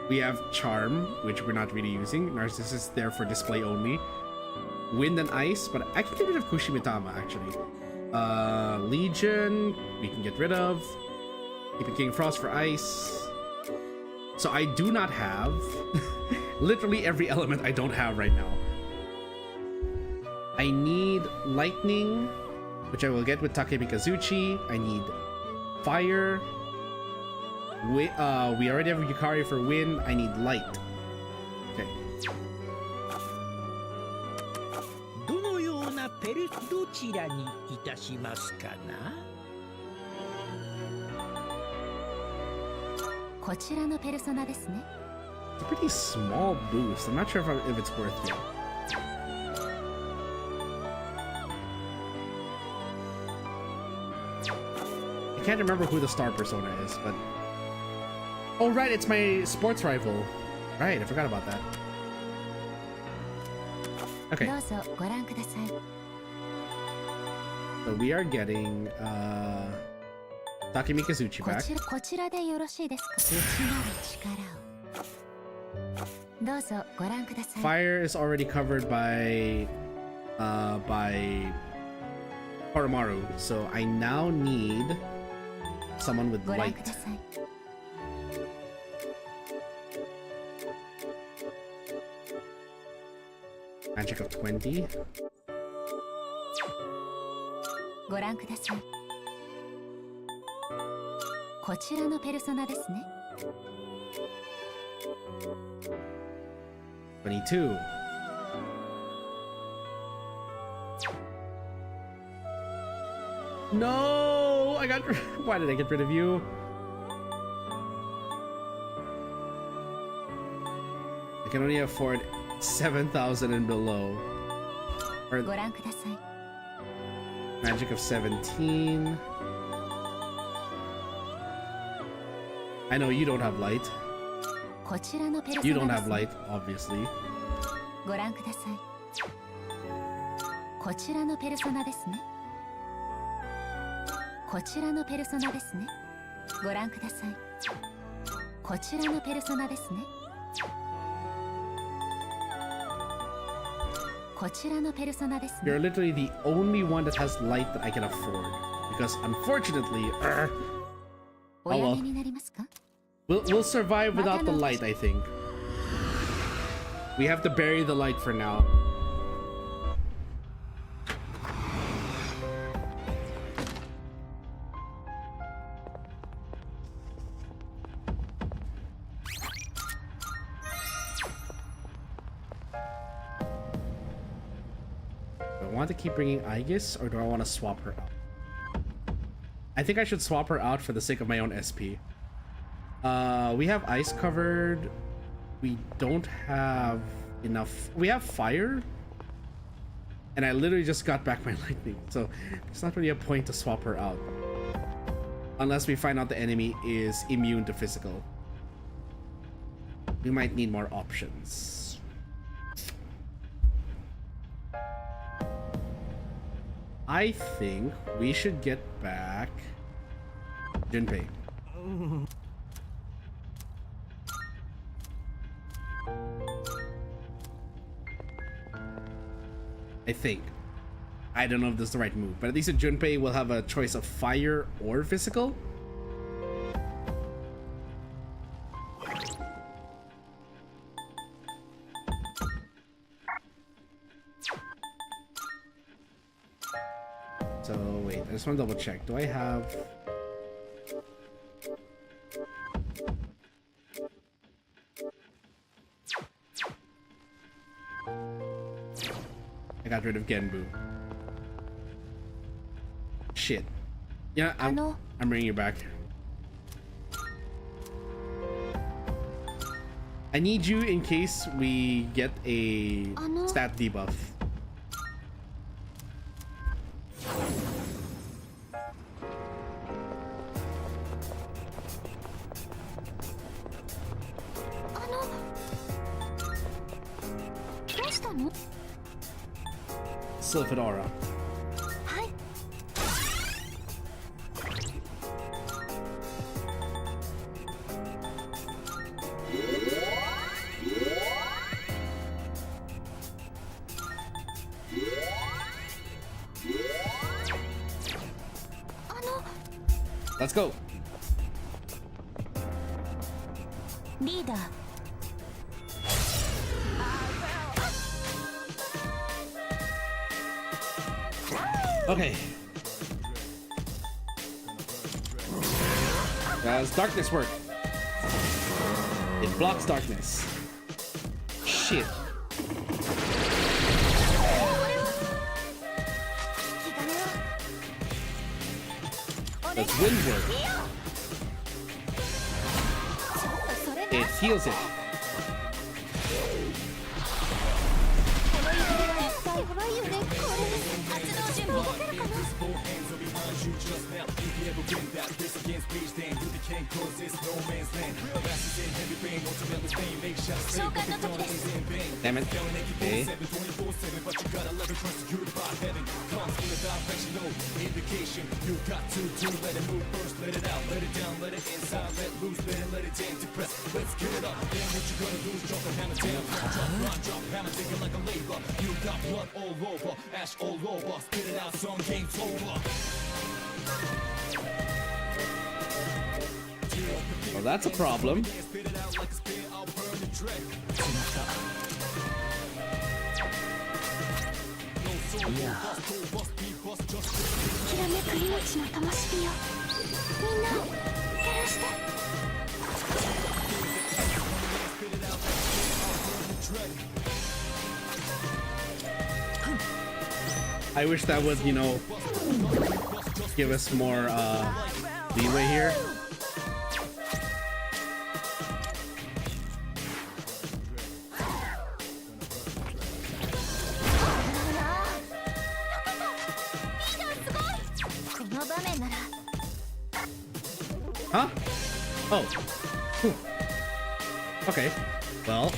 we have Charm, which we're not really using. Narcissus is there for display only. Wind and Ice, but I can get rid of Kushimitama actually. Legion, we can get rid of. Keep it King Frost for Ice. So I do not have literally every element I don't have right now. I need Lightning, which I will get with Takemi Kazuchi. I need Fire. We already have Yukari for Wind. I need Light. Okay. どのようなペルどちらにいたしますかな。こちらのペルソナですね。 It's a pretty small boost. I'm not sure if it's worth it. I can't remember who the star persona is, but... Oh, right, it's my sports rival. Right, I forgot about that. Okay, どうぞご覧ください。 so we are getting, Takemi Kazuchi こ back. ちらでよろしいですか？内なる力を。どうぞご覧ください。 Fire is already covered by Horomaru, so I now need someone with ご覧 light. ください。 Magic of 20. ご覧ください。こちらのペルソナですね。 22. No! I got... Why did I get rid of you? I can only afford 7,000 and below. Or ご覧ください。 Magic of 17. I know you don't have light. こちらのペルソ You ナ don't で have すね。 light, obviously. ご覧ください。こちらのペルソナですね。こちらのペルソナですね。ご覧ください。こちらのペルソナですね。こちらのペルソナです You're ね。 literally the only one that has light that I can afford. Because unfortunately, おやめになりますか？ we'll survive without the light, I think. We have to bury the light for now. Do I want to keep bringing Aegis, or do I want to swap her out? I think I should swap her out for the sake of my own SP. We have ice covered. We don't have enough. We have fire. And I literally just got back my lightning, so there's not really a point to swap her out. Unless we find out the enemy is immune to physical. We might need more options. I think we should get back Junpei. I think. I don't know if this is the right move, but at least Junpei will have a choice of fire or physical. So wait, I just want to double check. Do I have... I got rid of Genbu. Shit. Yeah, I'm bringing you back. I need you in case we get a stat debuff. Sylphidora. Let's go. Leader. Okay. Does darkness work? It blocks darkness. Shit. Does wind work? It heals it. Damn it. Okay. Well, that's a problem. I wish that would, you know, give us more leeway here. Huh? Oh. Whew. Okay. Well.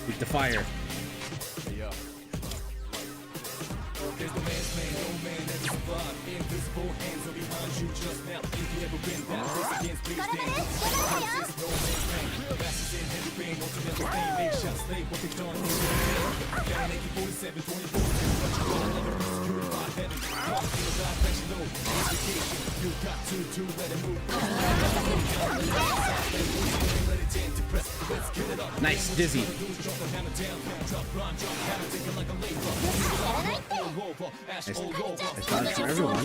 Keep the fire. Nice, dizzy. I thought it's for everyone.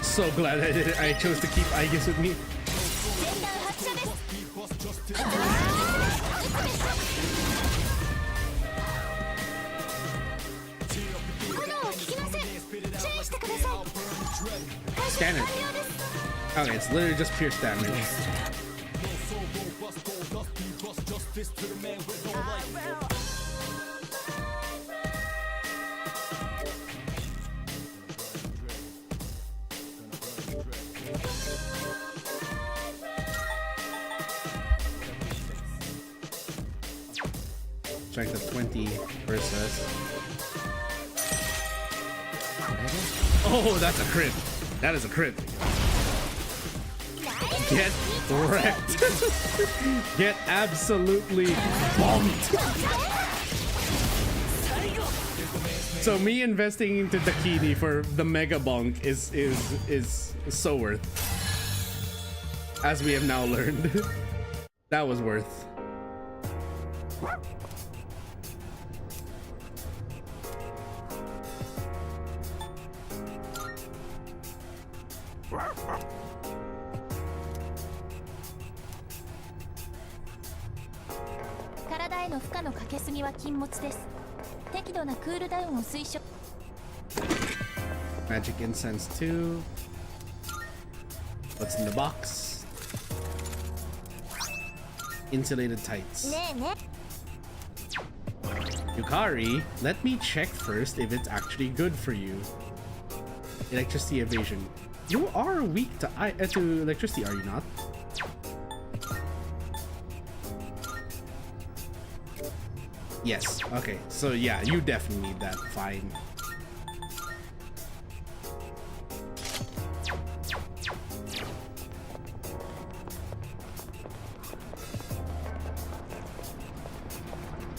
So glad I chose to keep Aegis with me. scan it. Okay, it's literally just pierce damage. Strength of 20 versus. Oh, that's a crit. That is a crit. Get wrecked. Get absolutely bombed. So me investing into Dakini for the mega bonk is so worth. As we have now learned. That was worth. Magic incense 2. What's in the box? Insulated tights. Yukari, let me check first if it's actually good for you. Electricity evasion. You are weak to electricity, are you not? Yes. Okay. So yeah, you definitely need that. Fine.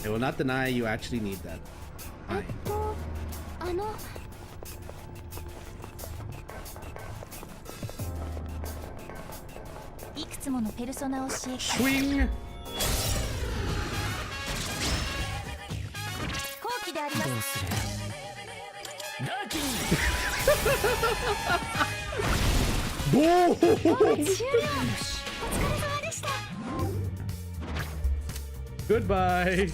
I will not deny you actually need that. Fine. Swing! Goodbye.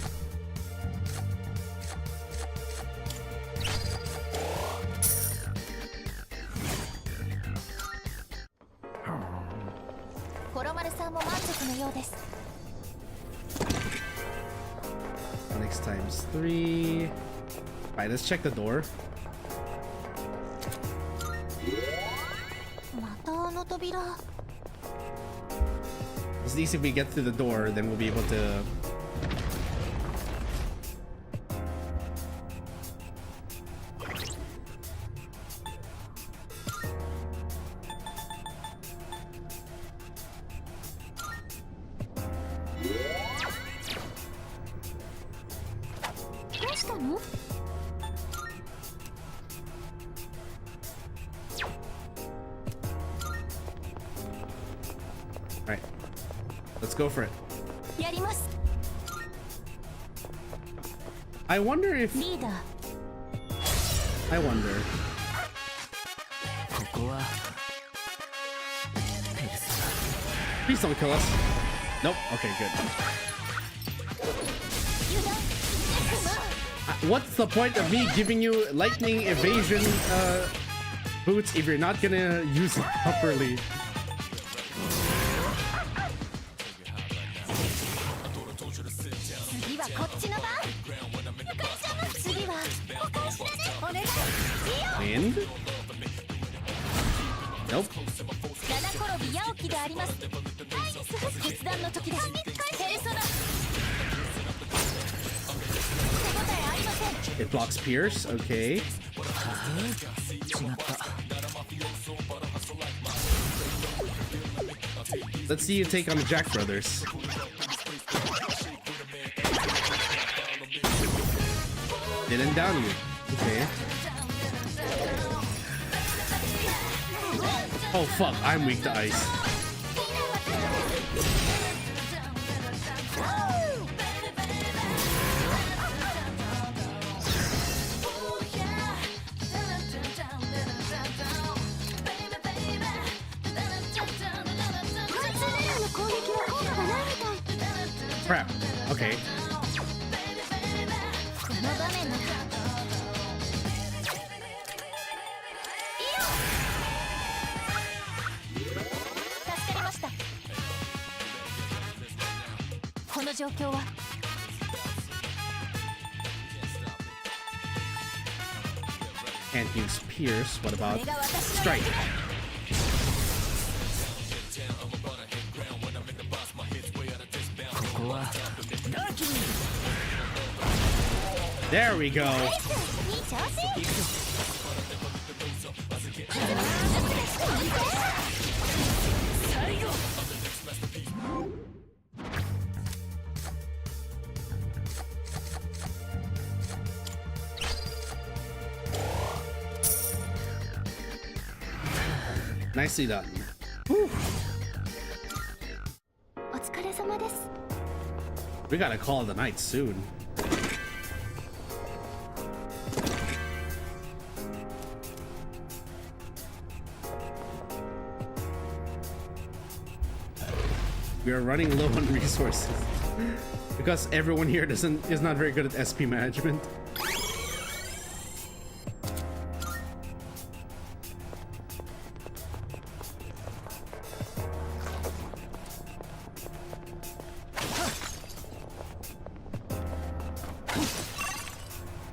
Onyx times 3. Alright, let's check the door. At least if we get through the door, then we'll be able to. Alright, let's go for it. I wonder if. I wonder. Please don't kill us. Nope. Okay, good. What's the point of me giving you lightning evasion boots if you're not gonna use it properly? Wind? Nope. It blocks Pierce, okay. Let's see you take on the Jack Brothers. Didn't down you. Okay. Oh fuck, I'm weak to ice. Crap. Okay. の状況は Can't use Pierce. What about Strike? There we go. いい調子 Nicely done. Whew. お疲れ様です We gotta call it a night soon. We are running low on resources because everyone here is not very good at SP management.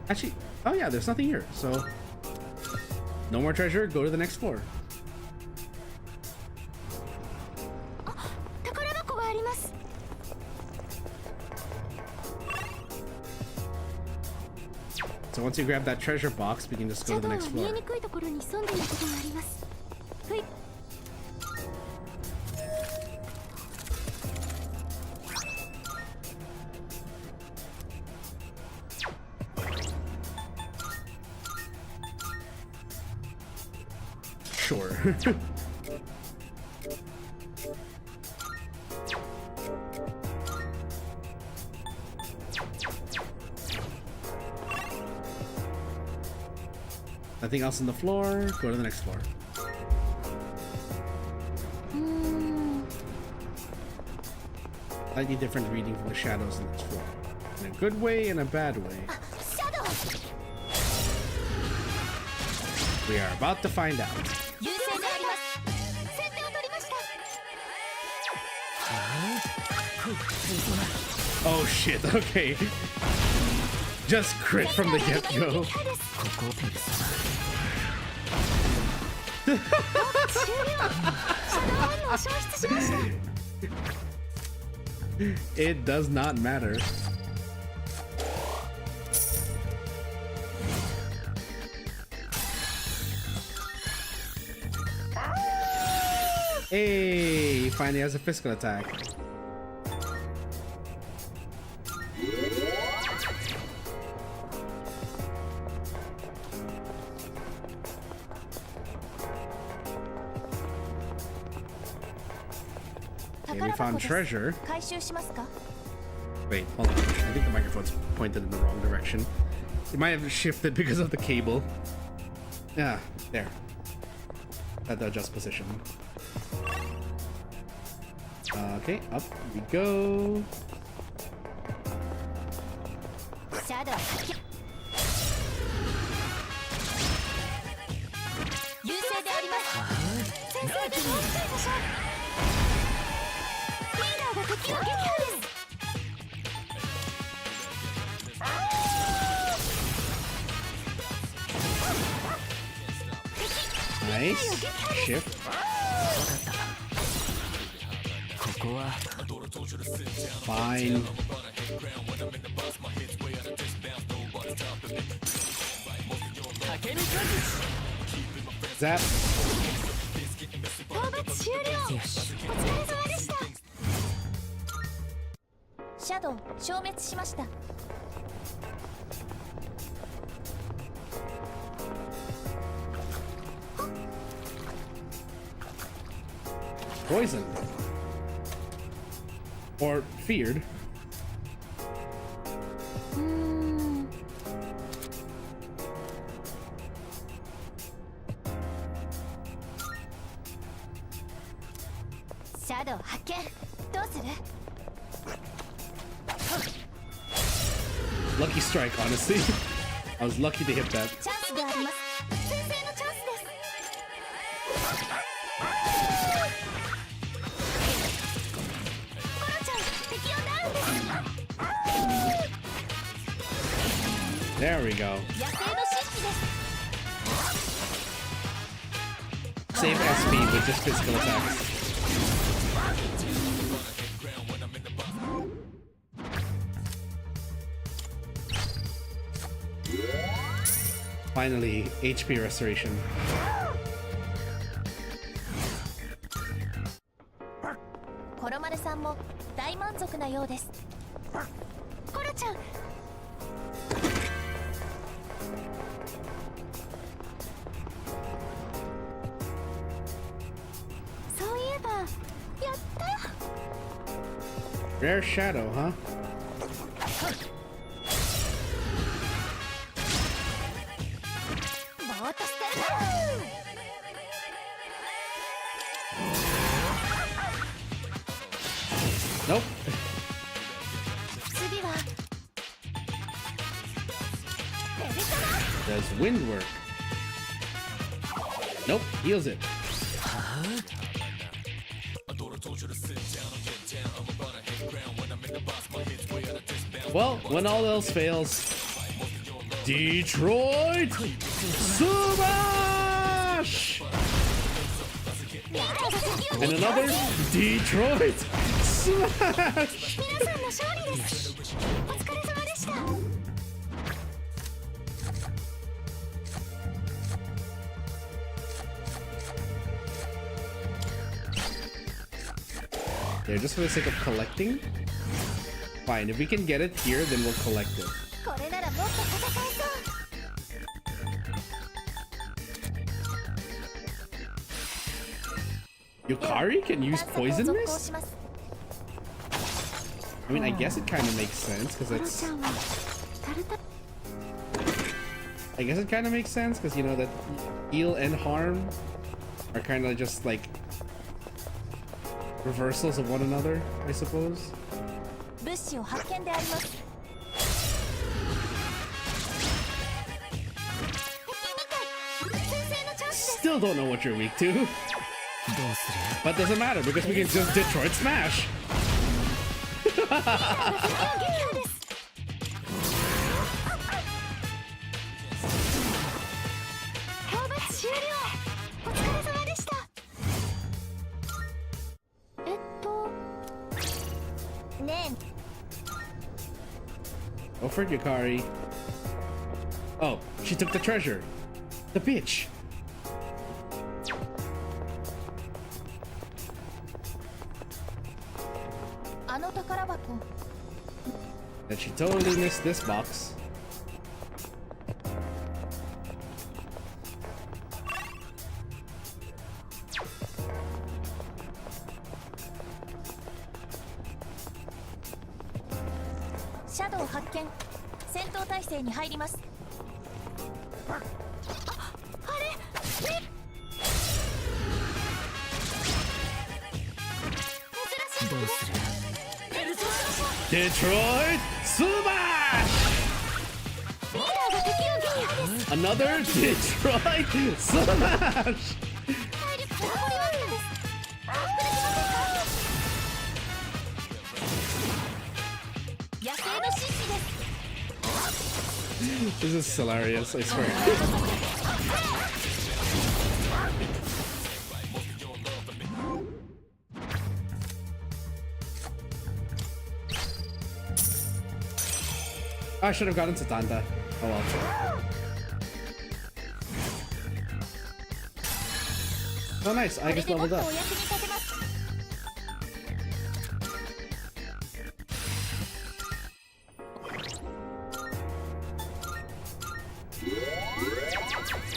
Actually, oh yeah, there's nothing here, so no more treasure, go to the next floor. 宝箱があります So once you grab that treasure box, we can just シ go ャ to ド the ウは next 見え floor. にくいところに潜んでいることがありますふい Sure. Nothing else on the floor. Go to the next floor. うーん Slightly different reading from the shadows in this floor. In a good way and a bad way. シャドウ We are about to find out. 優勢であります先手を取りました Oh shit, okay. Just crit from the get-go. 撃破です 終了シャドウ反応消失しました It does not matter. Hey, finally has a physical attack. Okay, we found treasure. 回収しますか Wait, hold on. I think the microphone's pointed in the wrong direction. It might have shifted because of the cable. Yeah, there. That'll adjust position. Okay, up we go. シャドウ優勢であります先生でもう一回でしょリーダーが敵を撃破です Nice. Shift. Fine. Zap. 討伐終了お疲れ様でしたシャドウ消滅しました Poisoned. Or feared. うーん シャドウ発見どうする Lucky strike, honestly. I was lucky to hit that. チャンスがあります先生のチャンスですコロちゃん敵をダウンです There we go. 野生の神器です Save SP with just physical attacks. Finally, HP restoration. コロマルさんも大満足なようですコロちゃんそういえばやった Rare Shadow, huh? Nope. 次は Does wind work? Nope. Heals it. Well, when all else fails, Detroit Smash! And another Detroit Smash! 皆さんの勝利ですお疲れ様でした There, just for the sake of collecting? Fine, if we can get it here, then we'll collect it. これならもっと戦えそう Yukari can use poison 続行 mist? します I mean, I guess it kind of makes sense, because コロ it's... ちゃんはタルタ I guess it kind of makes sense, because, you know, that heal and harm are kind of just, like, reversals of one another, I suppose. 物資を発見であります Still don't know what you're weak to. But doesn't matter, because we can just Detroit Smash! 討伐終了お疲れ様でしたね Oh, for Yukari. Oh, she took the treasure. The bitch. And she totally missed this box. Shadow 発見戦闘態勢に入りますあれ Detroit Smash! Another Detroit Smash! This is hilarious, I swear. I should have gotten Satanta. Oh well. Oh nice, I just leveled up.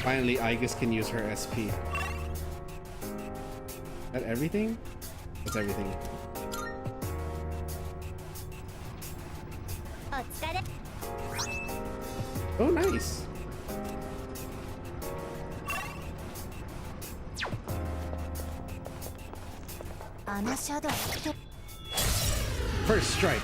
Finally, Aegis can use her SP. Is that everything? That's everything. Oh, nice. First strike.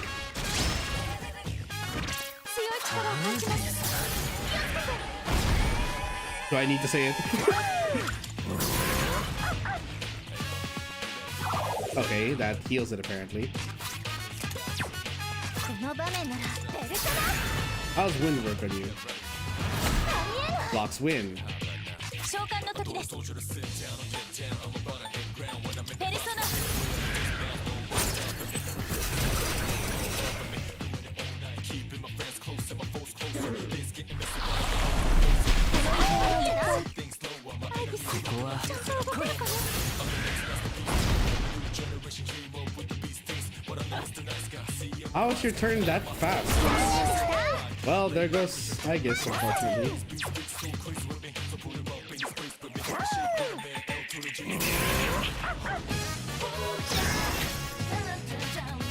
Do I need to say it? Okay, that heals it apparently. How's wind work on you? Blocks wind. 召喚の時です。ペルソナ。How is your turn that fast? Well, there goes, I guess, unfortunately.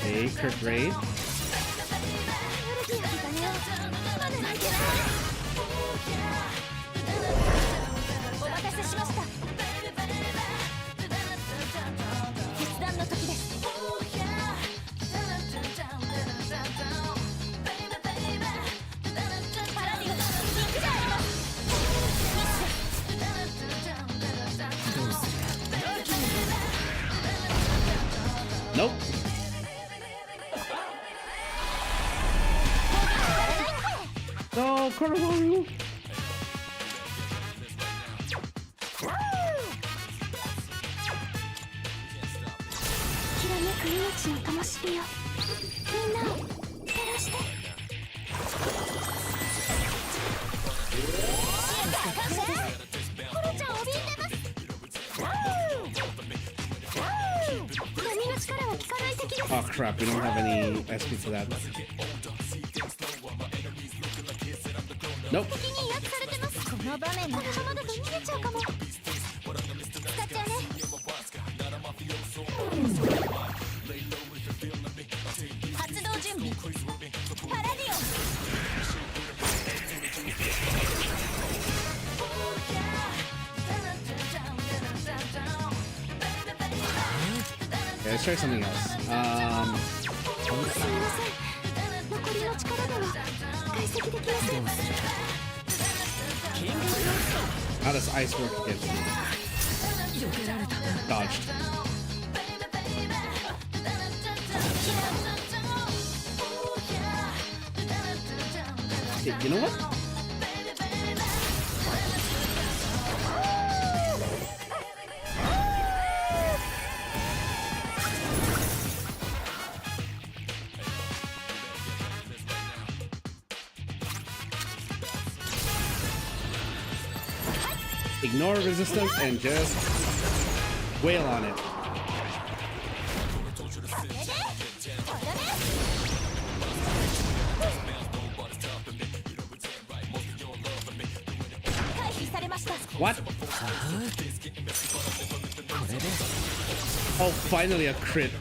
Okay, crit rate. お待たせしました。決断の時です。パラディオン、肉じゃあります。Nope. No, Koromaru. きらめく命の灯火よ、みんなを照らして。コロちゃん怯えてます。波の力は効かない敵です。 Oh crap, we don't have any SP for that. Nope. 敵に威圧されてます。この場面このままだと逃げちゃうかも。使っちゃうね。発動準備。パラディオン。Okay, let's try something else. すみません。残りの力では解析できません。 How does ice work against you? Dodged. Hey, you know what? Ignore resistance and just wail on it. What? Oh, finally a crit.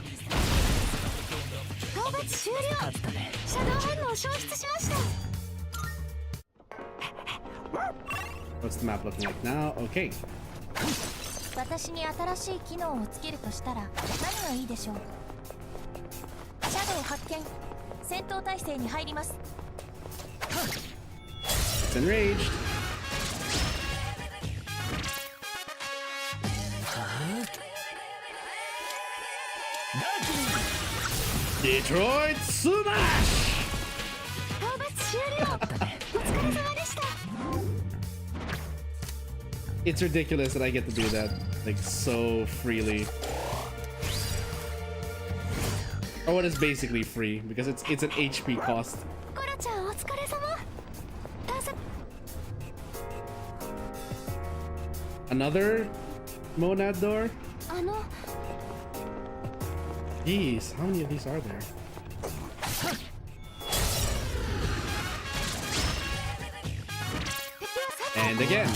What's the map looking like now? Okay. 私に新しい機能をつけるとしたら何がいいでしょう。シャドウ発見。戦闘態勢に入ります。 It's enraged. Detroit Smash! 討伐終了。お疲れ様でした。 It's ridiculous that I get to do that like so freely. Or what is basically free because it's an HP cost. コロちゃんお疲れ様。Another monad door? あの Jeez, how many of these are there? And again,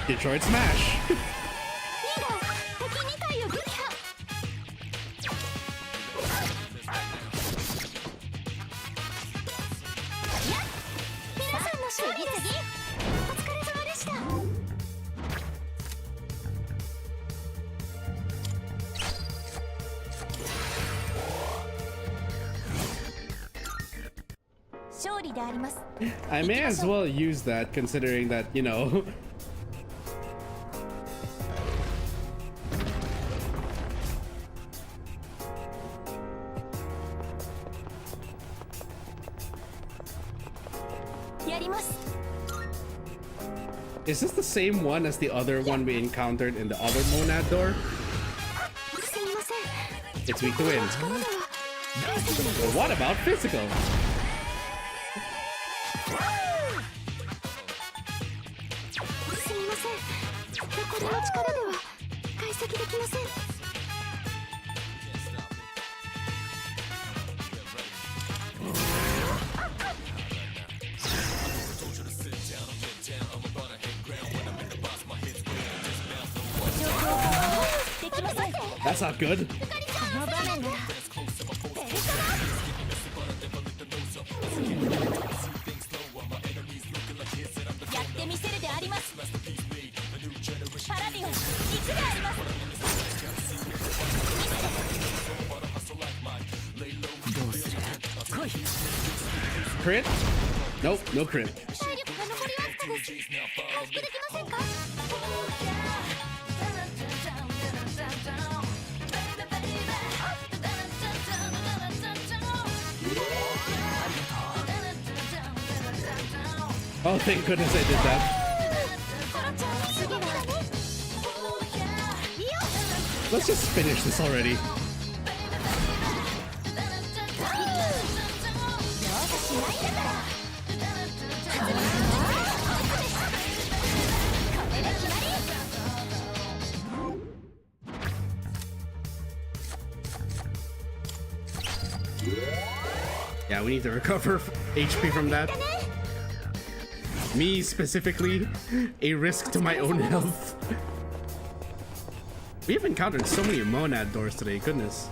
Detroit Smash. リーダー、敵2体を撃破。やっ、皆さんの勝利です。お疲れ様でした。勝利であります。 I may as well use that considering that, you know. ります。 Is this the same one as the other one we encountered in the other monad door? すみません。 It's weak to wind. 力では But what about physical? すみません。残りの力では解析できません。 That's not good. この場面ならやってみせるであります。パラディオン行くであります。 どうする？来い。 Crit? Nope, no crit. 体力が残りわずかです。回復できませんか？ Oh, thank goodness I did that. 次は Let's just finish this already. どうかしないんだから。これで決まり。 Yeah, we need to recover HP from that. Me specifically, a risk to my own health. We have encountered so many monad doors today, goodness.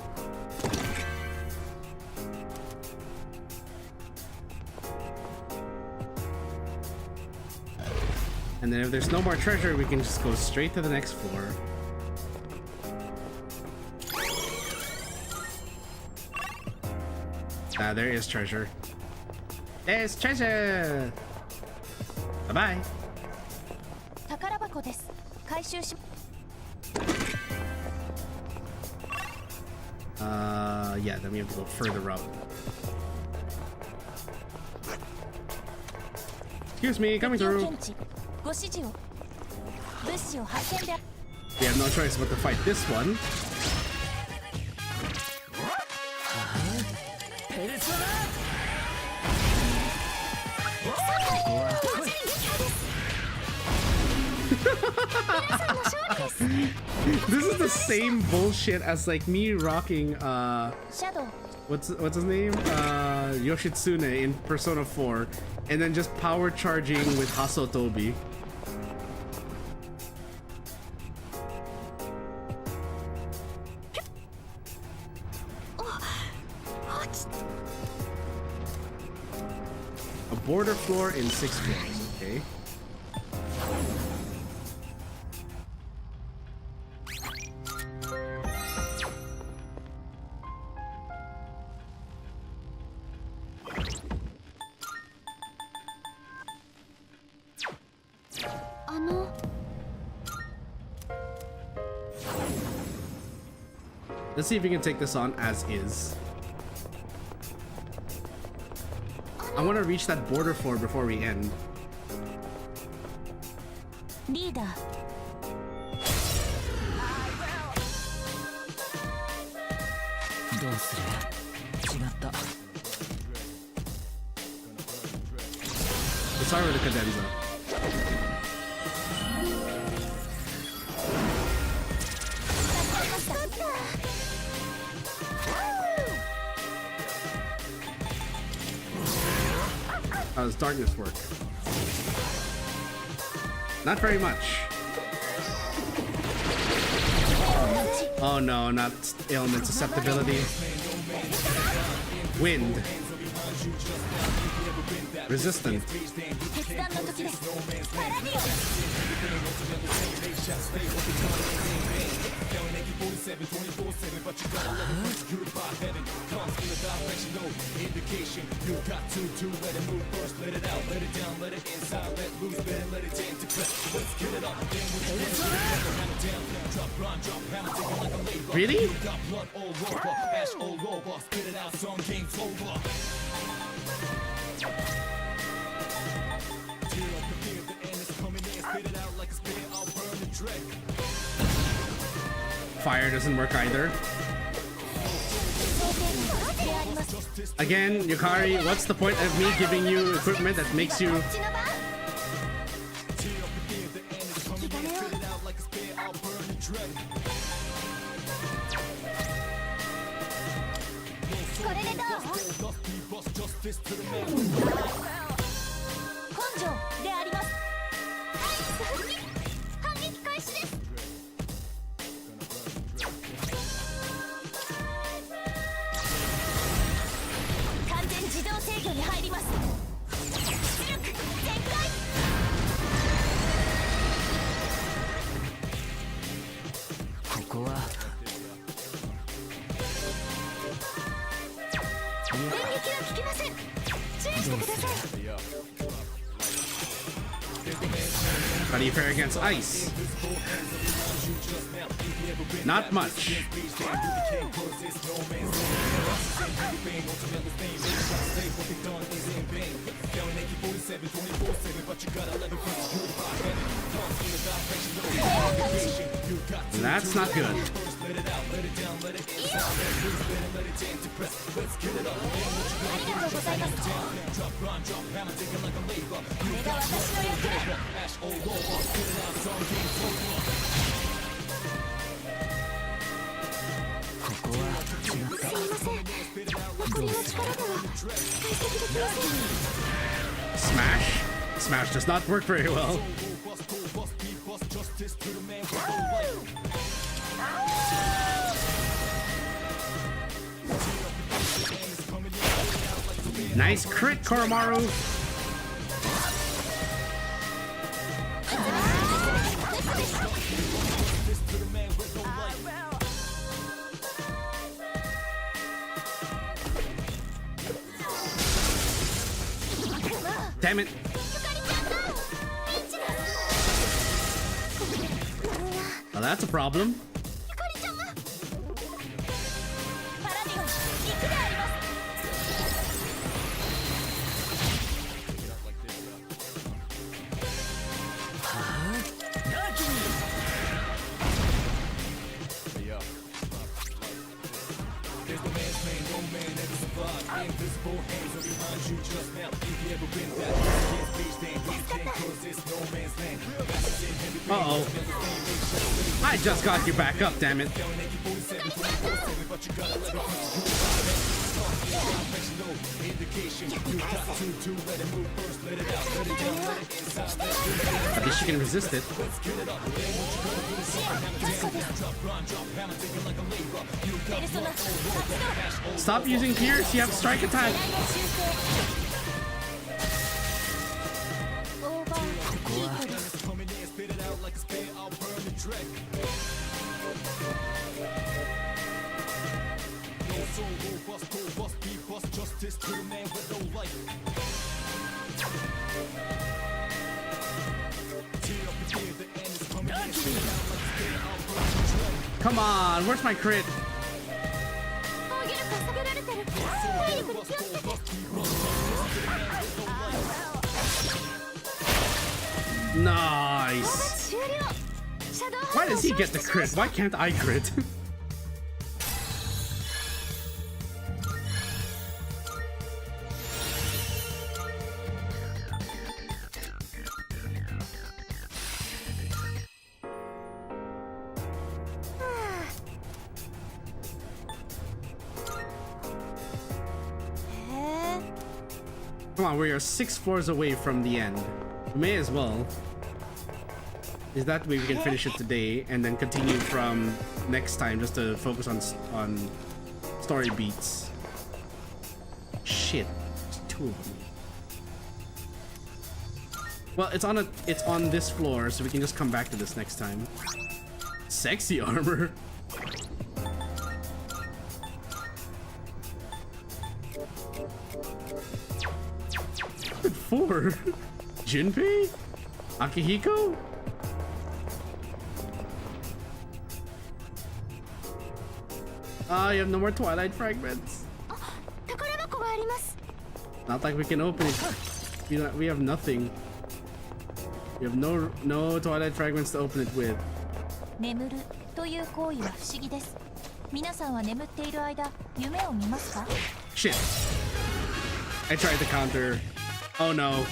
And then if there's no more treasure, we can just go straight to the next floor. Ah, there is treasure. There's treasure! Bye-bye. 宝箱です。回収し。 Yeah, then we have to go further up. Excuse me, coming 敵を through. 検知。ご指示を。物資を発見で。 We have no choice but to fight this one. ペルソナ。 This is the same bullshit as like me rocking シャドウ。 what's his name? Yoshitsune in Persona 4 and then just power charging with Hasotobi. A border floor in 6 floors, okay. Let's see if we can take this on as is. I want to reach that border floor before we end. リーダー。 どうする？違った。 Let's start with the cadenza. How does darkness work? Not very much. Oh no, not ailment susceptibility. Wind. Resistant. 決断の時です。パラディオン。 Really? Fire doesn't work either. Again, Yukari, what's the point of me giving you equipment that makes you... How do you fare against ice? Not much. That's not good. Smash? Smash does not work very well. Nice crit, Koromaru. Damn it. Well, that's a problem. Uh-oh. I just got you back up, damn it. At least she can resist it. Stop using Pierce, you have strike attack. Come on, where's my crit? Nice. Why does he get the crit? Why can't I crit? Come on, we are 6 floors away from the end. We may as well. Is that way we can finish it today and then continue from next time just to focus on story beats. Shit, there's 2 of them. Well, it's on this floor, so we can just come back to this next time. Sexy armor. Good 4. Junpei? Akihiko? Ah, you have no more Twilight fragments. Not like we can open it. We have nothing. We have no twilight fragments to open it with. 眠るという行為は不思議です。皆さんは眠っている間、夢を見ますか？ Shit. I tried to counter. Oh no.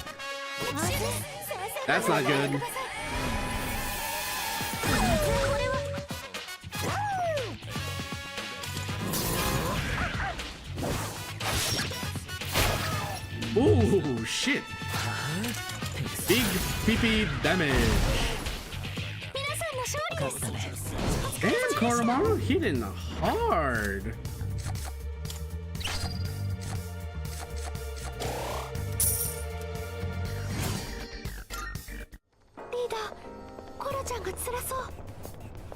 That's not good. Ooh, shit. Big PP damage. Damn, Koromaru hitting hard. リーダー、コロちゃんが辛そう。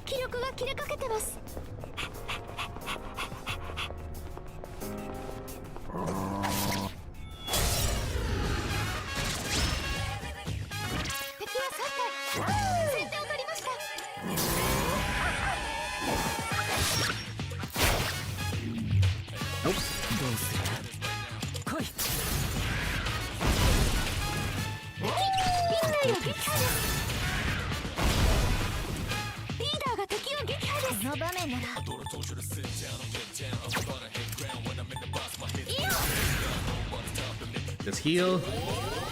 気力が切れかけてます。敵は3体。先手を取りました。Nope. どうする？来い。リーダーが撃破です。この場面なら。Just heal.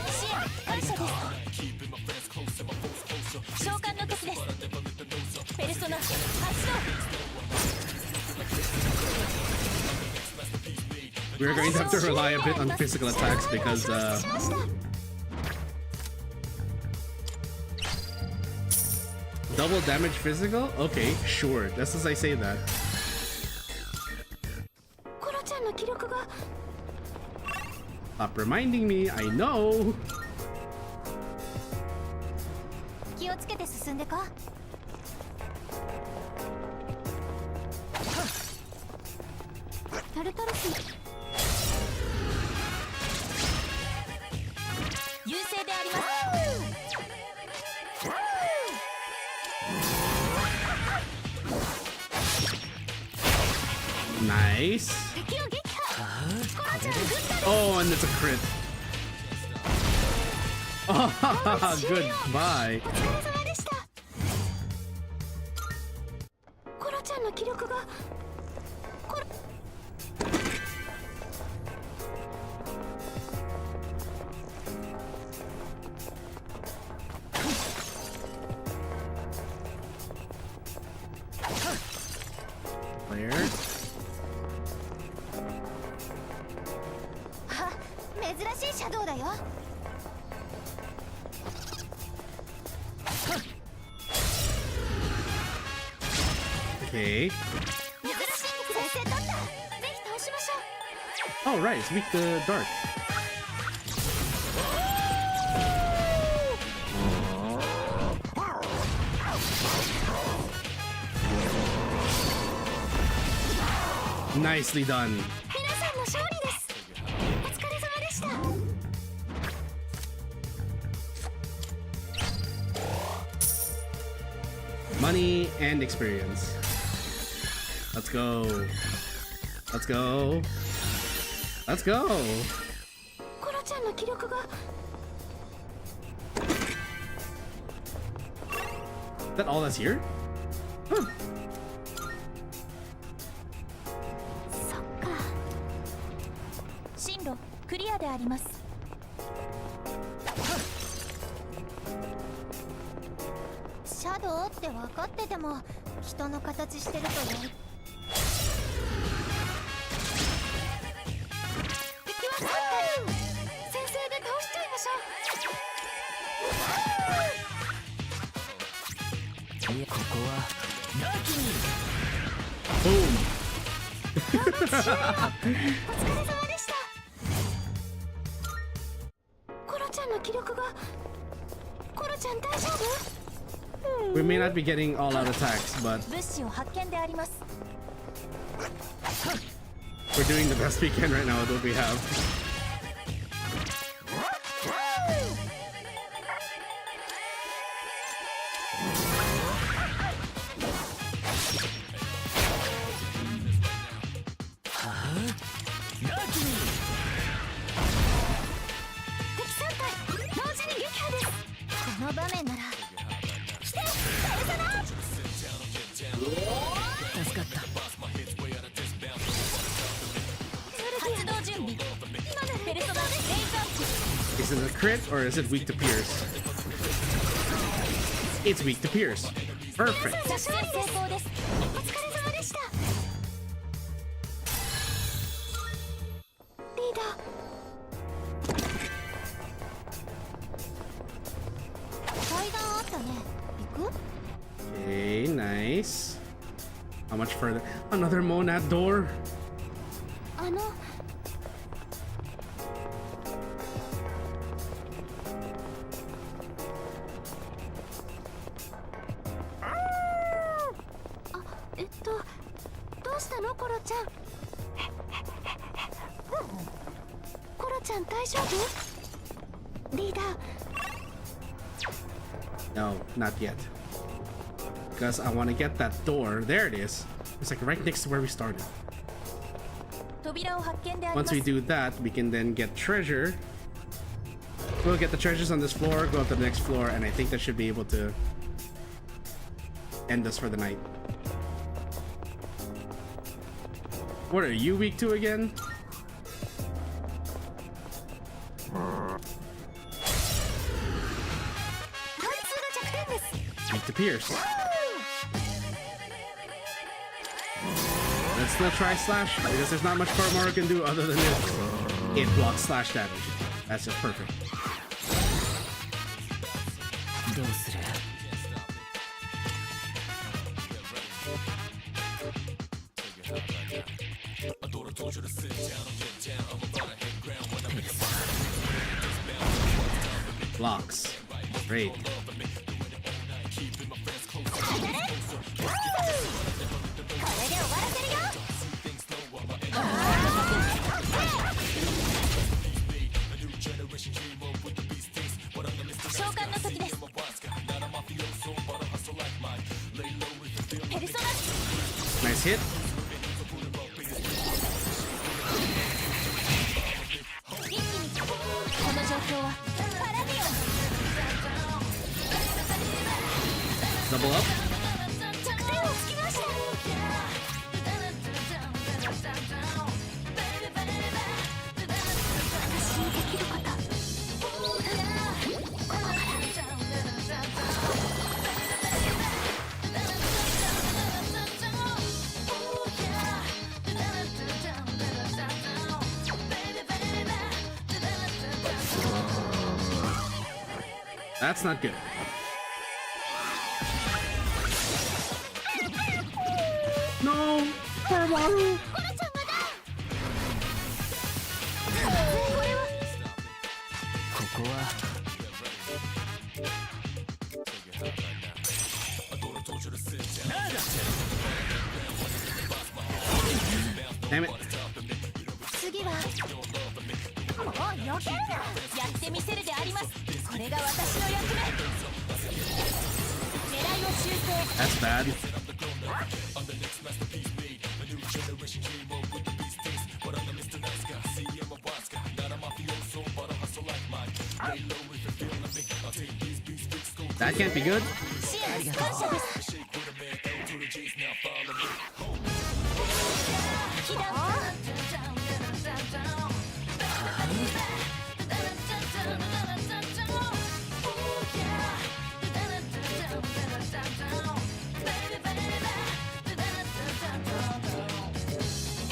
視野感謝です。召喚の時です。ペルソナ発動。We're going to have to rely a bit on physical attacks because double damage physical? Okay, sure. Just as I say that. コロちゃんの気力が。 Stop reminding me, I know. 気をつけて進んでか。タルタルス。優勢であります。Nice. 敵を撃破。コロちゃんグッド。 Oh, and it's a crit. Oh, goodbye. お疲れ様でした。コロちゃんの気力が。コロ。Player. あ、珍しいシャドウだよ。 Okay. 珍しい先生取った。ぜひ倒しましょう。 Oh, right. It's weak to dark. Nicely done. 皆さんの勝利です。お疲れ様でした。 Money and experience. Let's go. Let's go. Let's go. コロちゃんの気力が。 Is that all that's here? Huh. そっか。進路クリアであります。シャドウって分かってても人の形してるとやる。敵は3体。先生で倒しちゃいましょう。いや、ここはラッキー。 Boom. お疲れ様でした。コロちゃんの気力が。コロちゃん大丈夫？ We may not be getting all out attacks, but 物資を発見であります。 we're doing the best we can right now with what we have. 発動準備。ペルソナレイザーチ。 Is it a crit or is it weak to pierce? It's weak to pierce. Perfect. 作戦成功です。お疲れ様でした。リーダー。階段あったね。行く？ Okay, nice. How much further? Another monad door. あの。どうしたのコロちゃん。コロちゃん大丈夫？リーダー。 No, not yet. Because I want to get that door. There it is. It's like right next to where we started. 扉を発見でありま Once す。 we do that, we can then get treasure. We'll get the treasures on this floor, go up to the next floor, and I think that should be able to end us for the night. What are you weak to again? 貫通が弱点です。 Weak to pierce. Let's still try slash because there's not much Koromaru can do other than this. It blocks slash damage. That's just perfect. どうする？ Blocks. Great. 召喚の時です。ペルソナ。 Nice hit. 一気に。この状況はパラディオン。 Double up. 弱点をつきました。私にできること。 That's not good. No! Koromaru! ここは Damn it. 次は。もう余計だ。やってみせるであります。これが私の役目。狙いを修正。 That's bad. That can't be good. 支援感謝です。被弾。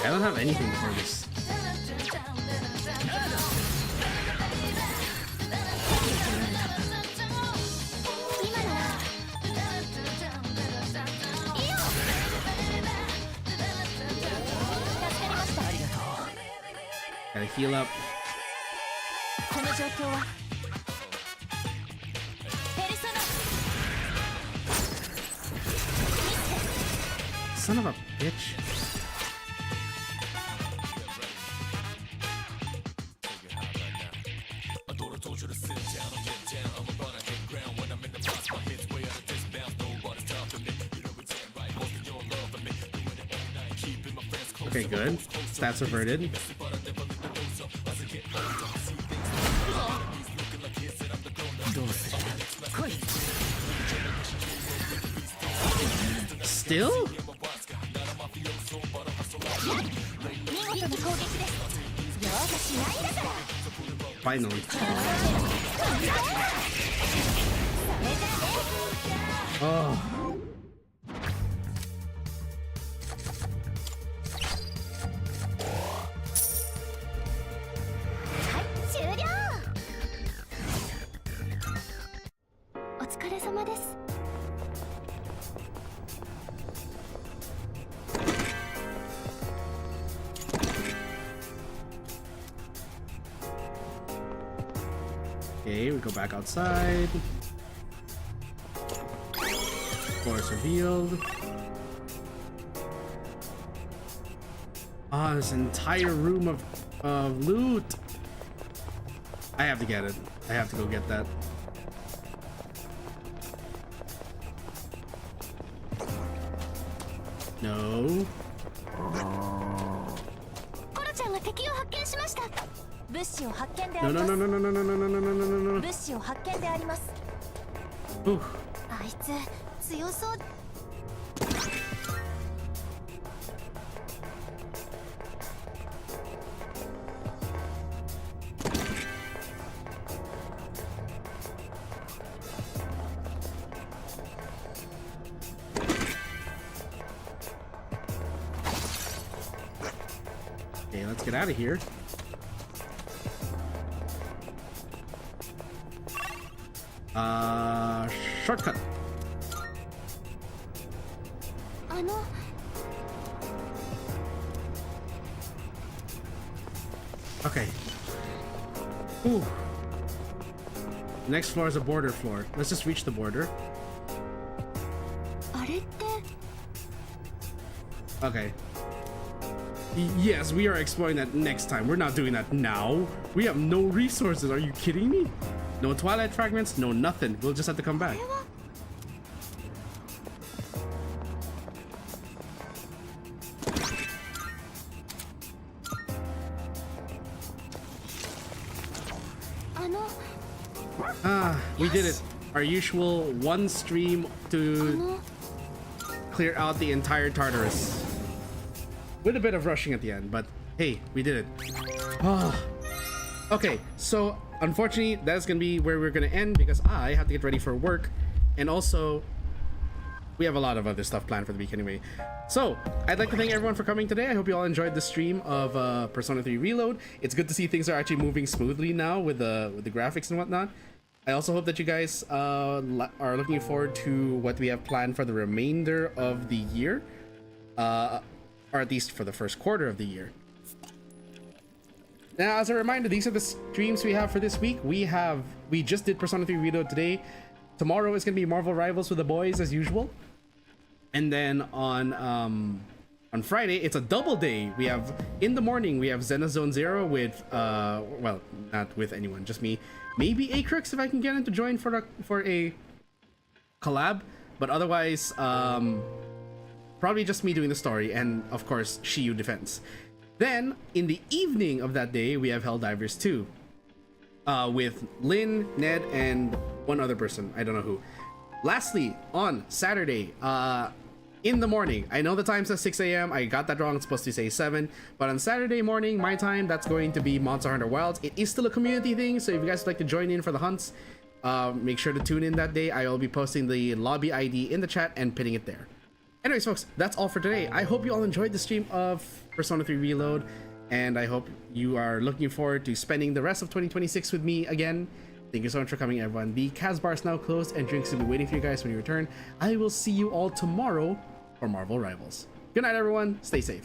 I don't have anything for this. 今なら。いいよ。助かりました。ありがとう。 Gotta heal up. この状況は。ペルソナ。 Son of a bitch. Okay, good. Stats reverted. Still? 見事な攻撃です。Finally. Oh. Okay, we go back outside. Floor is revealed. Ah, this entire room of loot. I have to get it. I have to go get that. No. No, no, no, no, no, no, no, no, no, no, no, no, no. 物資を発見であります。 Oof. あいつ強そう。 Okay, let's get out of here. Shortcut. Okay. Ooh. Next floor is a border floor. Let's just reach the border. Okay. Yes, we are exploring that next time. We're not doing that now. We have no resources. Are you kidding me? No twilight fragments, no nothing. We'll just have to come back. We did it. Our usual one stream to clear out the entire Tartarus. With a bit of rushing at the end, but hey, we did it. Okay, so unfortunately, that's gonna be where we're gonna end because I have to get ready for work, and also we have a lot of other stuff planned for the week anyway. So I'd like to thank everyone for coming today. I hope you all enjoyed the stream of Persona 3 Reload. It's good to see things are actually moving smoothly now with the graphics and whatnot. I also hope that you guys are looking forward to what we have planned for the remainder of the year, or at least for the first quarter of the year. Now, as a reminder, these are the streams we have for this week. We just did Persona 3 Reload today. Tomorrow is going to be Marvel Rivals with the boys as usual. And then on Friday, it's a double day. We have, in the morning, we have Xenozone Zero with, well, not with anyone, just me. Maybe Acrux if I can get him to join for a collab. But otherwise, probably just me doing the story and, of course, Shiyu Defense. Then, in the evening of that day, we have Helldivers 2 with Lynn, Ned, and one other person. I don't know who. Lastly, on Saturday, in the morning, I know the time says 6 a.m. I got that wrong. It's supposed to say 7. But on Saturday morning, my time, that's going to be Monster Hunter Wilds. It is still a community thing, so if you guys would like to join in for the hunts, make sure to tune in that day. I will be posting the lobby ID in the chat and pinning it there. Anyways, folks, that's all for today. I hope you all enjoyed the stream of Persona 3 Reload, and I hope you are looking forward to spending the rest of 2026 with me again. Thank you so much for coming, everyone. The Kaz bar is now closed, and drinks will be waiting for you guys when you return. I will see you all tomorrow for Marvel Rivals. Good night, everyone. Stay safe.